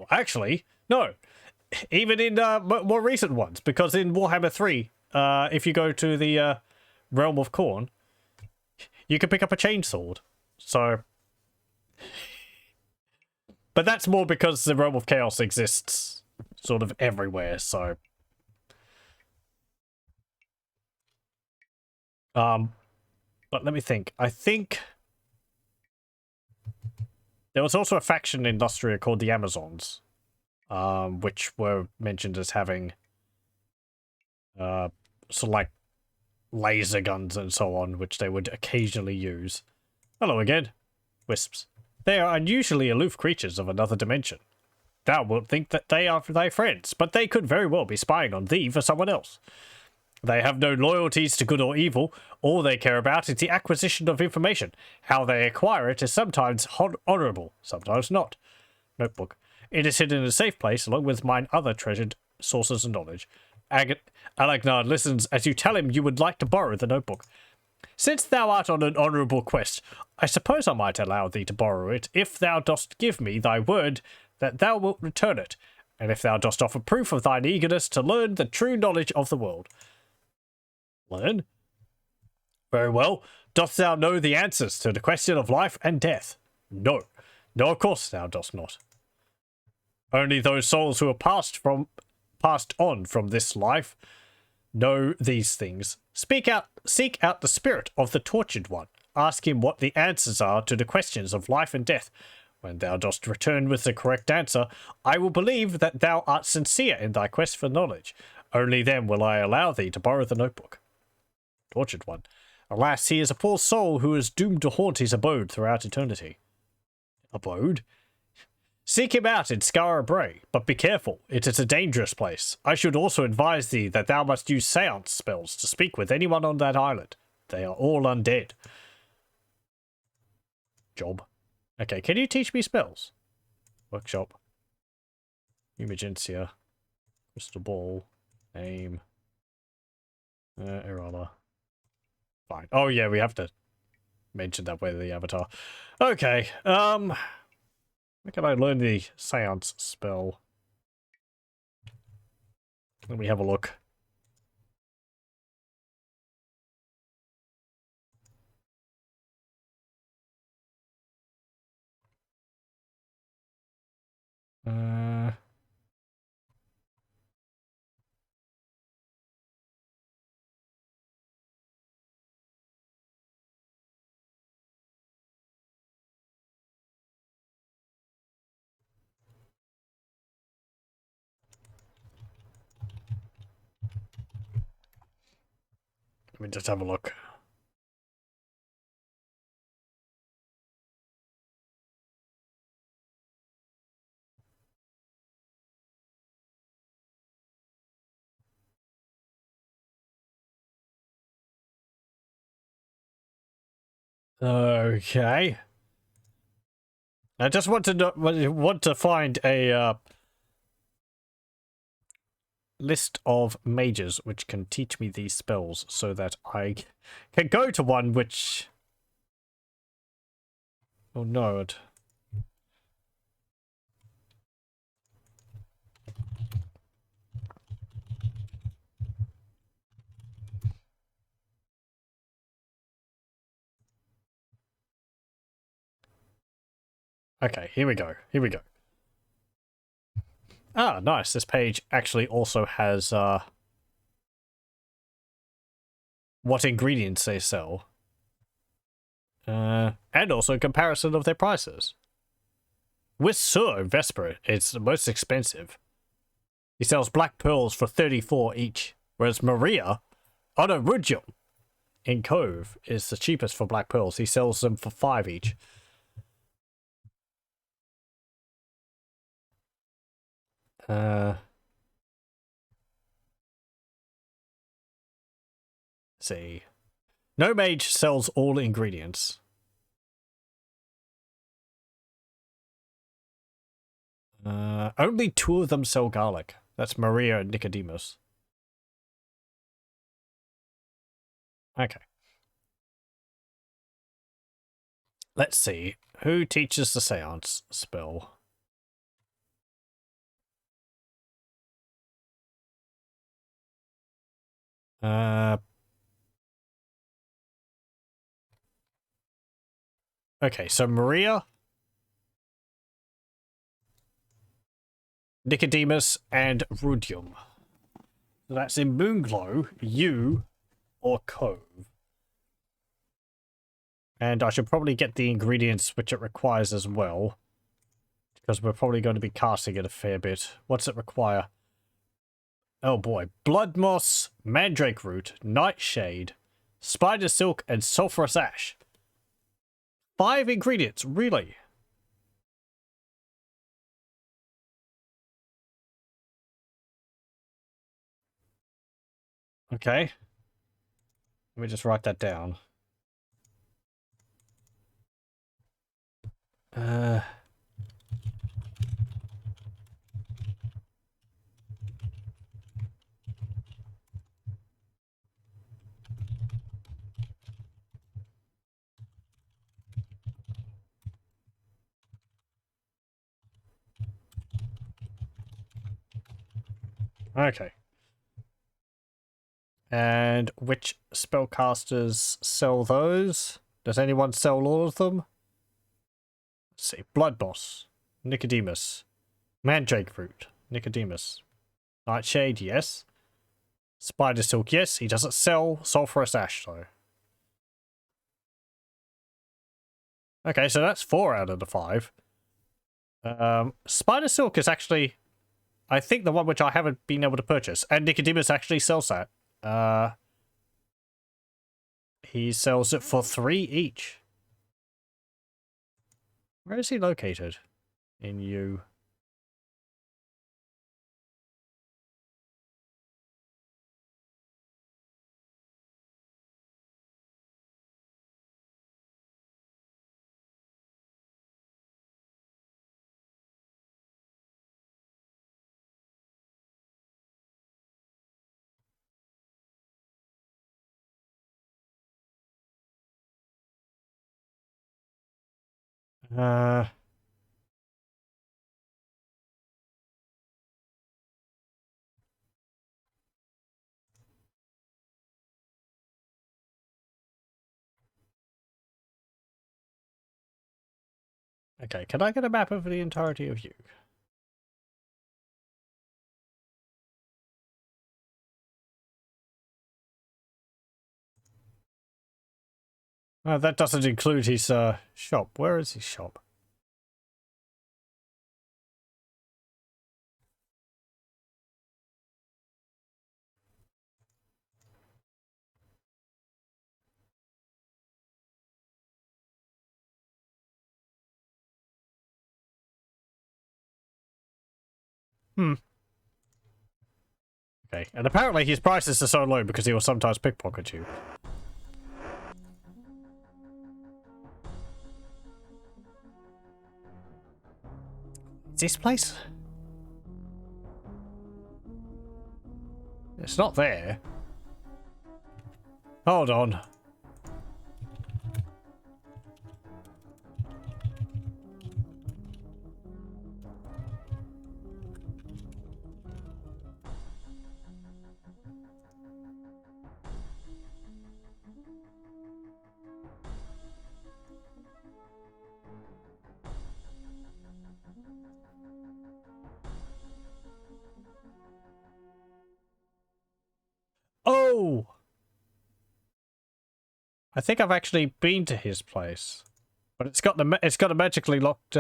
actually, no. Even in more recent ones, because in Warhammer 3, if you go to the Realm of Khorne, you can pick up a chainsword. So, but that's more because the Realm of Chaos exists sort of everywhere, so. But let me think. I think there was also a faction in Lustria called the Amazons, which were mentioned as having sort of like laser guns and so on, which they would occasionally use. Hello again, Wisps. They are unusually aloof creatures of another dimension. Thou wilt think that they are thy friends, but they could very well be spying on thee for someone else. They have no loyalties to good or evil. All they care about is the acquisition of information. How they acquire it is sometimes honourable, sometimes not. Notebook. It is hidden in a safe place, along with mine other treasured sources of knowledge. Alagnard listens as you tell him you would like to borrow the notebook. Since thou art on an honourable quest, I suppose I might allow thee to borrow it, if thou dost give me thy word that thou wilt return it, and if thou dost offer proof of thine eagerness to learn the true knowledge of the world. Learn? Very well. Dost thou know the answers to the question of life and death? No. No, of course thou dost not. Only those souls who are passed on from this life know these things. Seek out the spirit of the tortured one. Ask him what the answers are to the questions of life and death. When thou dost return with the correct answer, I will believe that thou art sincere in thy quest for knowledge. Only then will I allow thee to borrow the notebook. Tortured one. Alas, he is a poor soul who is doomed to haunt his abode throughout eternity. Abode? Seek him out in Skara Brae, but be careful, it is a dangerous place. I should also advise thee that thou must use seance spells to speak with anyone on that island. They are all undead. Job. Okay, can you teach me spells? Workshop. Humagencia. Crystal Ball. Name. Errata. Fine. Oh yeah, we have to mention that with the avatar. Okay, where can I learn the Seance spell? Let me have a look. Let me just have a look. Okay. I just want to find a list of mages which can teach me these spells so that I can go to one which... Oh no. Okay, here we go. Here we go. Ah, nice. This page actually also has what ingredients they sell. And also a comparison of their prices. With Sir Vesper, it's the most expensive. He sells black pearls for 34 each, whereas Maria, oh no, Rudium in Cove is the cheapest for black pearls. He sells them for 5 each. See. No mage sells all ingredients. Only 2 of them sell garlic. That's Maria and Nicodemus. Okay. Let's see. Who teaches the Seance Spell? Okay, so Maria, Nicodemus, and Rudium. So that's in Moonglow, you, or Cove. And I should probably get the ingredients which it requires as well. Because we're probably going to be casting it a fair bit. What's it require? Oh boy. Blood moss, mandrake root, nightshade, spider silk, and sulphurous ash. 5 ingredients, really? Okay. Let me just write that down. Okay. And which spellcasters sell those? Does anyone sell all of them? Let's see. Blood Boss. Nicodemus. Mandrake Root. Nicodemus. Nightshade, yes. Spider Silk, yes. He doesn't sell Sulphurous Ash, though. Okay, so that's 4 out of the 5. Spider Silk is actually, I think, the one which I haven't been able to purchase. And Nicodemus actually sells that. He sells it for 3 each. Where is he located? In you. Okay, can I get a map of the entirety of you? That doesn't include his shop. Where is his shop? Okay, and apparently his prices are so low because he will sometimes pickpocket you. Is this place? It's not there. Hold on. Oh! I think I've actually been to his place. But it's got a magically locked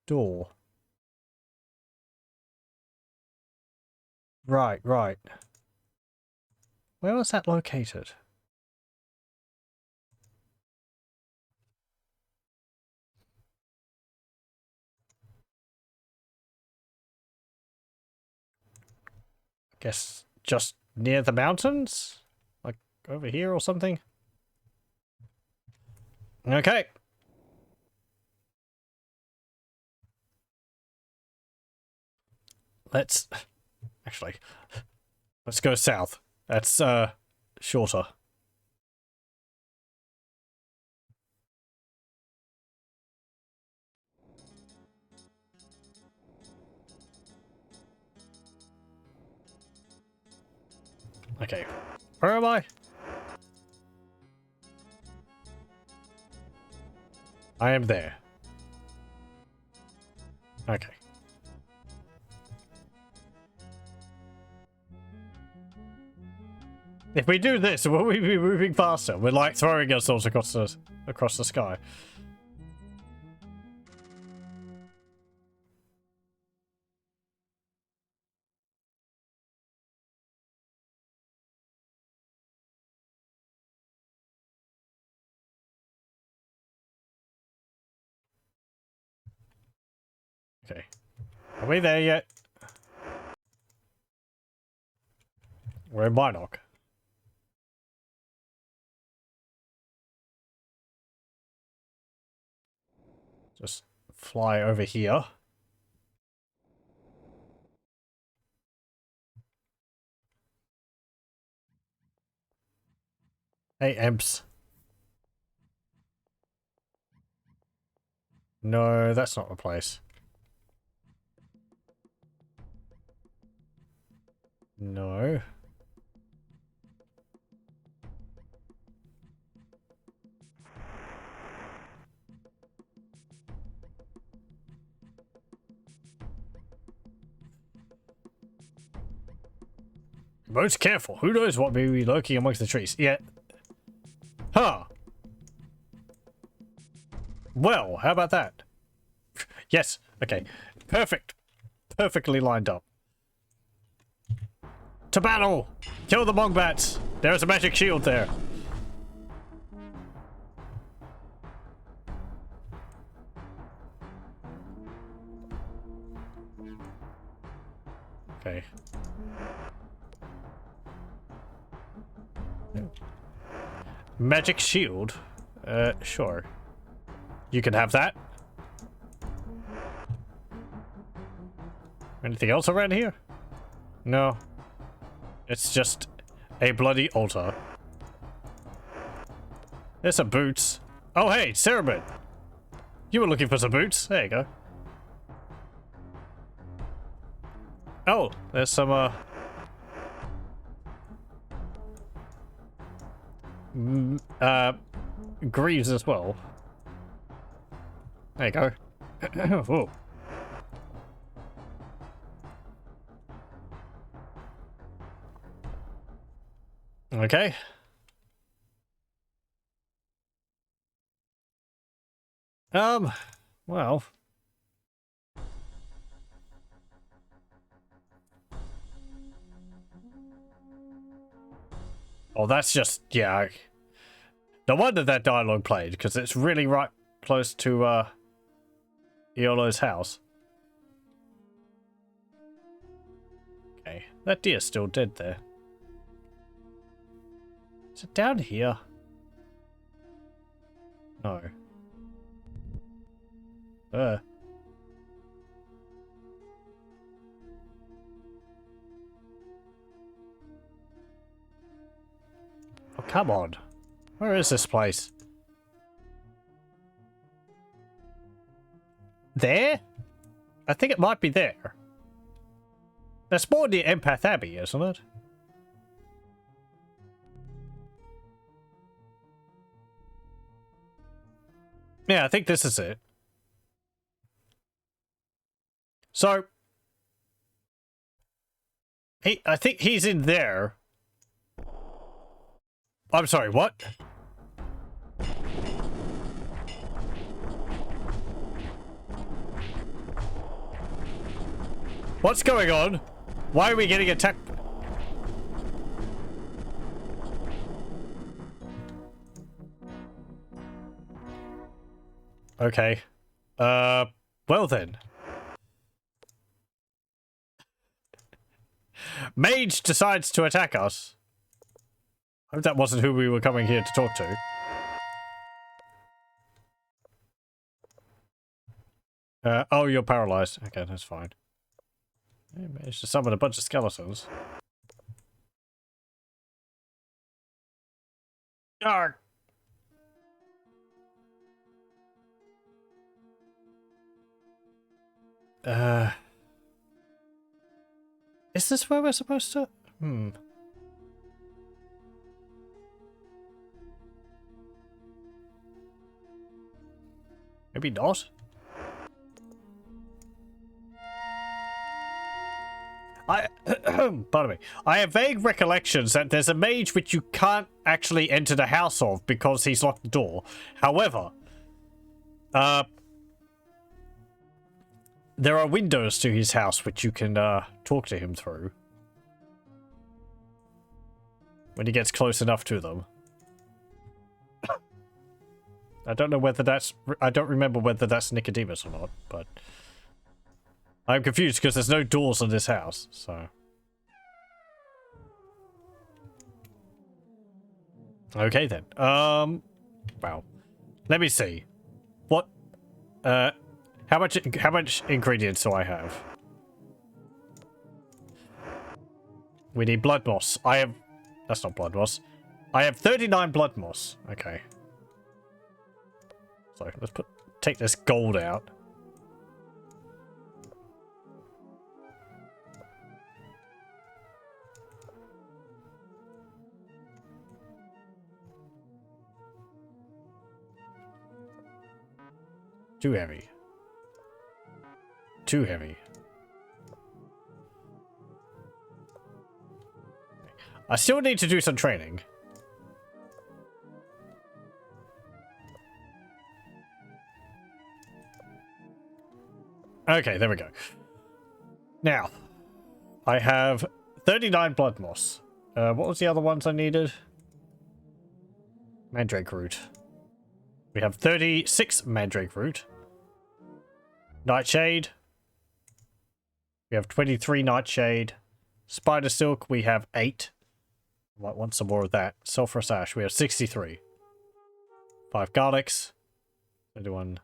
door. Right, right. Where was that located? guess just near the mountains? Like over here or something? Okay. Let's go south. That's shorter. Okay. Where am I? I am there. Okay. If we do this, will we be moving faster? We're like throwing ourselves across the sky. Okay. Are we there yet? We're in Minok. Just fly over here. Hey, Emps. No, that's not the place. No. Most careful. Who knows what may be lurking amongst the trees? Yeah. Huh. Well, how about that? Yes. Okay. Perfect. Perfectly lined up. To battle! Kill the Mongbats! There's a magic shield there. Okay. Magic shield? Sure. You can have that. Anything else around here? No. It's just a bloody altar. There's some boots. Oh, hey, Cerebit. You were looking for some boots. There you go. Oh, there's some, greaves as well. There you go. Whoa. Okay. Well. Oh, that's just, yeah. No wonder that dialogue played, because it's really right close to, Iolo's house. Okay, that deer's still dead there. Is it down here? No. Oh, come on. Where is this place? There? I think it might be there. That's more near Empath Abbey, isn't it? Yeah, I think this is it. So, I think he's in there. I'm sorry, what? What's going on? Why are we getting attacked? Okay. Well then. Mage decides to attack us. I hope that wasn't who we were coming here to talk to. Oh, you're paralyzed. Okay, that's fine. I managed to summon a bunch of skeletons. Arrgh! Is this where we're supposed to? Maybe not. Pardon me. I have vague recollections that there's a mage which you can't actually enter the house of because he's locked the door. However, there are windows to his house which you can talk to him through when he gets close enough to them. I don't know whether that's... I don't remember whether that's Nicodemus or not, but... I'm confused because there's no doors on this house, so... Okay then. Wow. Let me see. What... How much ingredients do I have? We need blood moss. I have... That's not blood moss. I have 39 blood moss. Okay. So let's take this gold out. Too heavy. Too heavy. I still need to do some training. Okay, there we go. Now, I have 39 blood moss. What was the other ones I needed? Mandrake root. We have 36 mandrake root. Nightshade. We have 23 nightshade. Spider silk, we have 8. Might want some more of that. Sulphurous ash, we have 63. 5 garlics. 31.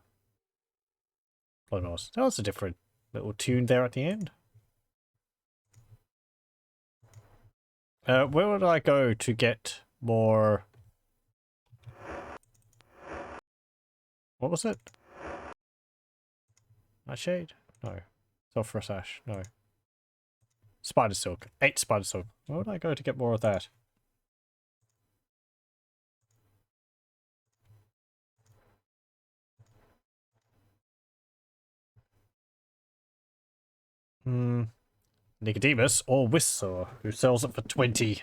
Blood moss. That was a different little tune there at the end. Where would I go to get more... What was it? Nightshade? No. Sulphurous ash? No. Spider silk. 8 spider silk. Where would I go to get more of that? Nicodemus or Wisps, who sells it for 20.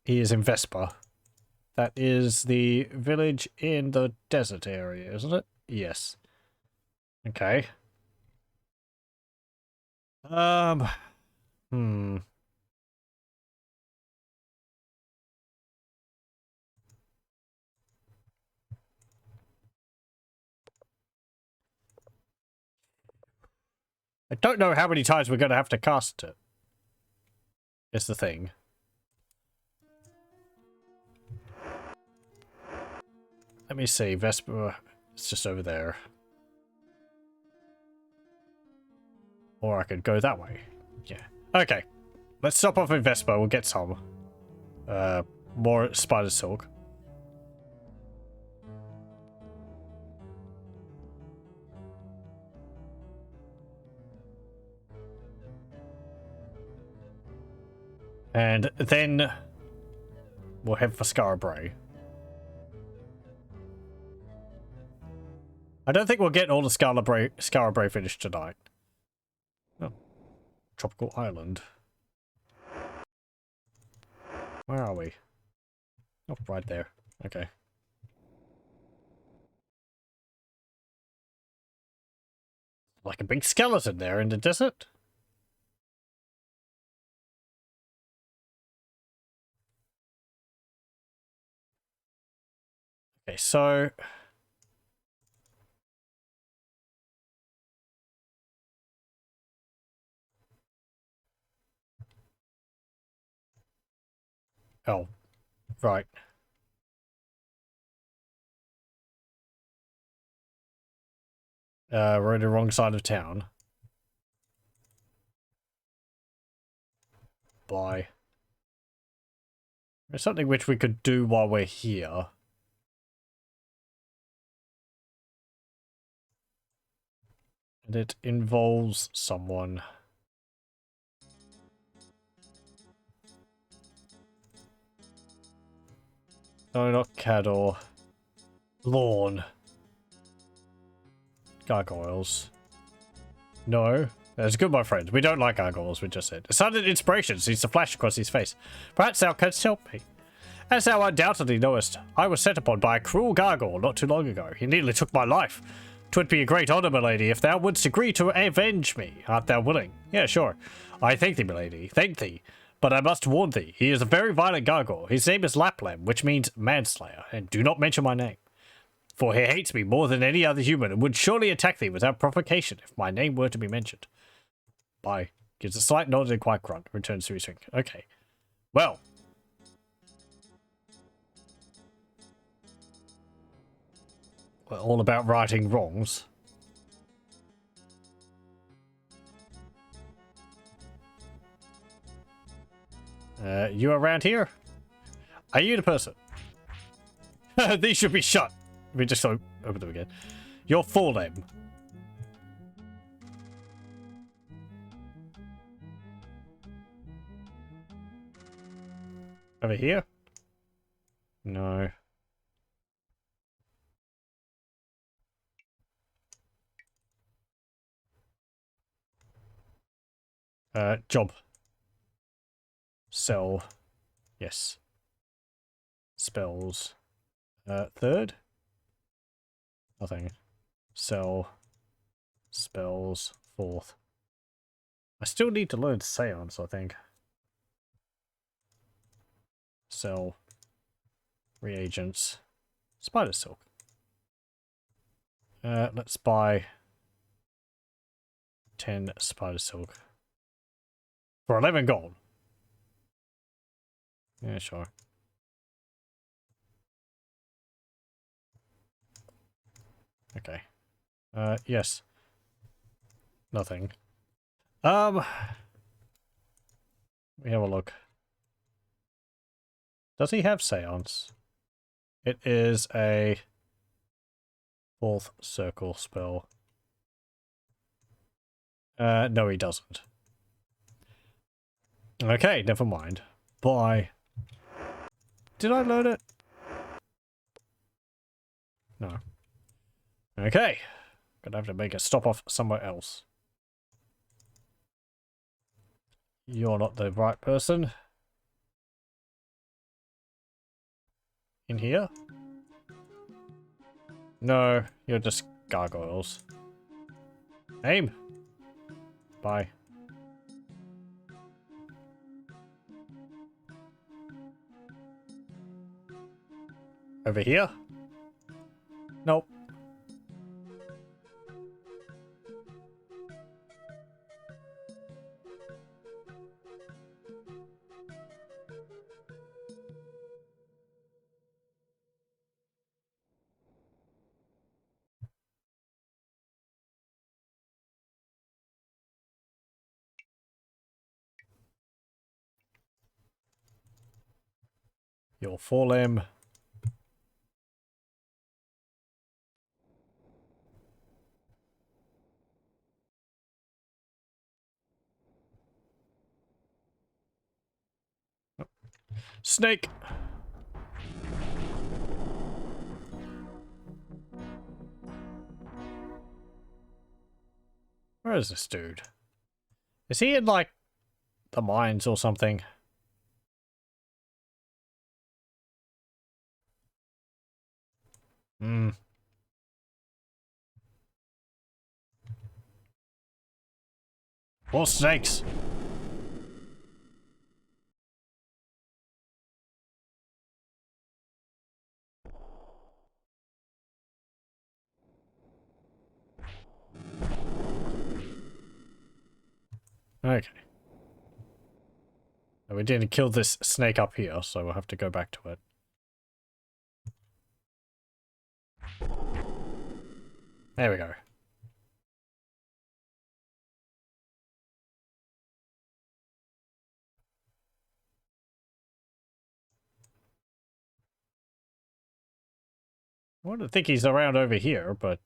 He is in Vespa. That is the village in the desert area, isn't it? Yes. Okay. I don't know how many times we're going to have to cast it. Is the thing. Let me see. Vespa. It's just over there. Or I could go that way. Yeah. Okay. Let's stop off in Vespa. We'll get some. More spider silk. And then we'll head for Scarborough. I don't think we'll get all the Scarborough finished tonight. Oh. Tropical Island. Where are we? Oh, right there. Okay. Like a big skeleton there in the desert. Okay, so... Oh, right. We're in the wrong side of town. Bye. There's something which we could do while we're here. And it involves someone. No, not cattle. Lawn. Gargoyles. No. That's good, my friend. We don't like gargoyles, we just said. A sudden inspiration seems to flash across his face. Perhaps thou canst help me. As thou undoubtedly knowest, I was set upon by a cruel gargoyle not too long ago. He nearly took my life. 'Twould be a great honour, milady, if thou wouldst agree to avenge me. Art thou willing? Yeah, sure. I thank thee, milady. Thank thee. But I must warn thee, he is a very violent gargoyle. His name is Laplam, which means manslayer, and do not mention my name. For he hates me more than any other human, and would surely attack thee without provocation if my name were to be mentioned. Bye. Gives a slight nod and quiet grunt. Returns to his drink. Okay. Well. We're all about righting wrongs. You around here? Are you the person? These should be shut. We just open them again. Your full name. Over here? No. Job. Sell. Yes. Spells. Third? Nothing. Sell. Spells. Fourth. I still need to learn Seance, I think. Sell. Reagents. Spider silk. Let's buy 10 spider silk. For 11 gold. Yeah, sure. Okay. Yes. Nothing. Let me have a look. Does he have Seance? It is a fourth circle spell. No, he doesn't. Okay, never mind. Bye. Did I load it? No. Okay. Gonna have to make a stop off somewhere else. You're not the right person. In here? No, you're just gargoyles. Aim. Bye. Over here? Nope. Your forelimb. Snake. Where is this dude? Is he in, like, the mines or something? Hmm. More snakes. Okay. We didn't kill this snake up here, so we'll have to go back to it. There we go. I wouldn't think he's around over here, but...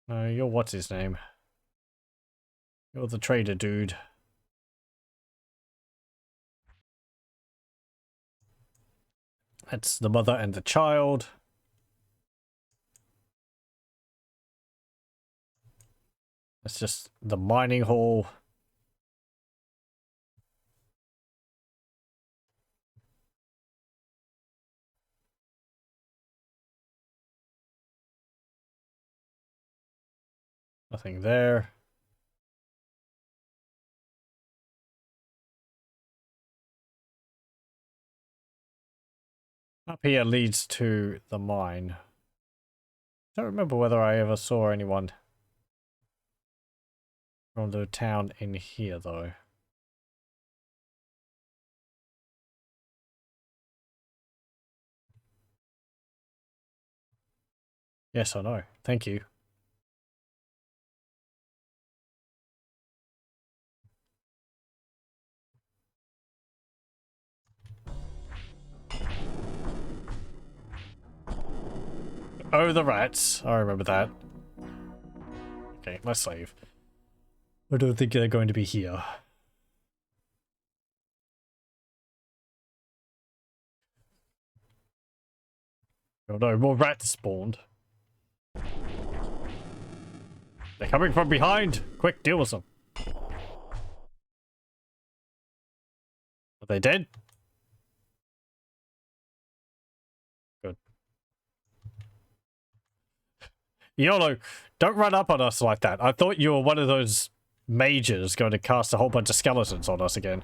No, you're what's his name? You're the trader dude. That's the mother and the child. That's just the mining hall. Nothing there. Up here leads to the mine. Don't remember whether I ever saw anyone from the town in here, though. Yes, I know. Thank you. Oh, the rats. I remember that. Okay, let's save. I don't think they're going to be here. Oh no, more rats spawned. They're coming from behind! Quick, deal with them. Are they dead? Good. YOLO, don't run up on us like that. I thought you were one of those mages going to cast a whole bunch of skeletons on us again.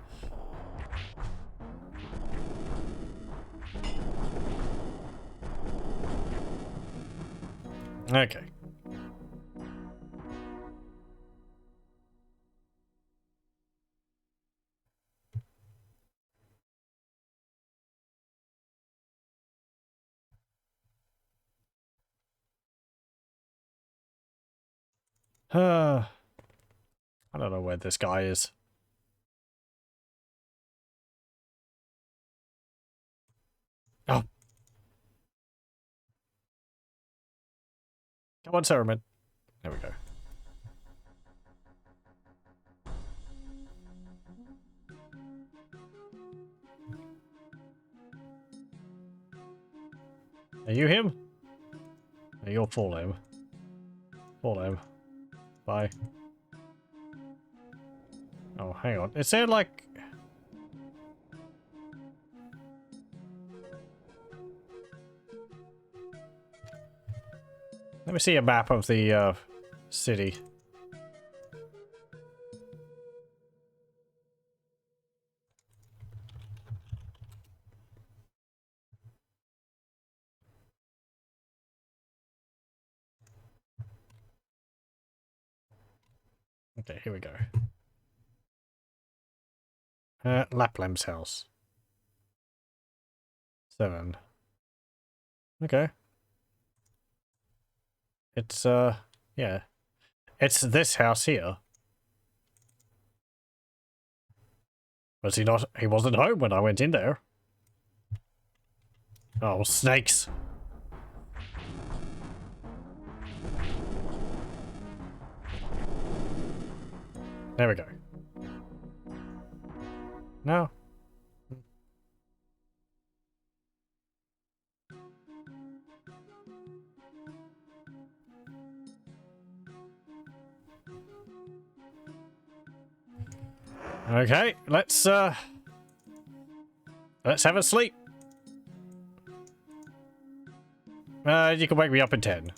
Okay. I don't know where this guy is. Oh. Come on, Cereman. There we go. Are you him? No, you're full him. Full him. Bye. Oh, hang on. Is there like... Let me see a map of the city. Okay, here we go. Laplam's house. 7. Okay. It's, yeah. It's this house here. Was he not? He wasn't home when I went in there. Oh, snakes. There we go. No. Okay, let's have a sleep. You can wake me up in 10.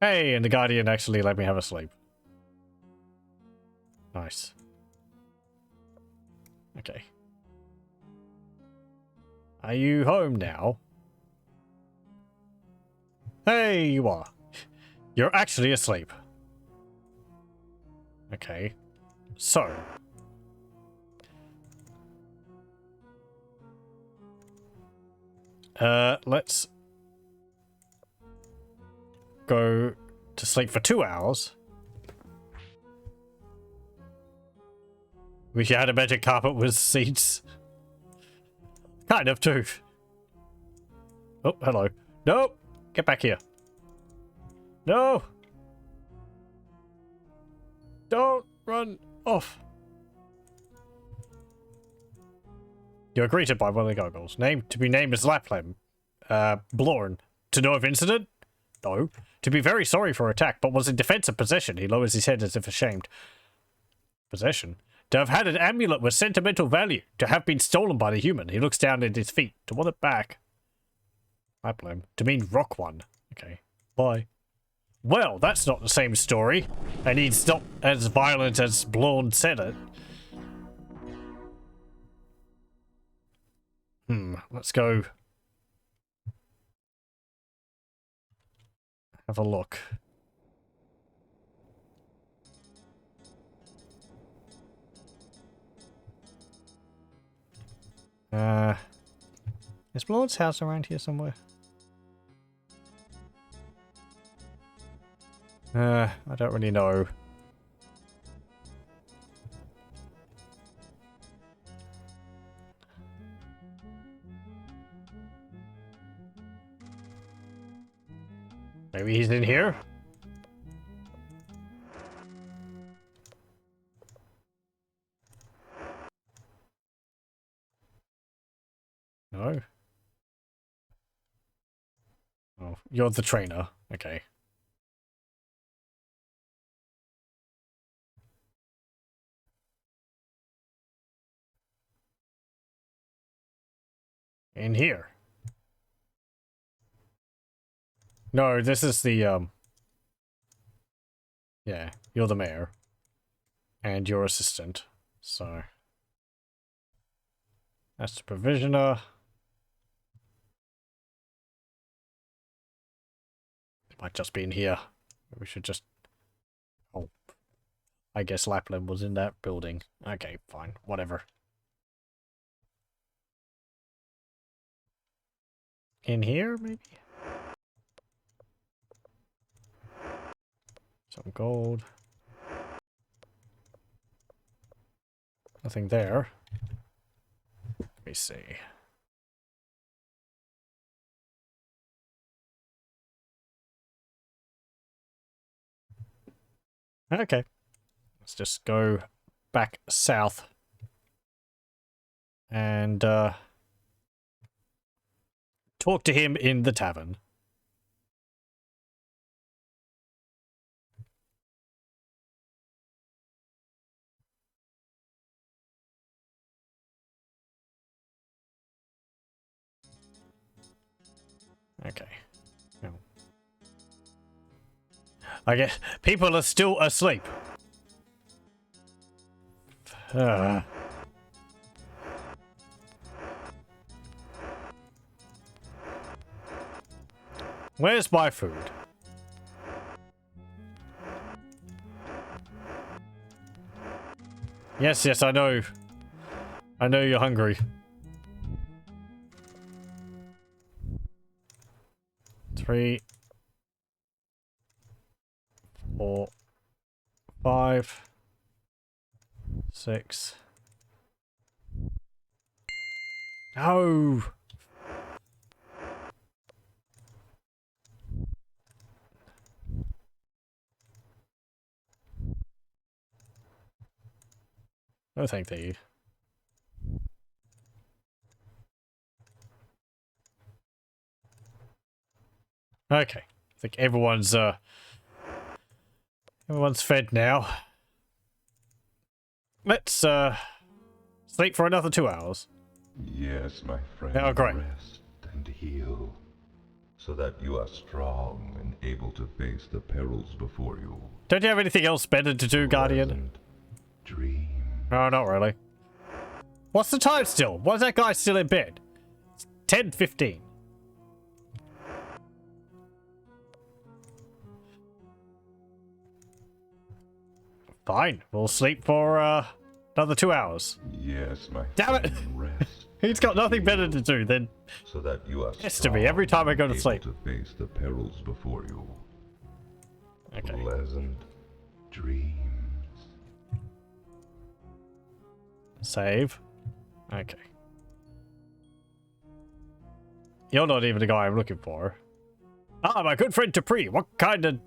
Hey, and the Guardian actually let me have a sleep. Nice. Okay. Are you home now? Hey, you are. You're actually asleep. Okay. So. Let's go to sleep for 2 hours. Wish you had a magic carpet with seats. Kind of, too. Oh, hello. No! Get back here. No! Don't run off. You're greeted by one of the gargoyles. Name to be named as Laplam. Blorn. To know of incident? No. To be very sorry for attack, but was in defensive possession. He lowers his head as if ashamed. Possession? To have had an amulet with sentimental value. To have been stolen by the human. He looks down at his feet. To want it back. Laplam. To mean rock one. Okay. Bye. Well, that's not the same story. And he's not as violent as Blorn said it. Let's go have a look. Is Blorn's house around here somewhere? I don't really know. Maybe he's in here? No? Oh, you're the trainer. Okay. In here. No, this is the, yeah, you're the mayor. And your assistant. So. That's the provisioner. It might just be in here. We should just... Oh. I guess Lapland was in that building. Okay, fine. Whatever. In here, maybe? Some gold. Nothing there. Let me see. Okay. Let's just go back south. And, talk to him in the tavern. Okay. Oh. I guess people are still asleep. Where's my food? Yes, yes, I know. I know you're hungry. 3, 4, 5, 6. No. No, thank you. Okay. I think everyone's fed now. Let's sleep for another 2 hours. Yes, my friend. Oh, great. Rest and heal, so that you are strong and able to face the perils before you. Don't you have anything else better to do, Guardian? Pleasant dream. No, not really. What's the time still? Why is that guy still in bed? It's 10:15. Fine, we'll sleep for another 2 hours. Yes, my Damn it! friend, rest. He's got nothing better to do than So that you are pester me every time I go to able sleep. to face the perils before you. Okay. Pleasant dreams. Save. Okay. You're not even the guy I'm looking for. Ah, my good friend Dupree, what can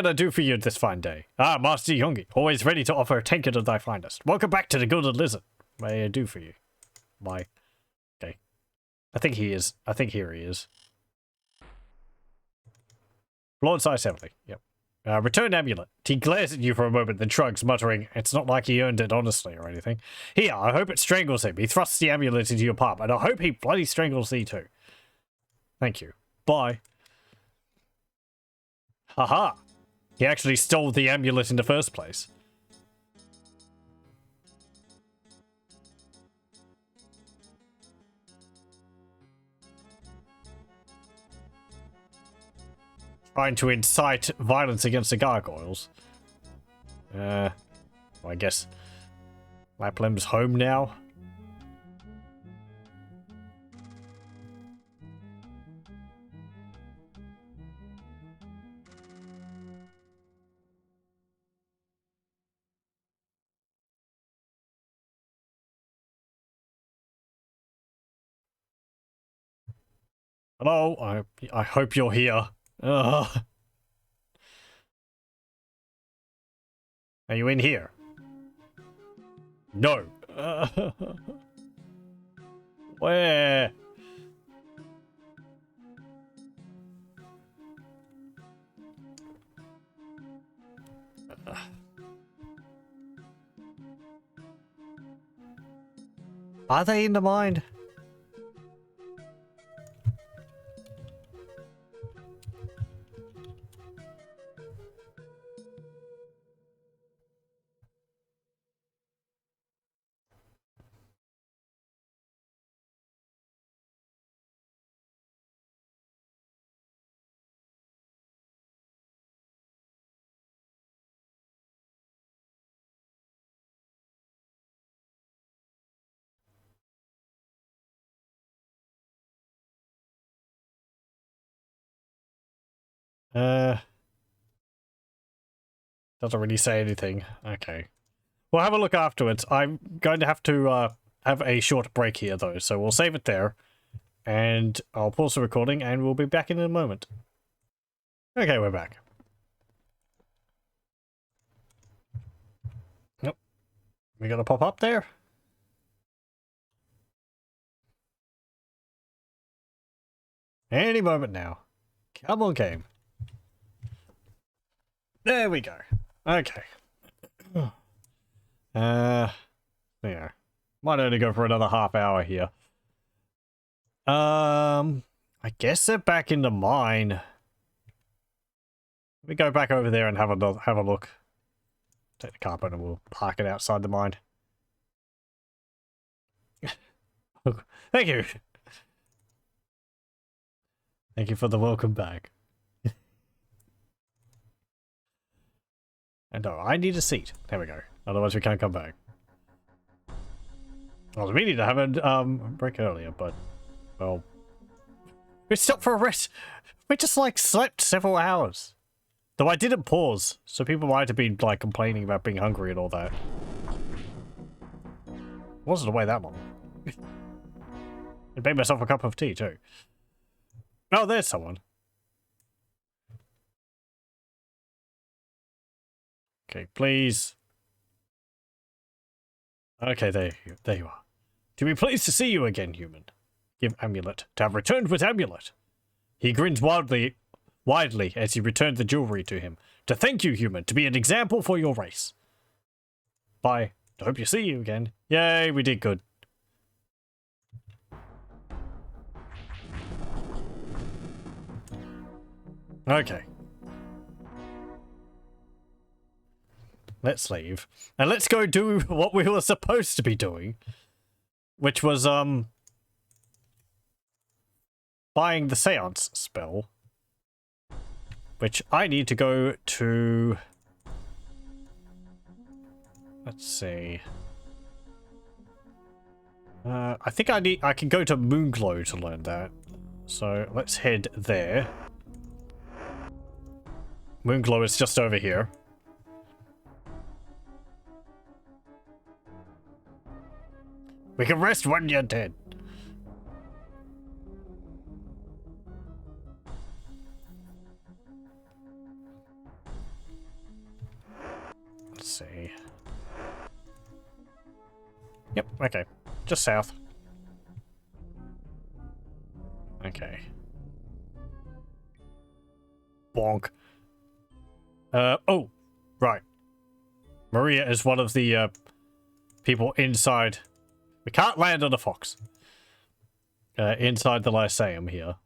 I do for you this fine day? Ah, Master Yungi, always ready to offer a tankard of thy finest. Welcome back to the Gilded Lizard. What may I do for you? Why? Okay. I think he is. I think here he is. Lord Size 70. Yep. Return amulet. He glares at you for a moment, then shrugs, muttering, it's not like he earned it honestly or anything. Here, I hope it strangles him. He thrusts the amulet into your palm, and I hope he bloody strangles thee too. Thank you. Bye. Haha. He actually stole the amulet in the first place. Trying to incite violence against the gargoyles. Well, I guess Laplem's home now. Hello, I hope you're here. Ugh. Are you in here? No. Where? Are they in the mine? Doesn't really say anything. Okay. We'll have a look afterwards. I'm going to have a short break here, though, so we'll save it there. And I'll pause the recording, and we'll be back in a moment. Okay, we're back. Nope. We gotta pop up there? Any moment now. Come on, game. There we go. Okay. Yeah. Might only go for another half hour here. I guess they're back in the mine. Let me go back over there and have a look. Take the carpet and we'll park it outside the mine. Thank you. Thank you for the welcome back. And oh, I need a seat. There we go. Otherwise we can't come back. I was meaning to have a break earlier, but well, we stopped for a rest. We just like slept several hours. Though I didn't pause, so people might have been like complaining about being hungry and all that. Wasn't away that long. I made myself a cup of tea too. Oh, there's someone. Okay, please. Okay, there you are. To be pleased to see you again, human. Give amulet. To have returned with amulet. He grins widely as he returned the jewelry to him. To thank you, human. To be an example for your race. Bye. I hope you see you again. Yay, we did good. Okay. Let's leave. And let's go do what we were supposed to be doing. Which was, buying the Seance Spell. Which I need to go to Let's see. I think I can go to Moonglow to learn that. So let's head there. Moonglow is just over here. We can rest when you're dead. Let's see. Yep, okay. Just south. Okay. Bonk. Oh, right. Maria is one of the people inside. We can't land on a fox. Inside the Lyceum here.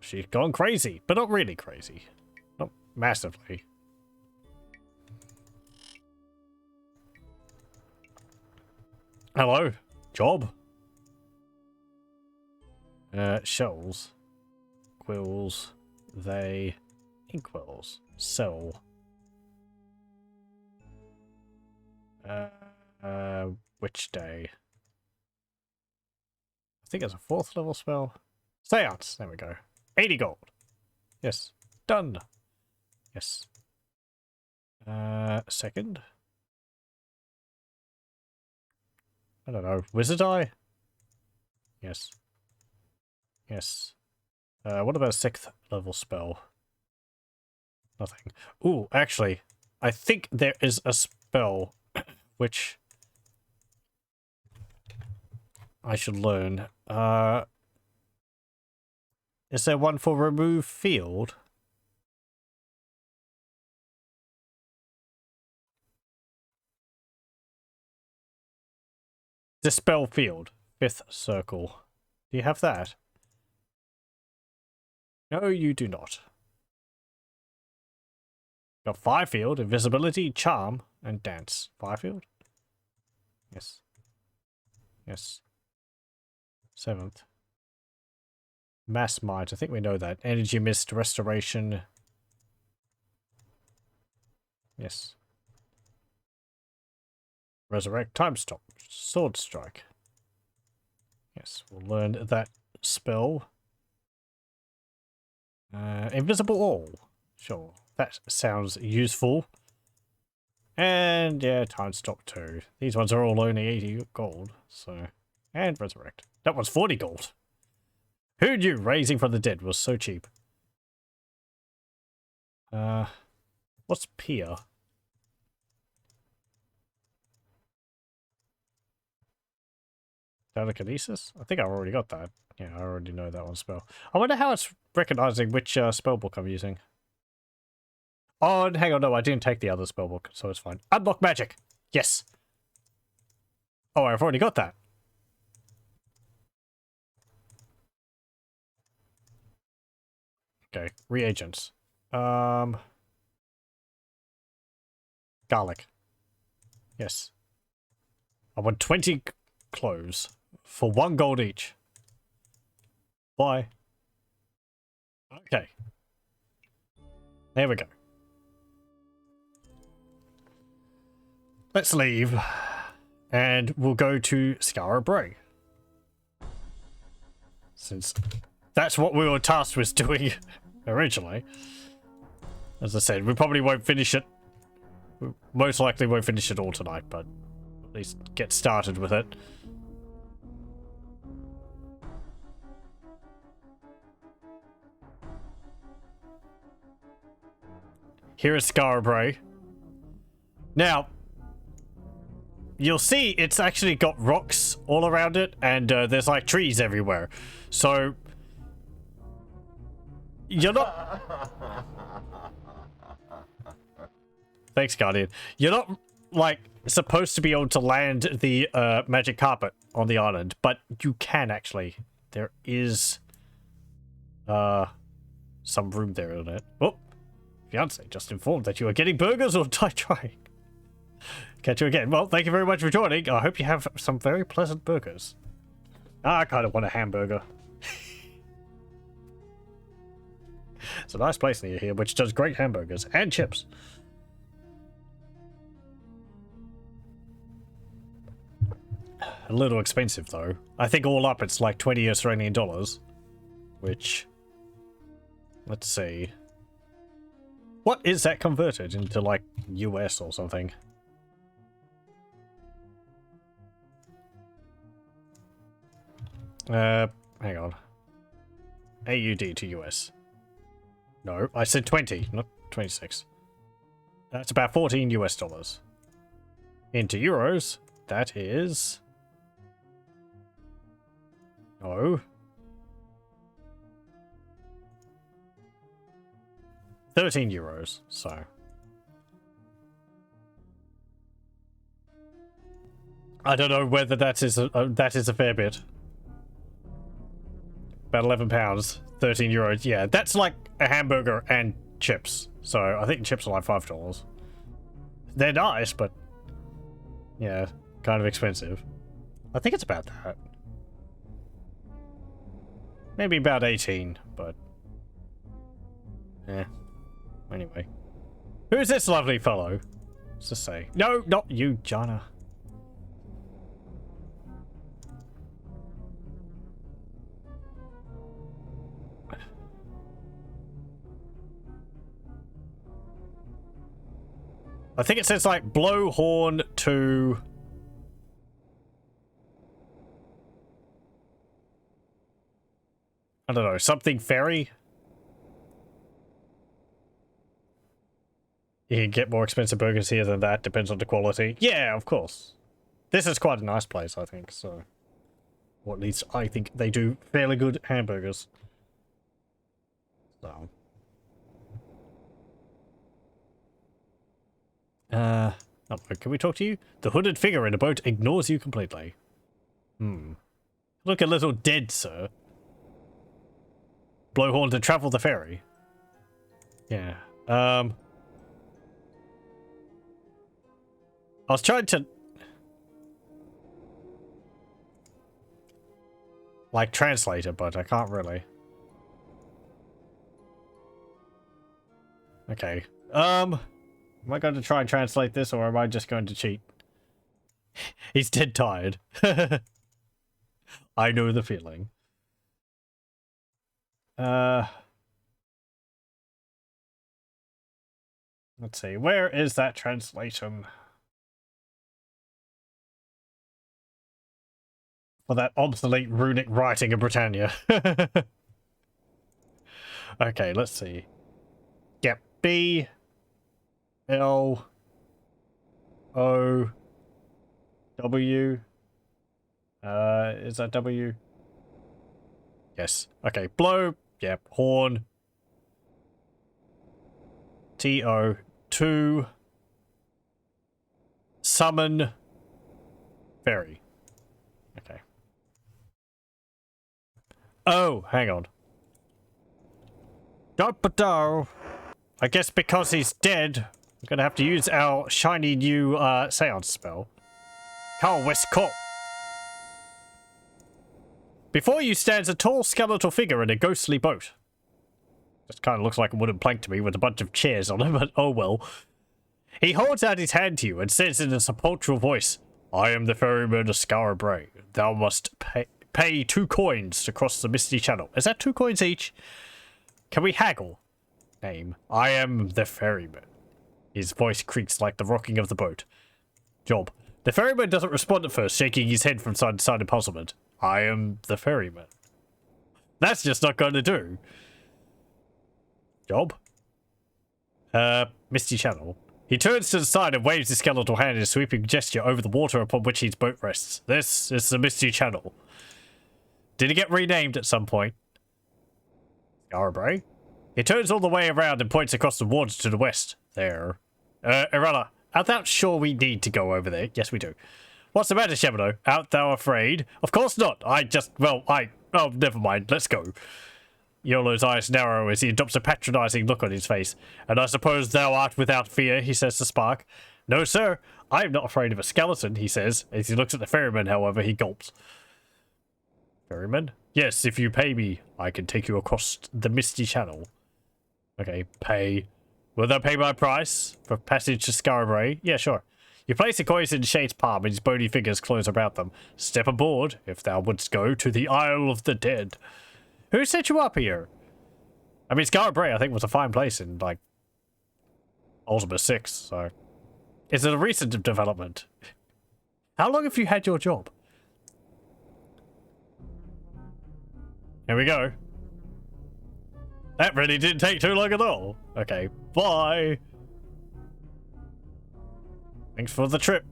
She's gone crazy, but not really crazy. Not massively. Hello. Job. Shells. Quills. They. Inkwells. Sell. Which day? I think it's a 4th level spell. Seance. There we go. 80 gold. Yes. Done. Yes. Second. I don't know. Wizard Eye? Yes. Yes. What about a 6th level spell? Nothing. Ooh, actually, I think there is a spell which I should learn. Is there one for remove field? Dispel field. 5th circle. Do you have that? No, you do not. Got 5 field, invisibility, charm, and dance. 5 field? Yes. Yes. 7th. Mass might. I think we know that. Energy mist, restoration. Yes. Resurrect, time stop, sword strike. Yes, we'll learn that spell. Invisible all. Sure, that sounds useful. And yeah, time stop too. These ones are all only 80 gold, so. And resurrect. That one's 40 gold. Who knew raising from the dead was so cheap? What's Pia? Telekinesis? I think I've already got that. Yeah, I already know that one spell. I wonder how it's recognizing which spell book I'm using. Oh, hang on, no, I didn't take the other spell book, so it's fine. Unlock magic! Yes! Oh, I've already got that. Okay, reagents. Garlic. Yes. I want 20 cloves for 1 gold each. Bye. Okay. There we go. Let's leave. And we'll go to Scarra Bray. Since that's what we were tasked with doing originally. As I said, we probably won't finish it. We most likely won't finish it all tonight, but at least get started with it. Here is Scarra Bray. Now, you'll see it's actually got rocks all around it, and there's like trees everywhere. So, you're not... Thanks, Guardian. You're not, like, supposed to be able to land the magic carpet on the island, but you can actually. There is some room there in it. Oh, fiance just informed that you are getting burgers or die trying. Catch you again. Well, thank you very much for joining. I hope you have some very pleasant burgers. I kind of want a hamburger. It's a nice place near here, which does great hamburgers and chips. A little expensive, though. I think all up it's like 20 Australian dollars. Which... Let's see. What is that converted into, like, US or something? Hang on. AUD to US. No, I said 20, not 26. That's about 14 US dollars. Into euros, that is... No. 13 euros, so... I don't know whether that is a fair bit. About 11 pounds, 13 euros. Yeah, that's like a hamburger and chips. So I think chips are like $5. They're nice, but yeah, kind of expensive. I think it's about that. Maybe about 18, but yeah. Anyway, who's this lovely fellow? What's this say? No, not you, Jana. I think it says like blow horn to... I don't know, something ferry? You can get more expensive burgers here than that, depends on the quality. Yeah, of course. This is quite a nice place, I think, so... Or at least I think they do fairly good hamburgers. So... Oh, can we talk to you? The hooded figure in a boat ignores you completely. Look a little dead, sir. Blowhorn to travel the ferry. Yeah. I was trying to... like, translate it, but I can't really. Okay. Am I going to try and translate this, or am I just going to cheat? He's dead tired. I know the feeling. Let's see. Where is that translation? For that obsolete runic writing of Britannia. Okay, let's see. Yep. B... L O W is that W? Yes. Okay. Blow. Yep. Horn. T-O. To. Summon. Ferry. Okay. Oh, hang on. Don't. I guess because he's dead, I'm gonna have to use our shiny new Seance Spell. Carl Westcott. Before you stands a tall skeletal figure in a ghostly boat. Just kind of looks like a wooden plank to me with a bunch of chairs on it, but oh well. He holds out his hand to you and says in a sepulchral voice, I am the ferryman of Skarbray. Thou must pay 2 coins to cross the misty channel. Is that 2 coins each? Can we haggle? Name. I am the ferryman. His voice creaks like the rocking of the boat. Job. The ferryman doesn't respond at first, shaking his head from side to side in puzzlement. I am the ferryman. That's just not going to do. Job. Misty channel. He turns to the side and waves his skeletal hand in a sweeping gesture over the water upon which his boat rests. This is the misty channel. Did it get renamed at some point? Skarbray? He turns all the way around and points across the water to the west. There. Irana, art thou sure we need to go over there? Yes, we do. What's the matter, Shemino? Art thou afraid? Of course not. Oh, never mind. Let's go. Yolo's eyes narrow as he adopts a patronizing look on his face. And I suppose thou art without fear, he says to Spark. No, sir. I am not afraid of a skeleton, he says. As he looks at the ferryman, however, he gulps. Ferryman? Yes, if you pay me, I can take you across the misty channel. Okay, pay. Will they pay my price for passage to Scarabray? Yeah, sure. You place the coins in Shade's palm, and his bony fingers close about them. Step aboard, if thou wouldst go to the Isle of the Dead. Who set you up here? I mean, Scarabray, I think, was a fine place in, like, Ultima VI, so... Is it a recent development? How long have you had your job? Here we go. That really didn't take too long at all. Okay, bye. Thanks for the trip.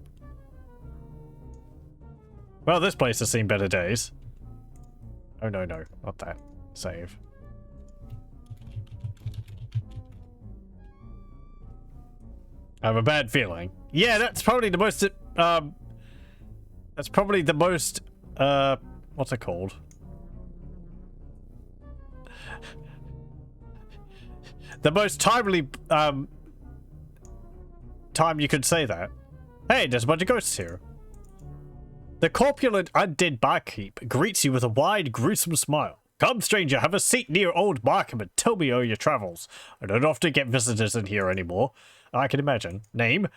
Well, this place has seen better days. Oh, no, no, not that. Save. I have a bad feeling. Yeah, that's probably the most, that's probably the most, what's it called? The most timely, time you could say that. Hey, there's a bunch of ghosts here. The corpulent undead barkeep greets you with a wide, gruesome smile. Come, stranger, have a seat near old Markham and tell me all your travels. I don't often get visitors in here anymore. I can imagine. Name?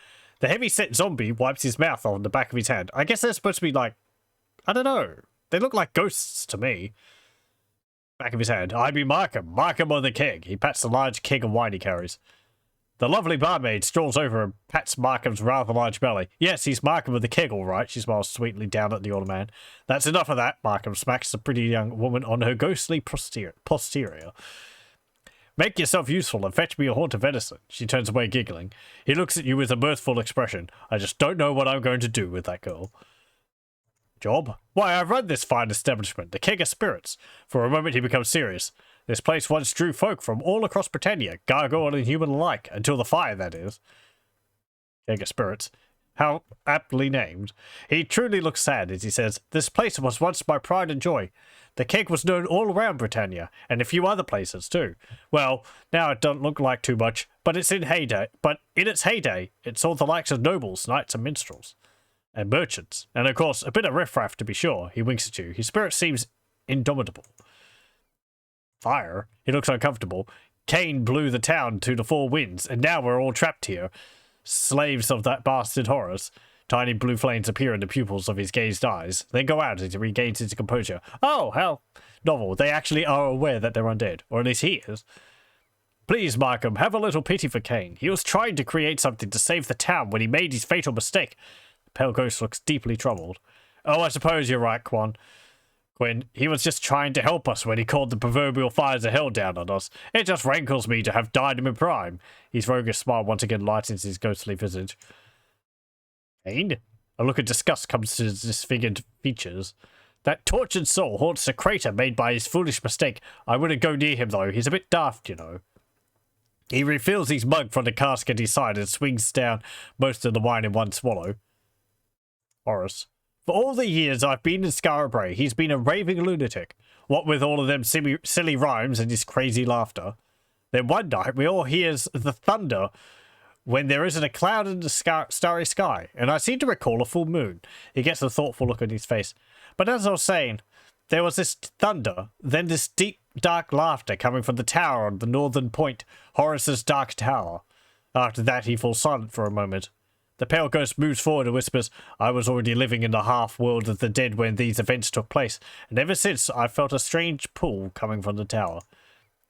The heavy-set zombie wipes his mouth on the back of his hand. I guess they're supposed to be like... I don't know. They look like ghosts to me. Back of his hand. I be Markham. Markham on the keg. He pats the large keg of wine he carries. The lovely barmaid strolls over and pats Markham's rather large belly. Yes, he's Markham with the keg, all right. She smiles sweetly down at the older man. That's enough of that. Markham smacks the pretty young woman on her ghostly posterior. Make yourself useful and fetch me a haunt of venison. She turns away giggling. He looks at you with a mirthful expression. I just don't know what I'm going to do with that girl. Job? Why, I run this fine establishment, the Keg of Spirits. For a moment he becomes serious. This place once drew folk from all across Britannia, gargoyle and human alike, until the fire, that is. Keg of Spirits. How aptly named. He truly looks sad as he says, This place was once my pride and joy. The keg was known all around Britannia, and a few other places too. Well, now it doesn't look like too much, but in its heyday, it saw the likes of nobles, knights and minstrels. And merchants. And of course, a bit of riffraff to be sure. He winks at you. His spirit seems indomitable. Fire? He looks uncomfortable. Cain blew the town to the four winds, and now we're all trapped here. Slaves of that bastard Horus. Tiny blue flames appear in the pupils of his gazed eyes, then go out as he regains his composure. Oh, how novel. They actually are aware that they're undead, or at least he is. Please, Markham, have a little pity for Cain. He was trying to create something to save the town when he made his fatal mistake. The pale ghost looks deeply troubled. Oh, I suppose you're right, Gwen, he was just trying to help us when he called the proverbial fires of hell down on us. It just rankles me to have died him in prime. His roguish smile once again lightens his ghostly visage. Cain? A look of disgust comes to his disfigured features. That tortured soul haunts the crater made by his foolish mistake. I wouldn't go near him, though. He's a bit daft, you know. He refills his mug from the cask at his side and swings down most of the wine in one swallow. Horus. For all the years I've been in Scarabray, he's been a raving lunatic. What with all of them silly rhymes and his crazy laughter. Then one night we all hears the thunder when there isn't a cloud in the starry sky, and I seem to recall a full moon. He gets a thoughtful look on his face. But as I was saying, there was this thunder, then this deep, dark laughter coming from the tower on the northern point, Horus's dark tower. After that, he falls silent for a moment. The pale ghost moves forward and whispers, I was already living in the half-world of the dead when these events took place, and ever since I've felt a strange pull coming from the tower.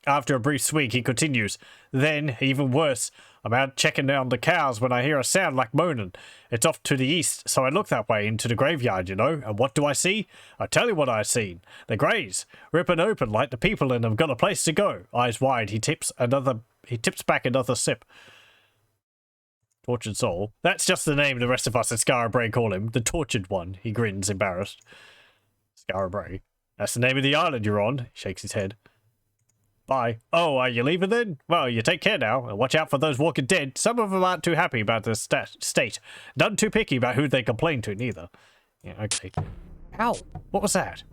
After a brief swig, he continues, Then, even worse, I'm out checking down the cows when I hear a sound like moaning. It's off to the east, so I look that way into the graveyard, you know, and what do I see? I'll tell you what I've seen. The graves, ripping open like the people in them got a place to go. Eyes wide, he tips back another sip. Tortured soul. That's just the name the rest of us at Scarabray call him. The tortured one. He grins, embarrassed. Scarabray. That's the name of the island you're on. He shakes his head. Bye. Oh, are you leaving then? Well, you take care now, and watch out for those walking dead. Some of them aren't too happy about the state. None too picky about who they complain to, neither. Yeah, okay. Ow! What was that?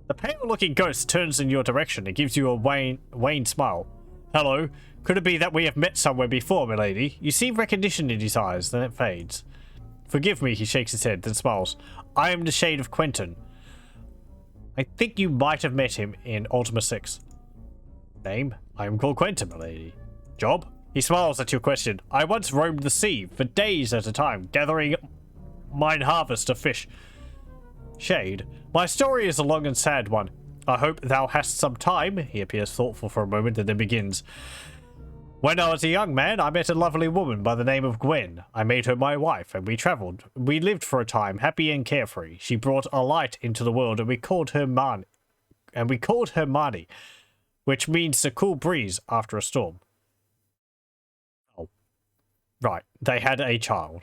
The pale-looking ghost turns in your direction and gives you a wan smile. Hello. Could it be that we have met somewhere before, milady? You see recognition in his eyes, then it fades. Forgive me, he shakes his head, then smiles. I am the shade of Quentin. I think you might have met him in Ultima VI. Name? I am called Quentin, milady. Job? He smiles at your question. I once roamed the sea for days at a time, gathering mine harvest of fish. Shade. My story is a long and sad one. I hope thou hast some time. He appears thoughtful for a moment and then begins. When I was a young man, I met a lovely woman by the name of Gwen. I made her my wife, and we travelled. We lived for a time, happy and carefree. She brought a light into the world, and we called her Mani, which means a cool breeze after a storm. Oh, right. They had a child.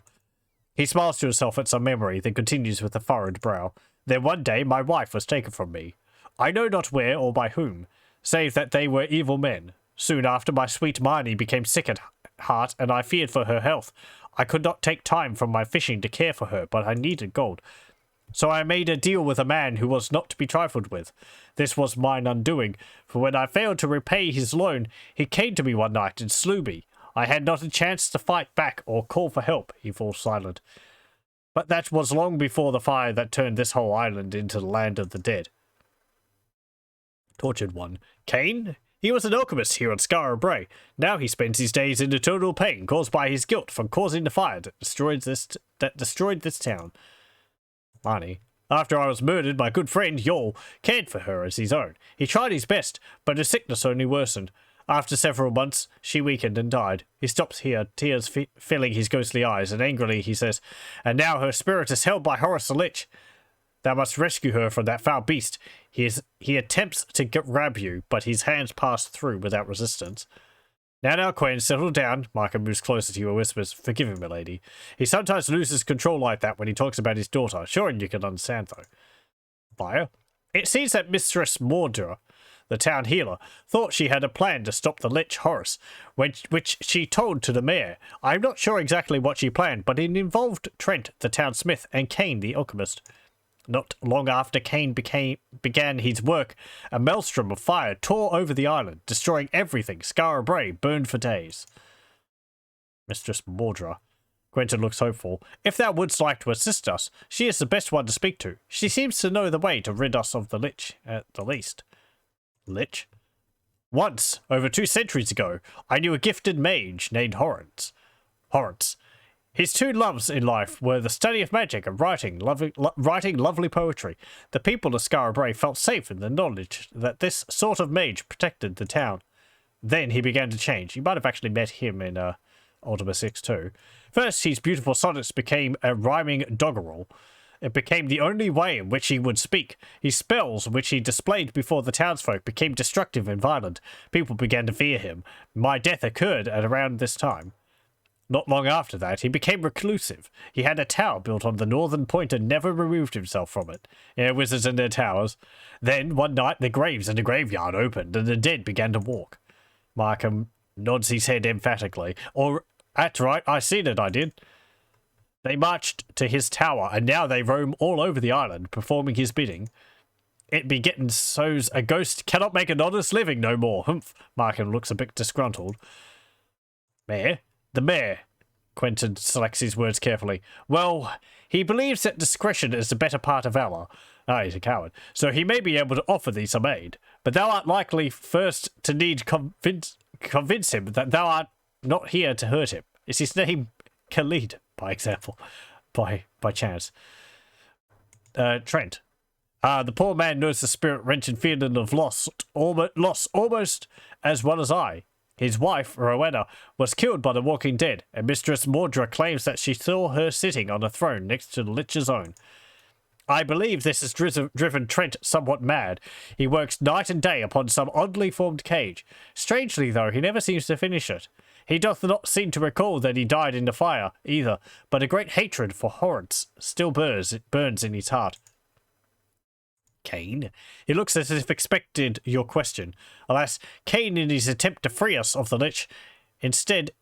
He smiles to himself at some memory, then continues with a furrowed brow. Then one day, my wife was taken from me. I know not where or by whom, save that they were evil men. Soon after, my sweet Marnie became sick at heart, and I feared for her health. I could not take time from my fishing to care for her, but I needed gold. So I made a deal with a man who was not to be trifled with. This was mine undoing, for when I failed to repay his loan, he came to me one night and slew me. I had not a chance to fight back or call for help. He falls silent. But that was long before the fire that turned this whole island into the land of the dead. Tortured one. Cain? He was an alchemist here on Skara Brae. Now he spends his days in eternal pain caused by his guilt for causing the fire that destroyed this town. Marnie. After I was murdered, my good friend, Yol, cared for her as his own. He tried his best, but her sickness only worsened. After several months, she weakened and died. He stops here, tears filling his ghostly eyes, and angrily he says, And now her spirit is held by Horus the Lich. Thou must rescue her from that foul beast. He attempts to grab you, but his hands pass through without resistance. Now, Quen, settle down. Markham moves closer to you and whispers, Forgive him, milady. He sometimes loses control like that when he talks about his daughter. Sure, you can understand, though. Fire? It seems that Mistress Mordra, the town healer, thought she had a plan to stop the Lich Horus, which she told to the mayor. I'm not sure exactly what she planned, but it involved Trent, the town smith, and Cain, the alchemist. Not long after Cain began his work, a maelstrom of fire tore over the island, destroying everything. Skara Brae burned for days. Mistress Mordra. Quentin looks hopeful. If thou wouldst like to assist us, she is the best one to speak to. She seems to know the way to rid us of the Lich, at the least. Lich? Once, over 2 centuries ago, I knew a gifted mage named Horrence. His 2 loves in life were the study of magic and writing lovely poetry. The people of Skara Brae felt safe in the knowledge that this sort of mage protected the town. Then he began to change. You might have actually met him in Ultima VI too. First, his beautiful sonnets became a rhyming doggerel. It became the only way in which he would speak. His spells, which he displayed before the townsfolk, became destructive and violent. People began to fear him. My death occurred at around this time. Not long after that, he became reclusive. He had a tower built on the northern point and never removed himself from it. Wizards and their towers. Then, one night, the graves in the graveyard opened and the dead began to walk. Markham nods his head emphatically. That's right, I seen it, I did. They marched to his tower, and now they roam all over the island, performing his bidding. It be getting so's a ghost cannot make an honest living no more. Humph. Markham looks a bit disgruntled. Mayor? The mayor. Quentin selects his words carefully. Well, he believes that discretion is the better part of valor. He's a coward. So he may be able to offer thee some aid. But thou art likely first to need convince him that thou art not here to hurt him. Is his name Khalid, by example? By chance. Trent. The poor man knows the spirit-wrenching feeling of loss almost as well as I. His wife, Rowena, was killed by the walking dead, and Mistress Mordra claims that she saw her sitting on a throne next to the Lich's own. I believe this has driven Trent somewhat mad. He works night and day upon some oddly formed cage. Strangely, though, he never seems to finish it. He doth not seem to recall that he died in the fire, either, but a great hatred for Horrence still burns in his heart. Cain? He looks as if expected your question. Alas, Cain, in his attempt to free us of the Lich, instead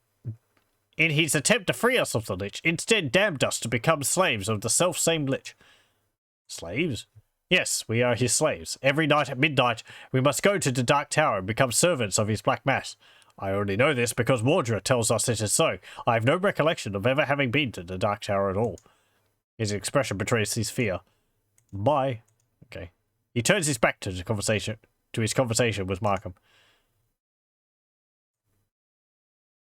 damned us to become slaves of the self-same Lich. Slaves? Yes, we are his slaves. Every night at midnight, we must go to the Dark Tower and become servants of his Black Mass. I only know this because Mordra tells us it is so. I have no recollection of ever having been to the Dark Tower at all. His expression betrays his fear. Bye. Okay. He turns his back to his conversation with Markham.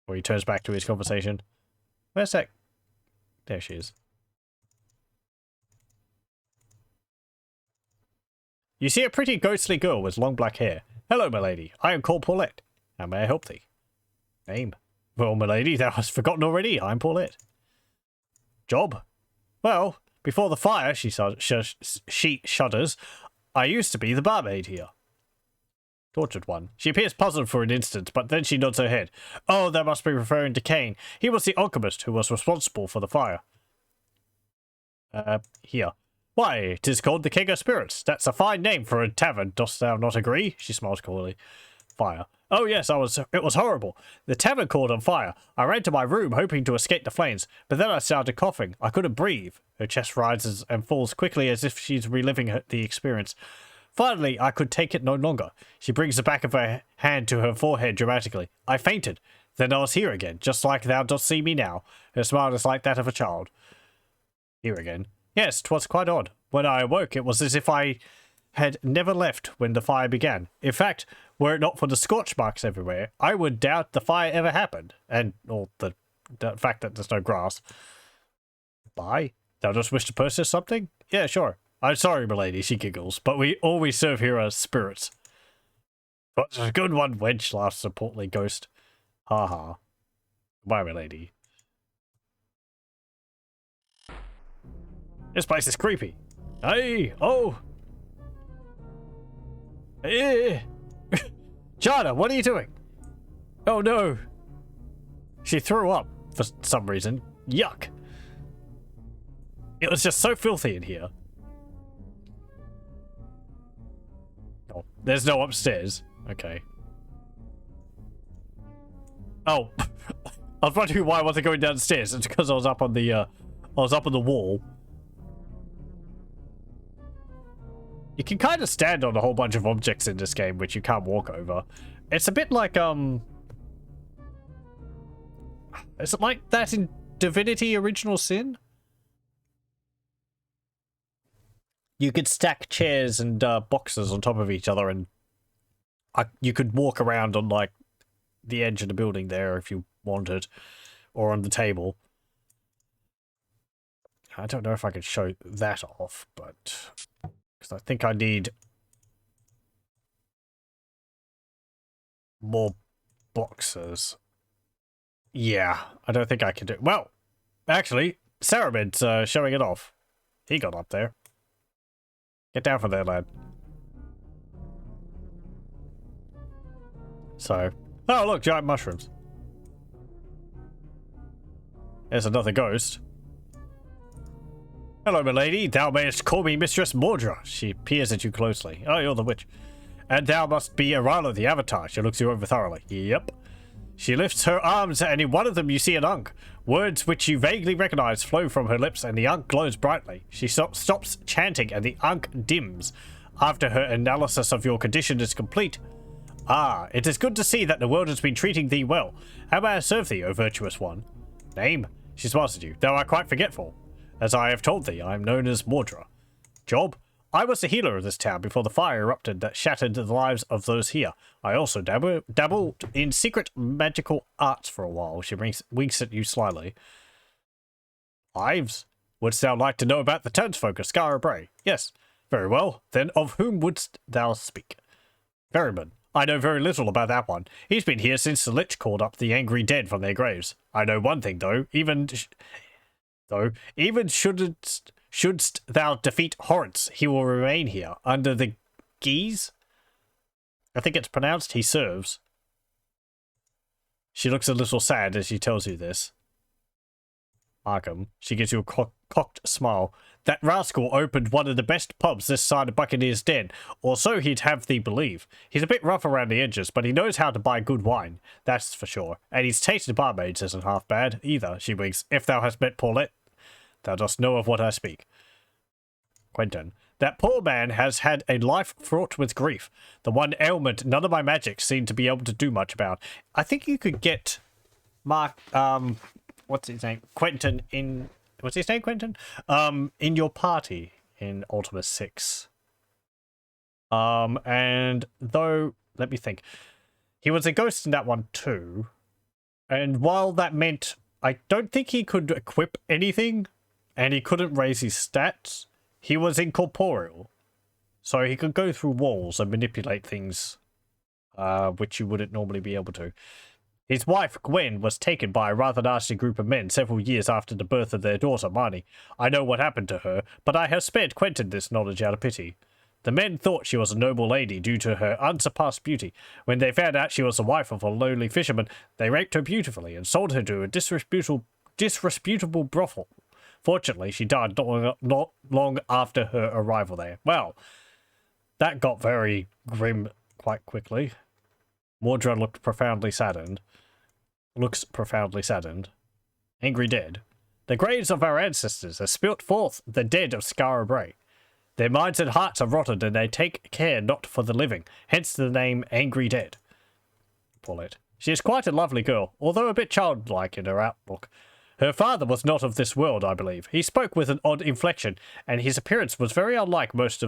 Or he turns back to his conversation. Where's that? There she is. You see a pretty ghostly girl with long black hair. Hello, milady. I am called Paulette. How may I help thee? Name. Well, milady, thou hast forgotten already. I'm Paulette. Job. Well, before the fire, she shudders. I used to be the barmaid here. Tortured one. She appears puzzled for an instant, but then she nods her head. Oh, that must be referring to Cain. He was the alchemist who was responsible for the fire. Here. Why, 'tis called the King of Spirits. That's a fine name for a tavern, dost thou not agree? She smiles coolly. Fire. Oh yes, it was horrible. The tavern caught on fire. I ran to my room hoping to escape the flames, but then I started coughing. I couldn't breathe. Her chest rises and falls quickly as if she's reliving the experience. Finally, I could take it no longer. She brings the back of her hand to her forehead dramatically. I fainted. Then I was here again, just like thou dost see me now. Her smile is like that of a child. Here again. Yes, 'twas quite odd. When I awoke, it was as if I had never left when the fire began. In fact, were it not for the scorch marks everywhere, I would doubt the fire ever happened. Or the fact that there's no grass. Bye? Thou just wish to purchase something? Yeah, sure. I'm sorry, milady, she giggles, but all we serve here are spirits. But a good one, wench, laughs the portly ghost. Ha ha. Bye, milady. This place is creepy. Hey, oh. Eh. Jana, what are you doing? Oh no. She threw up for some reason. Yuck. It was just so filthy in here. Oh, there's no upstairs. Okay. Oh. I was wondering why I wasn't going downstairs. It's because I was up on the wall. You can kind of stand on a whole bunch of objects in this game which you can't walk over. It's a bit like, is it like that in Divinity Original Sin? You could stack chairs and boxes on top of each other and you could walk around on, like, the edge of the building there if you wanted. Or on the table. I don't know if I could show that off, but... because I think I need more boxes. Yeah, I don't think I can do... well, actually, Ceramid's showing it off. He got up there. Get down from there, lad. So... oh, look, giant mushrooms. There's another ghost. Hello, milady. Thou mayest call me Mistress Mordra. She peers at you closely. Oh, you're the witch. And thou must be Arala the Avatar. She looks you over thoroughly. Yep. She lifts her arms, and in one of them you see an Ankh. Words which you vaguely recognize flow from her lips, and the Ankh glows brightly. She stops chanting, and the Ankh dims. After her analysis of your condition is complete. Ah, it is good to see that the world has been treating thee well. How may I serve thee, O virtuous one? Name? She smiles at you. Thou art quite forgetful. As I have told thee, I am known as Mordra. Job? I was the healer of this town before the fire erupted that shattered the lives of those here. I also dabbled in secret magical arts for a while. She winks at you slyly. Ives? Wouldst thou like to know about the townsfolk of Skara Brae? Yes. Very well. Then of whom wouldst thou speak? Ferryman. I know very little about that one. He's been here since the Lich called up the angry dead from their graves. I know one thing, though. Even shouldst thou defeat Horrence, he will remain here, under the guise? I think it's pronounced he serves. She looks a little sad as she tells you this. Markham, she gives you a cocked smile. That rascal opened one of the best pubs this side of Buccaneer's Den, or so he'd have thee believe. He's a bit rough around the edges, but he knows how to buy good wine, that's for sure. And his taste in barmaids isn't half bad, either, she winks. If thou hast met Paulette, thou dost know of what I speak. Quentin, that poor man has had a life fraught with grief. The one ailment none of my magics seem to be able to do much about. I think you could get what's his name? Quentin in... what's his name, Quentin? In your party in Ultima VI. And though, let me think. He was a ghost in that one too. And while that meant I don't think he could equip anything, and he couldn't raise his stats, he was incorporeal. So he could go through walls and manipulate things, which you wouldn't normally be able to. His wife, Gwen, was taken by a rather nasty group of men several years after the birth of their daughter, Marnie. I know what happened to her, but I have spared Quentin this knowledge out of pity. The men thought she was a noble lady due to her unsurpassed beauty. When they found out she was the wife of a lowly fisherman, they raped her beautifully and sold her to a disreputable brothel. Fortunately, she died not long after her arrival there. Well, that got very grim quite quickly. Mordred looks profoundly saddened. Angry dead. The graves of our ancestors have spilt forth the dead of Skara Brae. Their minds and hearts are rotted, and they take care not for the living, hence the name Angry Dead. Paulette. She is quite a lovely girl, although a bit childlike in her outlook. Her father was not of this world, I believe. He spoke with an odd inflection, and his appearance was very unlike most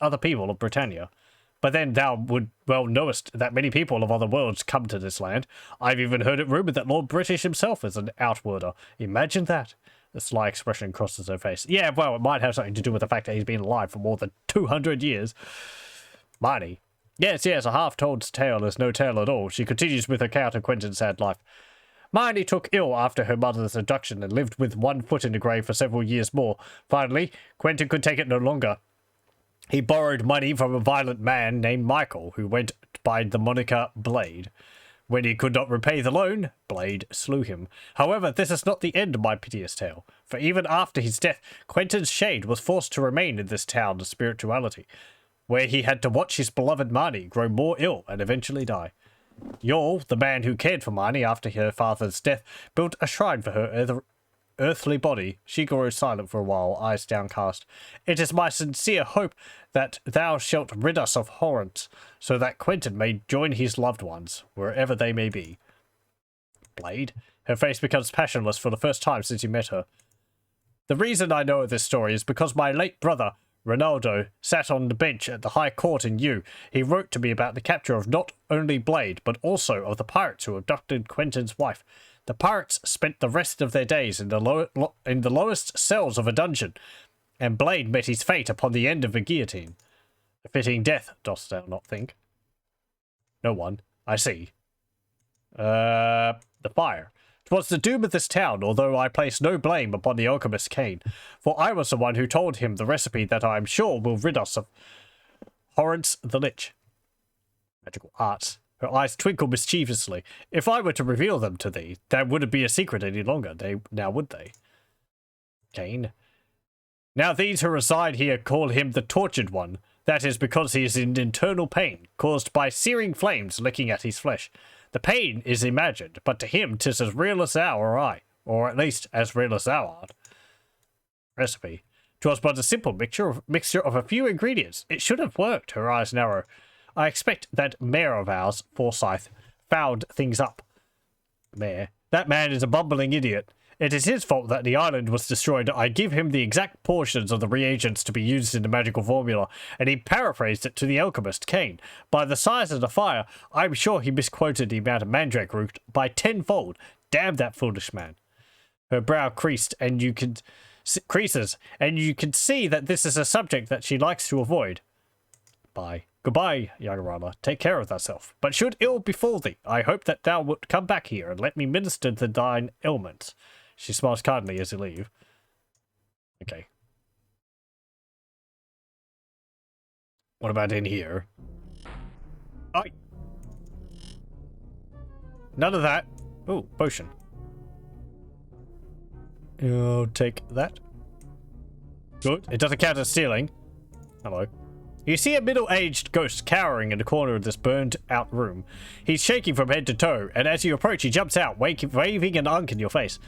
other people of Britannia. But then thou would well knowest that many people of other worlds come to this land. I've even heard it rumoured that Lord British himself is an outworlder. Imagine that. The sly expression crosses her face. Yeah, well, it might have something to do with the fact that he's been alive for more than 200 years. Marnie. Yes, a half-told tale is no tale at all. She continues with her account of Quentin's sad life. Marnie took ill after her mother's abduction and lived with one foot in the grave for several years more. Finally, Quentin could take it no longer. He borrowed money from a violent man named Michael, who went by the moniker Blade. When he could not repay the loan, Blade slew him. However, this is not the end of my piteous tale, for even after his death, Quentin's shade was forced to remain in this town of spirituality, where he had to watch his beloved Marnie grow more ill and eventually die. Yol, the man who cared for Marnie after her father's death, built a shrine for her earthly body. She grows silent for a while, eyes downcast. It is my sincere hope that thou shalt rid us of horrors, so that Quentin may join his loved ones, wherever they may be. Blade. Her face becomes passionless for the first time since you met her. The reason I know of this story is because my late brother, Ronaldo, sat on the bench at the High Court in U. He wrote to me about the capture of not only Blade, but also of the pirates who abducted Quentin's wife. The pirates spent the rest of their days in the lowest cells of a dungeon, and Blade met his fate upon the end of a guillotine. A fitting death, dost thou not think? No one. I see. The fire. 'Twas the doom of this town, although I place no blame upon the alchemist Cain, for I was the one who told him the recipe that I am sure will rid us of Horrence the Lich. Magical arts. Her eyes twinkle mischievously. If I were to reveal them to thee, that wouldn't be a secret any longer, now would they? Cain. Now these who reside here call him the Tortured One. That is because he is in internal pain, caused by searing flames licking at his flesh. The pain is imagined, but to him 'tis as real as thou or I, or at least as real as thou art. Recipe. 'Twas but a simple mixture of a few ingredients. It should have worked. Her eyes narrow. I expect that mayor of ours, Forsyth, found things up. Mayor. That man is a bumbling idiot. It is his fault that the island was destroyed. I give him the exact portions of the reagents to be used in the magical formula, and he paraphrased it to the alchemist, Cain. By the size of the fire, I'm sure he misquoted the amount of mandrake root by tenfold. Damn that foolish man. Her brow creases, and you can see that this is a subject that she likes to avoid. Bye. Goodbye, young Rama. Take care of thyself. But should ill befall thee, I hope that thou wilt come back here and let me minister to thine ailments. She smiles kindly as you leave. Okay. What about in here? Oh. None of that. Oh, potion. I'll take that. Good. It doesn't count as stealing. Hello. You see a middle-aged ghost cowering in the corner of this burned-out room. He's shaking from head to toe, and as you approach, he jumps out, waving an unk in your face.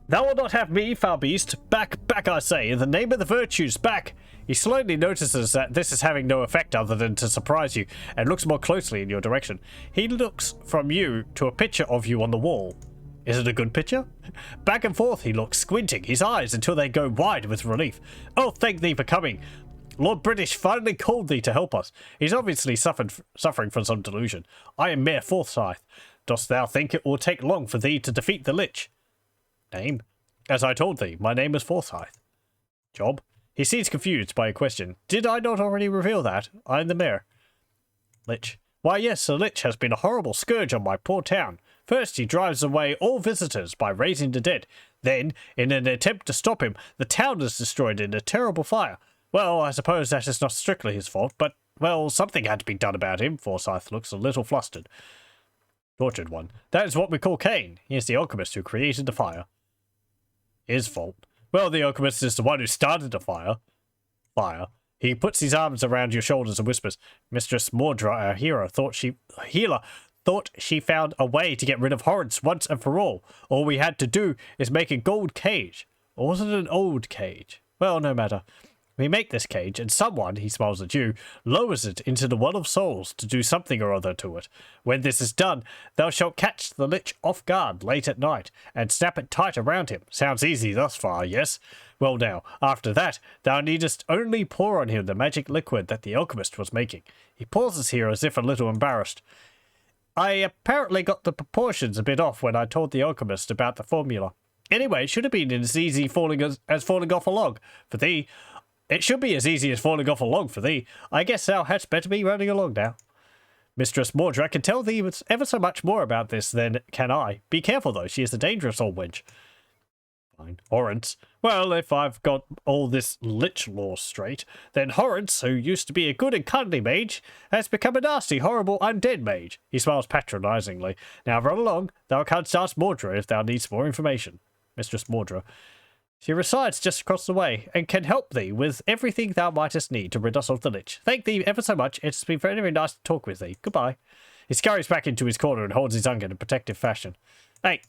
Thou wilt not have me, foul beast. Back, back, I say, in the name of the virtues, back! He slowly notices that this is having no effect other than to surprise you, and looks more closely in your direction. He looks from you to a picture of you on the wall. Is it a good picture? Back and forth he looks, squinting his eyes until they go wide with relief. Oh, thank thee for coming. Lord British finally called thee to help us. He's obviously suffering from some delusion. I am Mayor Forsyth. Dost thou think it will take long for thee to defeat the Lich? Name? As I told thee, my name is Forsyth. Job? He seems confused by a question. Did I not already reveal that? I am the mayor. Lich. Why yes, the Lich has been a horrible scourge on my poor town. First he drives away all visitors by raising the dead. Then, in an attempt to stop him, the town is destroyed in a terrible fire. Well, I suppose that is not strictly his fault, but, well, something had to be done about him. Forsyth looks a little flustered. Tortured one. That is what we call Cain. He is the alchemist who created the fire. His fault. Well, the alchemist is the one who started the fire. He puts his arms around your shoulders and whispers, Mistress Mordra, our healer, thought she found a way to get rid of Horrence once and for all. All we had to do is make a gold cage. Or was it an old cage? Well, no matter. We make this cage, and someone, he smiles at you, lowers it into the well of souls to do something or other to it. When this is done, thou shalt catch the Lich off guard late at night, and snap it tight around him. Sounds easy thus far, yes? Well now, after that, thou needest only pour on him the magic liquid that the alchemist was making. He pauses here as if a little embarrassed. I apparently got the proportions a bit off when I told the alchemist about the formula. Anyway, it should have been as easy falling as falling off a log. For thee, it should be as easy as falling off a log for thee. I guess thou hadst better be running along now. Mistress Mordra can tell thee ever so much more about this than can I. Be careful, though. She is a dangerous old wench. Fine. Horrence. Well, if I've got all this Lich lore straight, then Horrence, who used to be a good and kindly mage, has become a nasty, horrible, undead mage. He smiles patronizingly. Now run along. Thou canst ask Mordra if thou needst more information. Mistress Mordra. She resides just across the way, and can help thee with everything thou mightest need to rid us of the Lich. Thank thee ever so much. It's been very, very nice to talk with thee. Goodbye. He scurries back into his corner and holds his tongue in a protective fashion. Hey,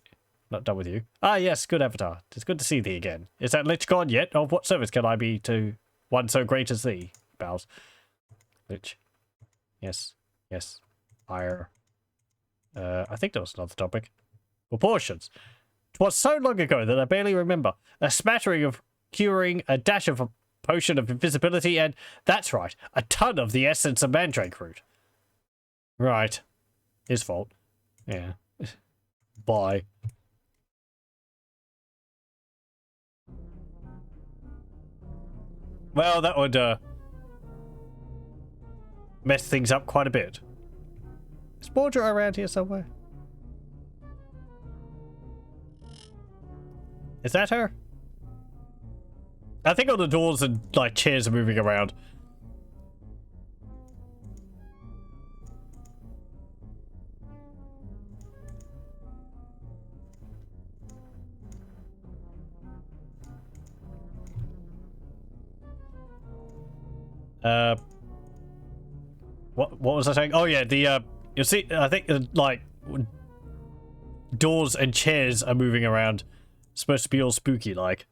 not done with you. Ah, yes, good avatar. It's good to see thee again. Is that Lich gone yet? Of what service can I be to one so great as thee? Bows. Lich. Yes. Yes. Higher. I think there was another topic. Proportions. 'Twas so long ago that I barely remember. A smattering of curing, a dash of a potion of invisibility, and, that's right, a ton of the essence of mandrake root. Right. His fault. Yeah. Bye. Well, that would, mess things up quite a bit. Is Mordra around here somewhere? Is that her? I think all the doors and, like, chairs are moving around. What was I saying? Oh yeah, the you see, I think like doors and chairs are moving around. It's supposed to be all spooky like.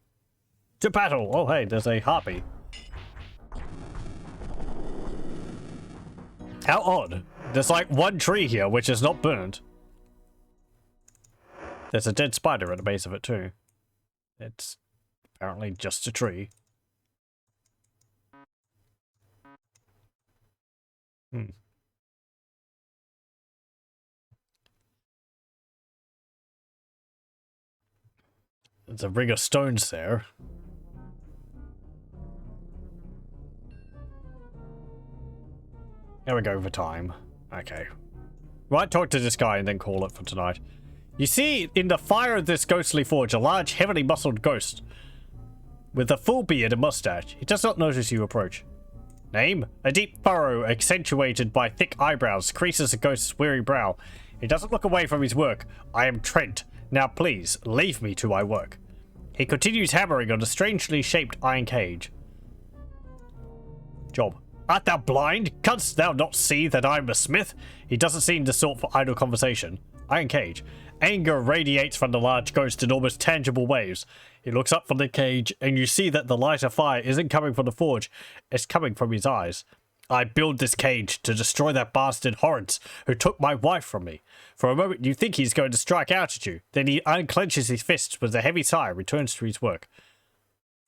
To battle! Oh hey, there's a harpy. How odd. There's like one tree here which is not burned. There's a dead spider at the base of it too. It's apparently just a tree. There's a ring of stones there. There we go for time. Okay. Right, talk to this guy and then call it for tonight. You see in the fire of this ghostly forge a large, heavily muscled ghost with a full beard and mustache. He does not notice you approach. Name? A deep furrow accentuated by thick eyebrows creases the ghost's weary brow. He doesn't look away from his work. I am Trent. Now please, leave me to my work. He continues hammering on a strangely shaped iron cage. Job. Art thou blind? Canst thou not see that I am a smith? He doesn't seem the sort for idle conversation. Iron cage. Anger radiates from the large ghost in almost tangible waves. He looks up from the cage, and you see that the light of fire isn't coming from the forge. It's coming from his eyes. I build this cage to destroy that bastard Horrence who took my wife from me. For a moment you think he's going to strike out at you. Then he unclenches his fists with a heavy sigh and returns to his work.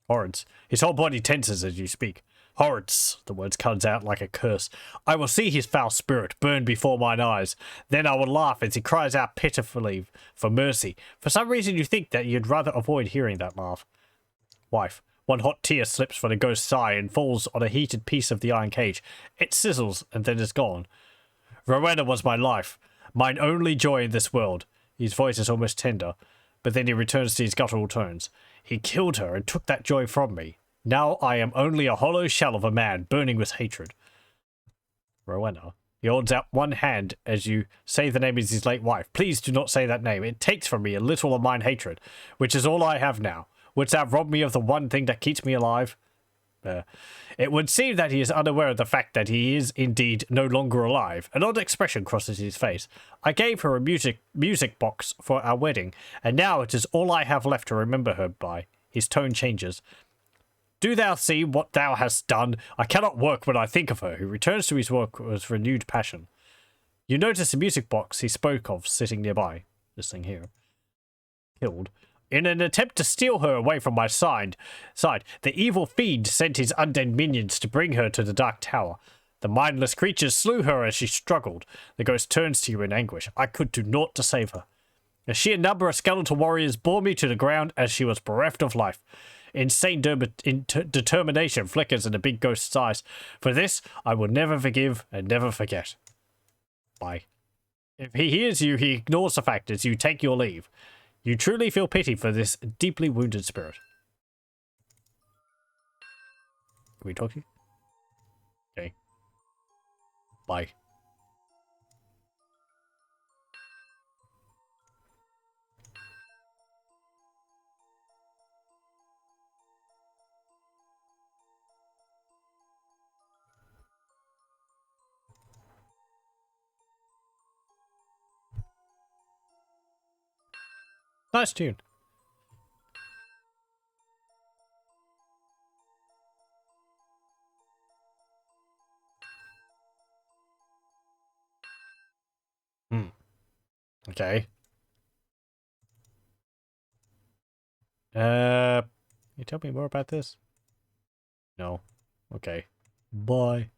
Horrence. His whole body tenses as you speak. Horrors, the words comes out like a curse. I will see his foul spirit burn before mine eyes. Then I will laugh as he cries out pitifully for mercy. For some reason you think that you'd rather avoid hearing that laugh. Wife. One hot tear slips from the ghost's eye and falls on a heated piece of the iron cage. It sizzles and then is gone. Rowena was my life, mine only joy in this world. His voice is almost tender, but then he returns to his guttural tones. He killed her and took that joy from me. Now I am only a hollow shell of a man burning with hatred. Rowena. He holds out one hand as you say the name of his late wife. Please do not say that name. It takes from me a little of mine hatred, which is all I have now. Wouldst thou rob me of the one thing that keeps me alive? It would seem that he is unaware of the fact that he is indeed no longer alive. An odd expression crosses his face. I gave her a music box for our wedding, and now it is all I have left to remember her by. His tone changes. Do thou see what thou hast done? I cannot work when I think of her. He returns to his work with renewed passion. You notice the music box he spoke of sitting nearby. This thing here. Killed. In an attempt to steal her away from my side, the evil fiend sent his undead minions to bring her to the Dark Tower. The mindless creatures slew her as she struggled. The ghost turns to you in anguish. I could do naught to save her. A sheer number of skeletal warriors bore me to the ground as she was bereft of life. Insane determination flickers in the big ghost's eyes. For this, I will never forgive and never forget. Bye. If he hears you, he ignores the fact as you take your leave. You truly feel pity for this deeply wounded spirit. Can we talk to you? Okay. Bye. Nice tune. Okay. Can you tell me more about this? No. Okay. Bye.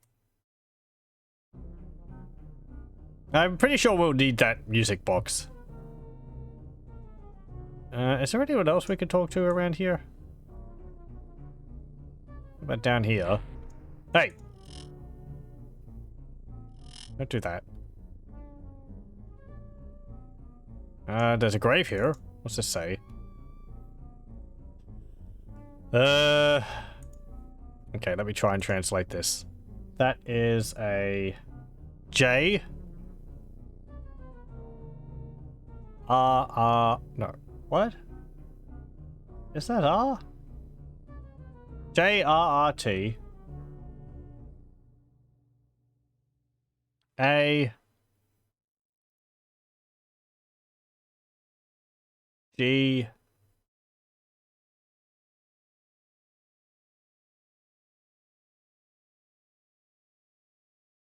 I'm pretty sure we'll need that music box. Is there anyone else we can talk to around here? What about down here? Hey! Don't do that. There's a grave here. What's this say? Okay, let me try and translate this. That is a J. No. What? Is that R? J-R-R-T. A. G.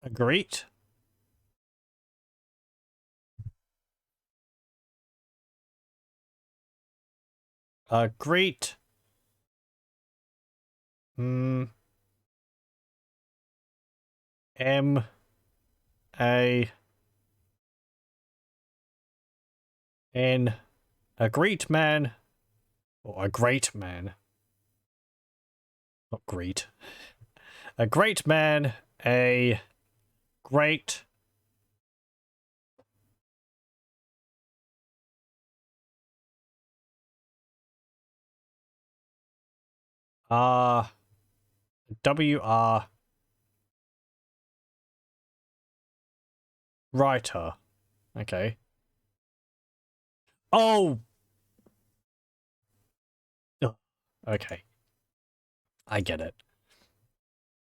Agreed. Agreed. M. A. N. A great man. Or a great man. Not great. A great man. A great. W-R. Writer. Okay. Oh! Ugh. Okay. I get it.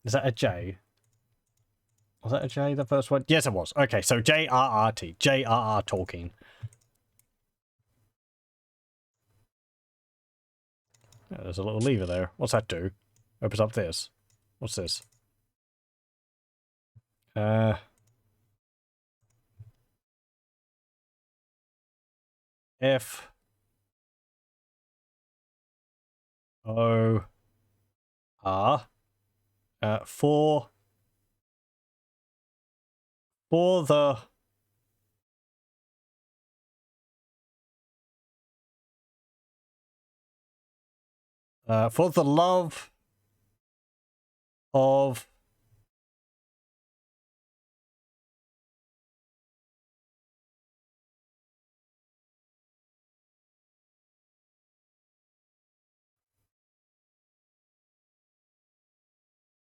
Is that a J? Was that a J, the first one? Yes, it was. Okay, so J-R-R-T. J-R-R Tolkien. Yeah, there's a little lever there. What's that do? Opens up this. What's this? F. O. R.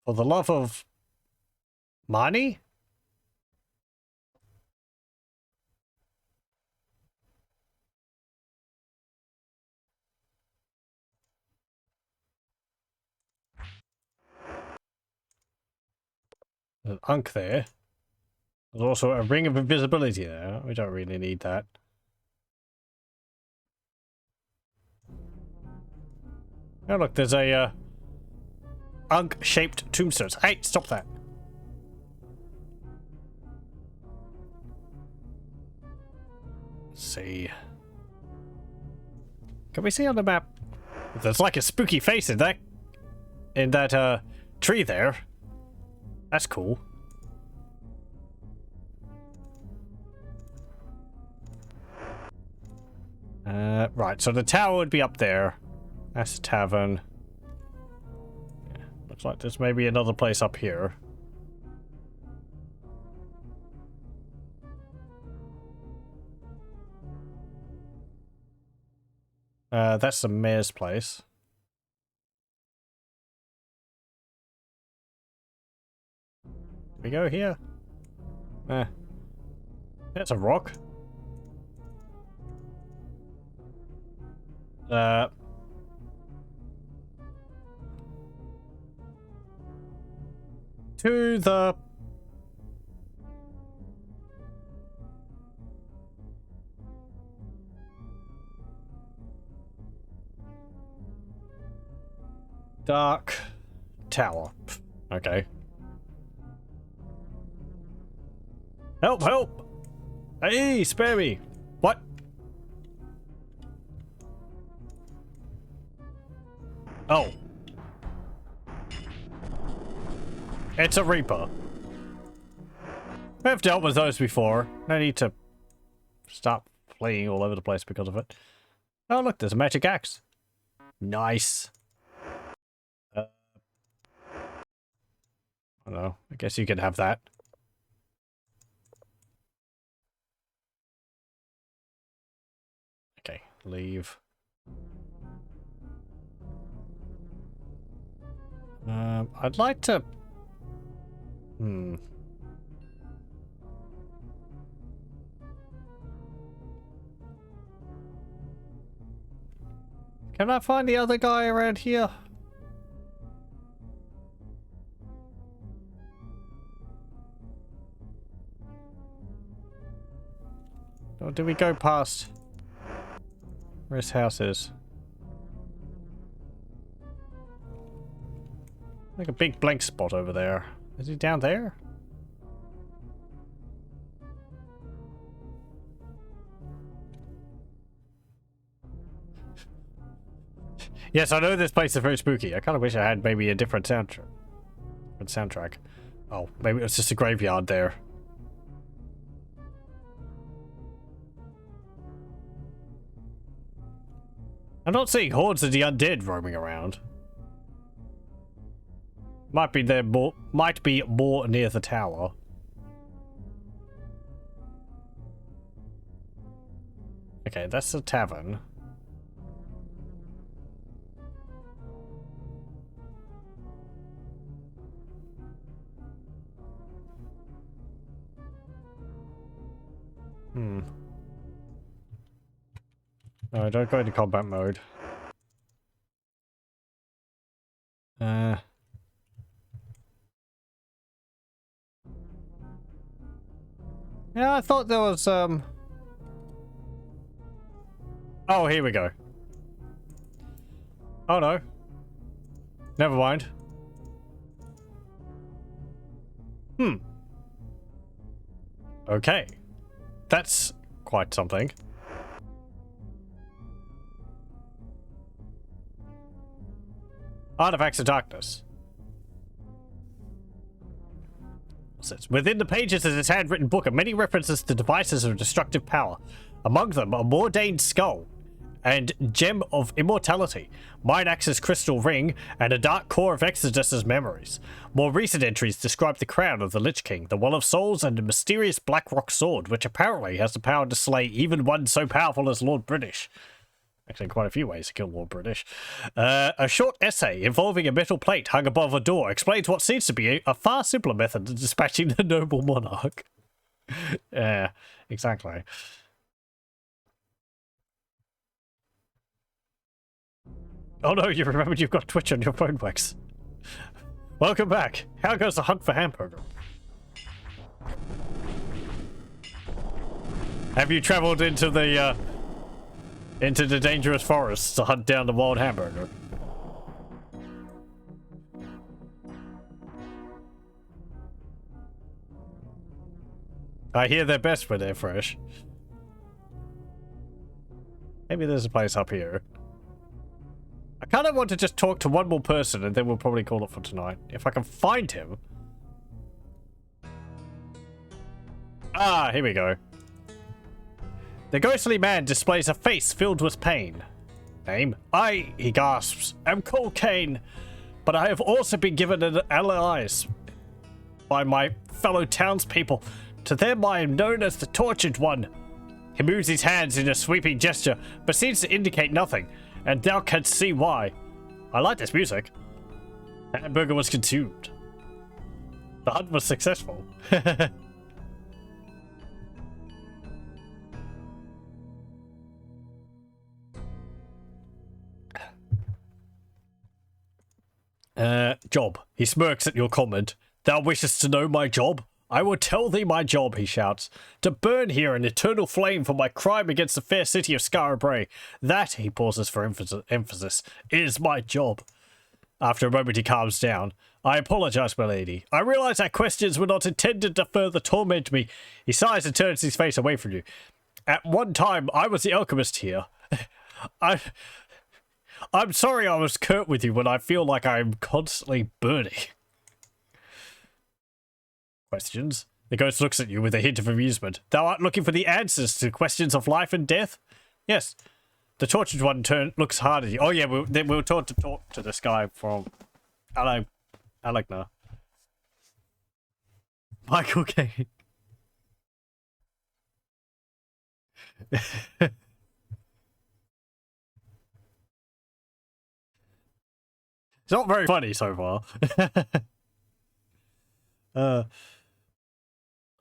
For the love of money? There's an unk there. There's also a ring of invisibility there. We don't really need that. Oh look, there's a unk-shaped tombstone. Hey, stop that. Let's see. Can we see on the map? There's like a spooky face in that tree there. That's cool. Right, so the tower would be up there. That's the tavern. Yeah, looks like there's maybe another place up here. That's the mayor's place. We go here. That's a rock. To the Dark Tower. Okay. Help, help! Hey, spare me! What? Oh. It's a Reaper. I've dealt with those before. No need to stop fleeing all over the place because of it. Oh look, there's a magic axe. Nice. I don't know. I guess you can have that. Okay, leave. I'd like to... Can I find the other guy around here? Or do we go past where his house is? Like a big blank spot over there. Is he down there? Yes, I know this place is very spooky. I kind of wish I had maybe a different soundtrack. Oh, maybe it was just a graveyard there. I'm not seeing hordes of the undead roaming around. Might be more near the tower. Okay, that's the tavern. No, don't go into combat mode. Yeah, I thought there was, Oh, here we go. Oh, no. Never mind. Okay. That's quite something. Artifacts of Darkness. Within the pages of this handwritten book are many references to devices of destructive power. Among them, a Mordained Skull and Gem of Immortality, Mind-Axe's Crystal Ring, and a Dark Core of Exodus's memories. More recent entries describe the crown of the Lich King, the Well of Souls, and a mysterious Black Rock Sword, which apparently has the power to slay even one so powerful as Lord British. Actually, quite a few ways to kill Lord British. A short essay involving a metal plate hung above a door explains what seems to be a far simpler method of dispatching the noble monarch. Yeah, exactly. Oh no, you remembered you've got Twitch on your phone, Wex. Welcome back. How goes the hunt for hamburger? Have you traveled into the dangerous forests to hunt down the wild hamburger? I hear they're best when they're fresh. Maybe there's a place up here. I kind of want to just talk to one more person and then we'll probably call it for tonight. If I can find him. Ah, here we go. The ghostly man displays a face filled with pain. Name? I, he gasps, am called Cain, but I have also been given an allies by my fellow townspeople. To them I am known as the Tortured One. He moves his hands in a sweeping gesture, but seems to indicate nothing, and thou canst see why. I like this music. The hamburger was consumed. The hunt was successful. Job. He smirks at your comment. Thou wishest to know my job? I will tell thee my job, he shouts. To burn here in eternal flame for my crime against the fair city of Scarabray. That, he pauses for emphasis, is my job. After a moment he calms down. I apologize, my lady. I realize our questions were not intended to further torment me. He sighs and turns his face away from you. At one time, I was the alchemist here. I'm sorry I was curt with you when I feel like I'm constantly burning. Questions? The ghost looks at you with a hint of amusement. Thou art looking for the answers to questions of life and death? Yes. The tortured one looks hard at you. Oh yeah, we'll talk to this guy from Alagna. Michael Caine. It's not very funny so far.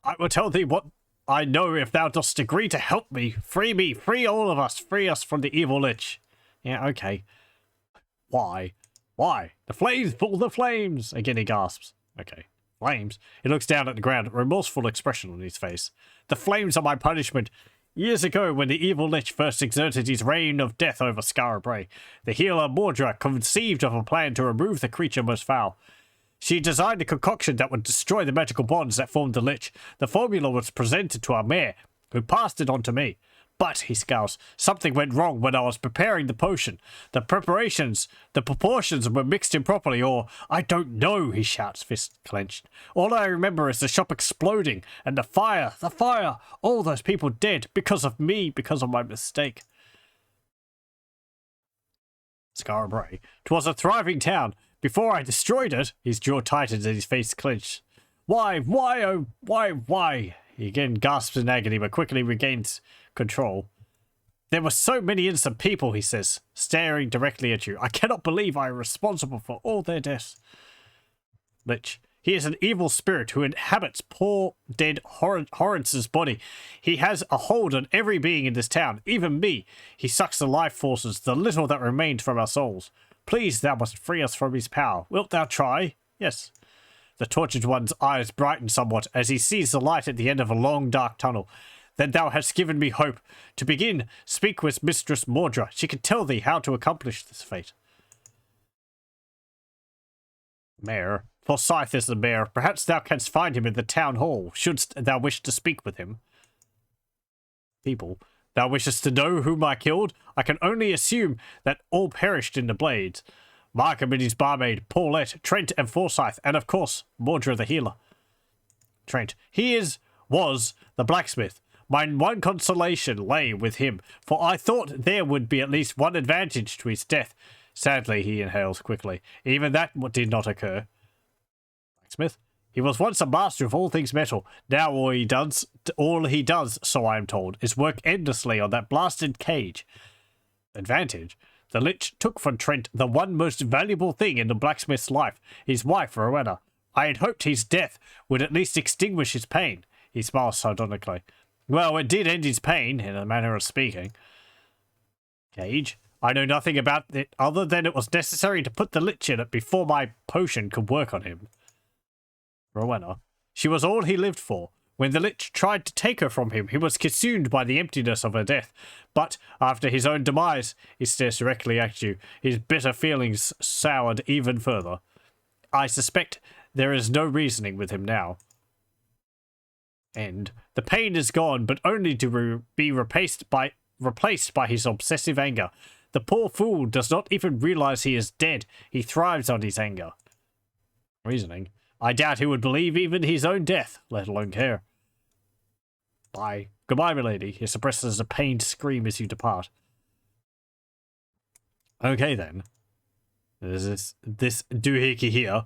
I will tell thee what I know if thou dost agree to help me, free all of us, free us from the evil lich. Yeah, okay. Why? Why? The flames, pull the flames! Again he gasps. Okay. Flames? He looks down at the ground, a remorseful expression on his face. The flames are my punishment. Years ago, when the evil lich first exerted his reign of death over Scarabray, the healer Mordra conceived of a plan to remove the creature most foul. She designed a concoction that would destroy the magical bonds that formed the lich. The formula was presented to our mayor, who passed it on to me. But, he scowls, something went wrong when I was preparing the potion. The proportions were mixed improperly, or, I don't know, he shouts, fist clenched. All I remember is the shop exploding, and the fire, all those people dead, because of me, because of my mistake. Scarabray. 'Twas a thriving town. Before I destroyed it, his jaw tightens and his face clenched. Why, oh, why? He again gasps in agony, but quickly regains control. There were so many innocent people, he says, staring directly at you. I cannot believe I am responsible for all their deaths. Lich. He is an evil spirit who inhabits poor, dead Horace's body. He has a hold on every being in this town, even me. He sucks the life forces, the little that remained from our souls. Please, thou must free us from his power. Wilt thou try? Yes. The tortured one's eyes brighten somewhat as he sees the light at the end of a long, dark tunnel. Then thou hast given me hope. To begin, speak with Mistress Mordra. She can tell thee how to accomplish this fate. Mayor. Forsyth is the mayor. Perhaps thou canst find him in the town hall, shouldst thou wish to speak with him. People. Thou wishest to know whom I killed? I can only assume that all perished in the blades. Markham and his barmaid, Paulette, Trent and Forsyth, and of course, Mordra the healer. Trent. He was the blacksmith. My one consolation lay with him, for I thought there would be at least one advantage to his death. Sadly, he inhales quickly. Even that did not occur. Blacksmith. He was once a master of all things metal. Now all he does, so I am told, is work endlessly on that blasted cage. Advantage. The Lich took from Trent the one most valuable thing in the blacksmith's life, his wife, Rowena. I had hoped his death would at least extinguish his pain. He smiles sardonically. Well, it did end his pain, in a manner of speaking. Cage. I know nothing about it other than it was necessary to put the Lich in it before my potion could work on him. Rowena. She was all he lived for. When the Lich tried to take her from him, he was consumed by the emptiness of her death. But after his own demise, he stares directly at you. His bitter feelings soured even further. I suspect there is no reasoning with him now. And the pain is gone, but only to be replaced by his obsessive anger. The poor fool does not even realize he is dead. He thrives on his anger. Reasoning. I doubt he would believe even his own death, let alone care. Bye. Goodbye, milady. He suppresses a pained scream as you depart. Okay, then. There's this doohickey here.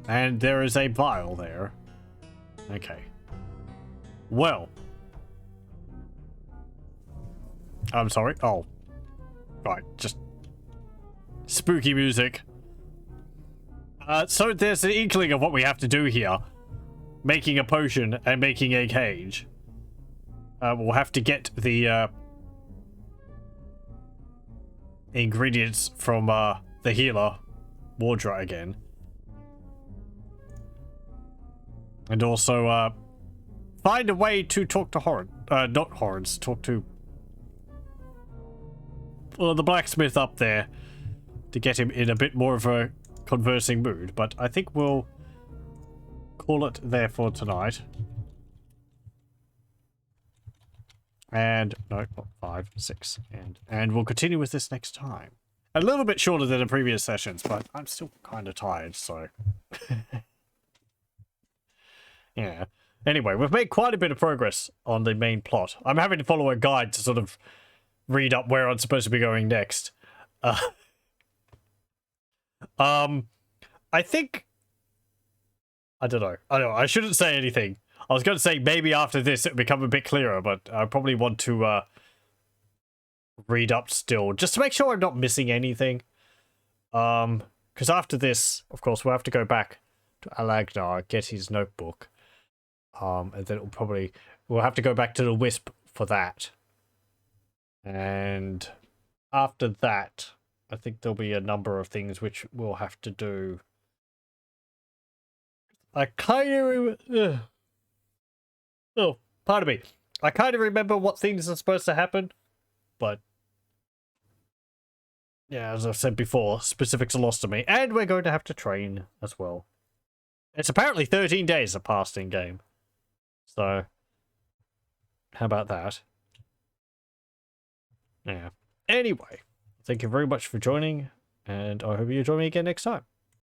And there is a vial there. Okay. Well. I'm sorry. Oh. Right, just spooky music. So there's an inkling of what we have to do here. Making a potion and making a cage. We'll have to get the ingredients from the healer, Wardra, again. And also find a way to talk to not Horrors, talk to the blacksmith up there to get him in a bit more of a conversing mood. But I think we'll call it there for tonight. And no, not 5, 6, and we'll continue with this next time. A little bit shorter than the previous sessions, but I'm still kind of tired, so yeah. Anyway, we've made quite a bit of progress on the main plot. I'm having to follow a guide to sort of read up where I'm supposed to be going next. I think I don't know. I shouldn't say anything. I was going to say maybe after this it'll become a bit clearer, but I probably want to read up still, just to make sure I'm not missing anything. Because after this, of course, we'll have to go back to Alagnar, get his notebook. And then we'll have to go back to the Wisp for that. And after that, I think there'll be a number of things which we'll have to do. I kind of... Oh, pardon me. I kind of remember what things are supposed to happen, but yeah, as I've said before, specifics are lost to me, and we're going to have to train as well. It's apparently 13 days have passed in game, so how about that? Yeah. Anyway, thank you very much for joining, and I hope you join me again next time.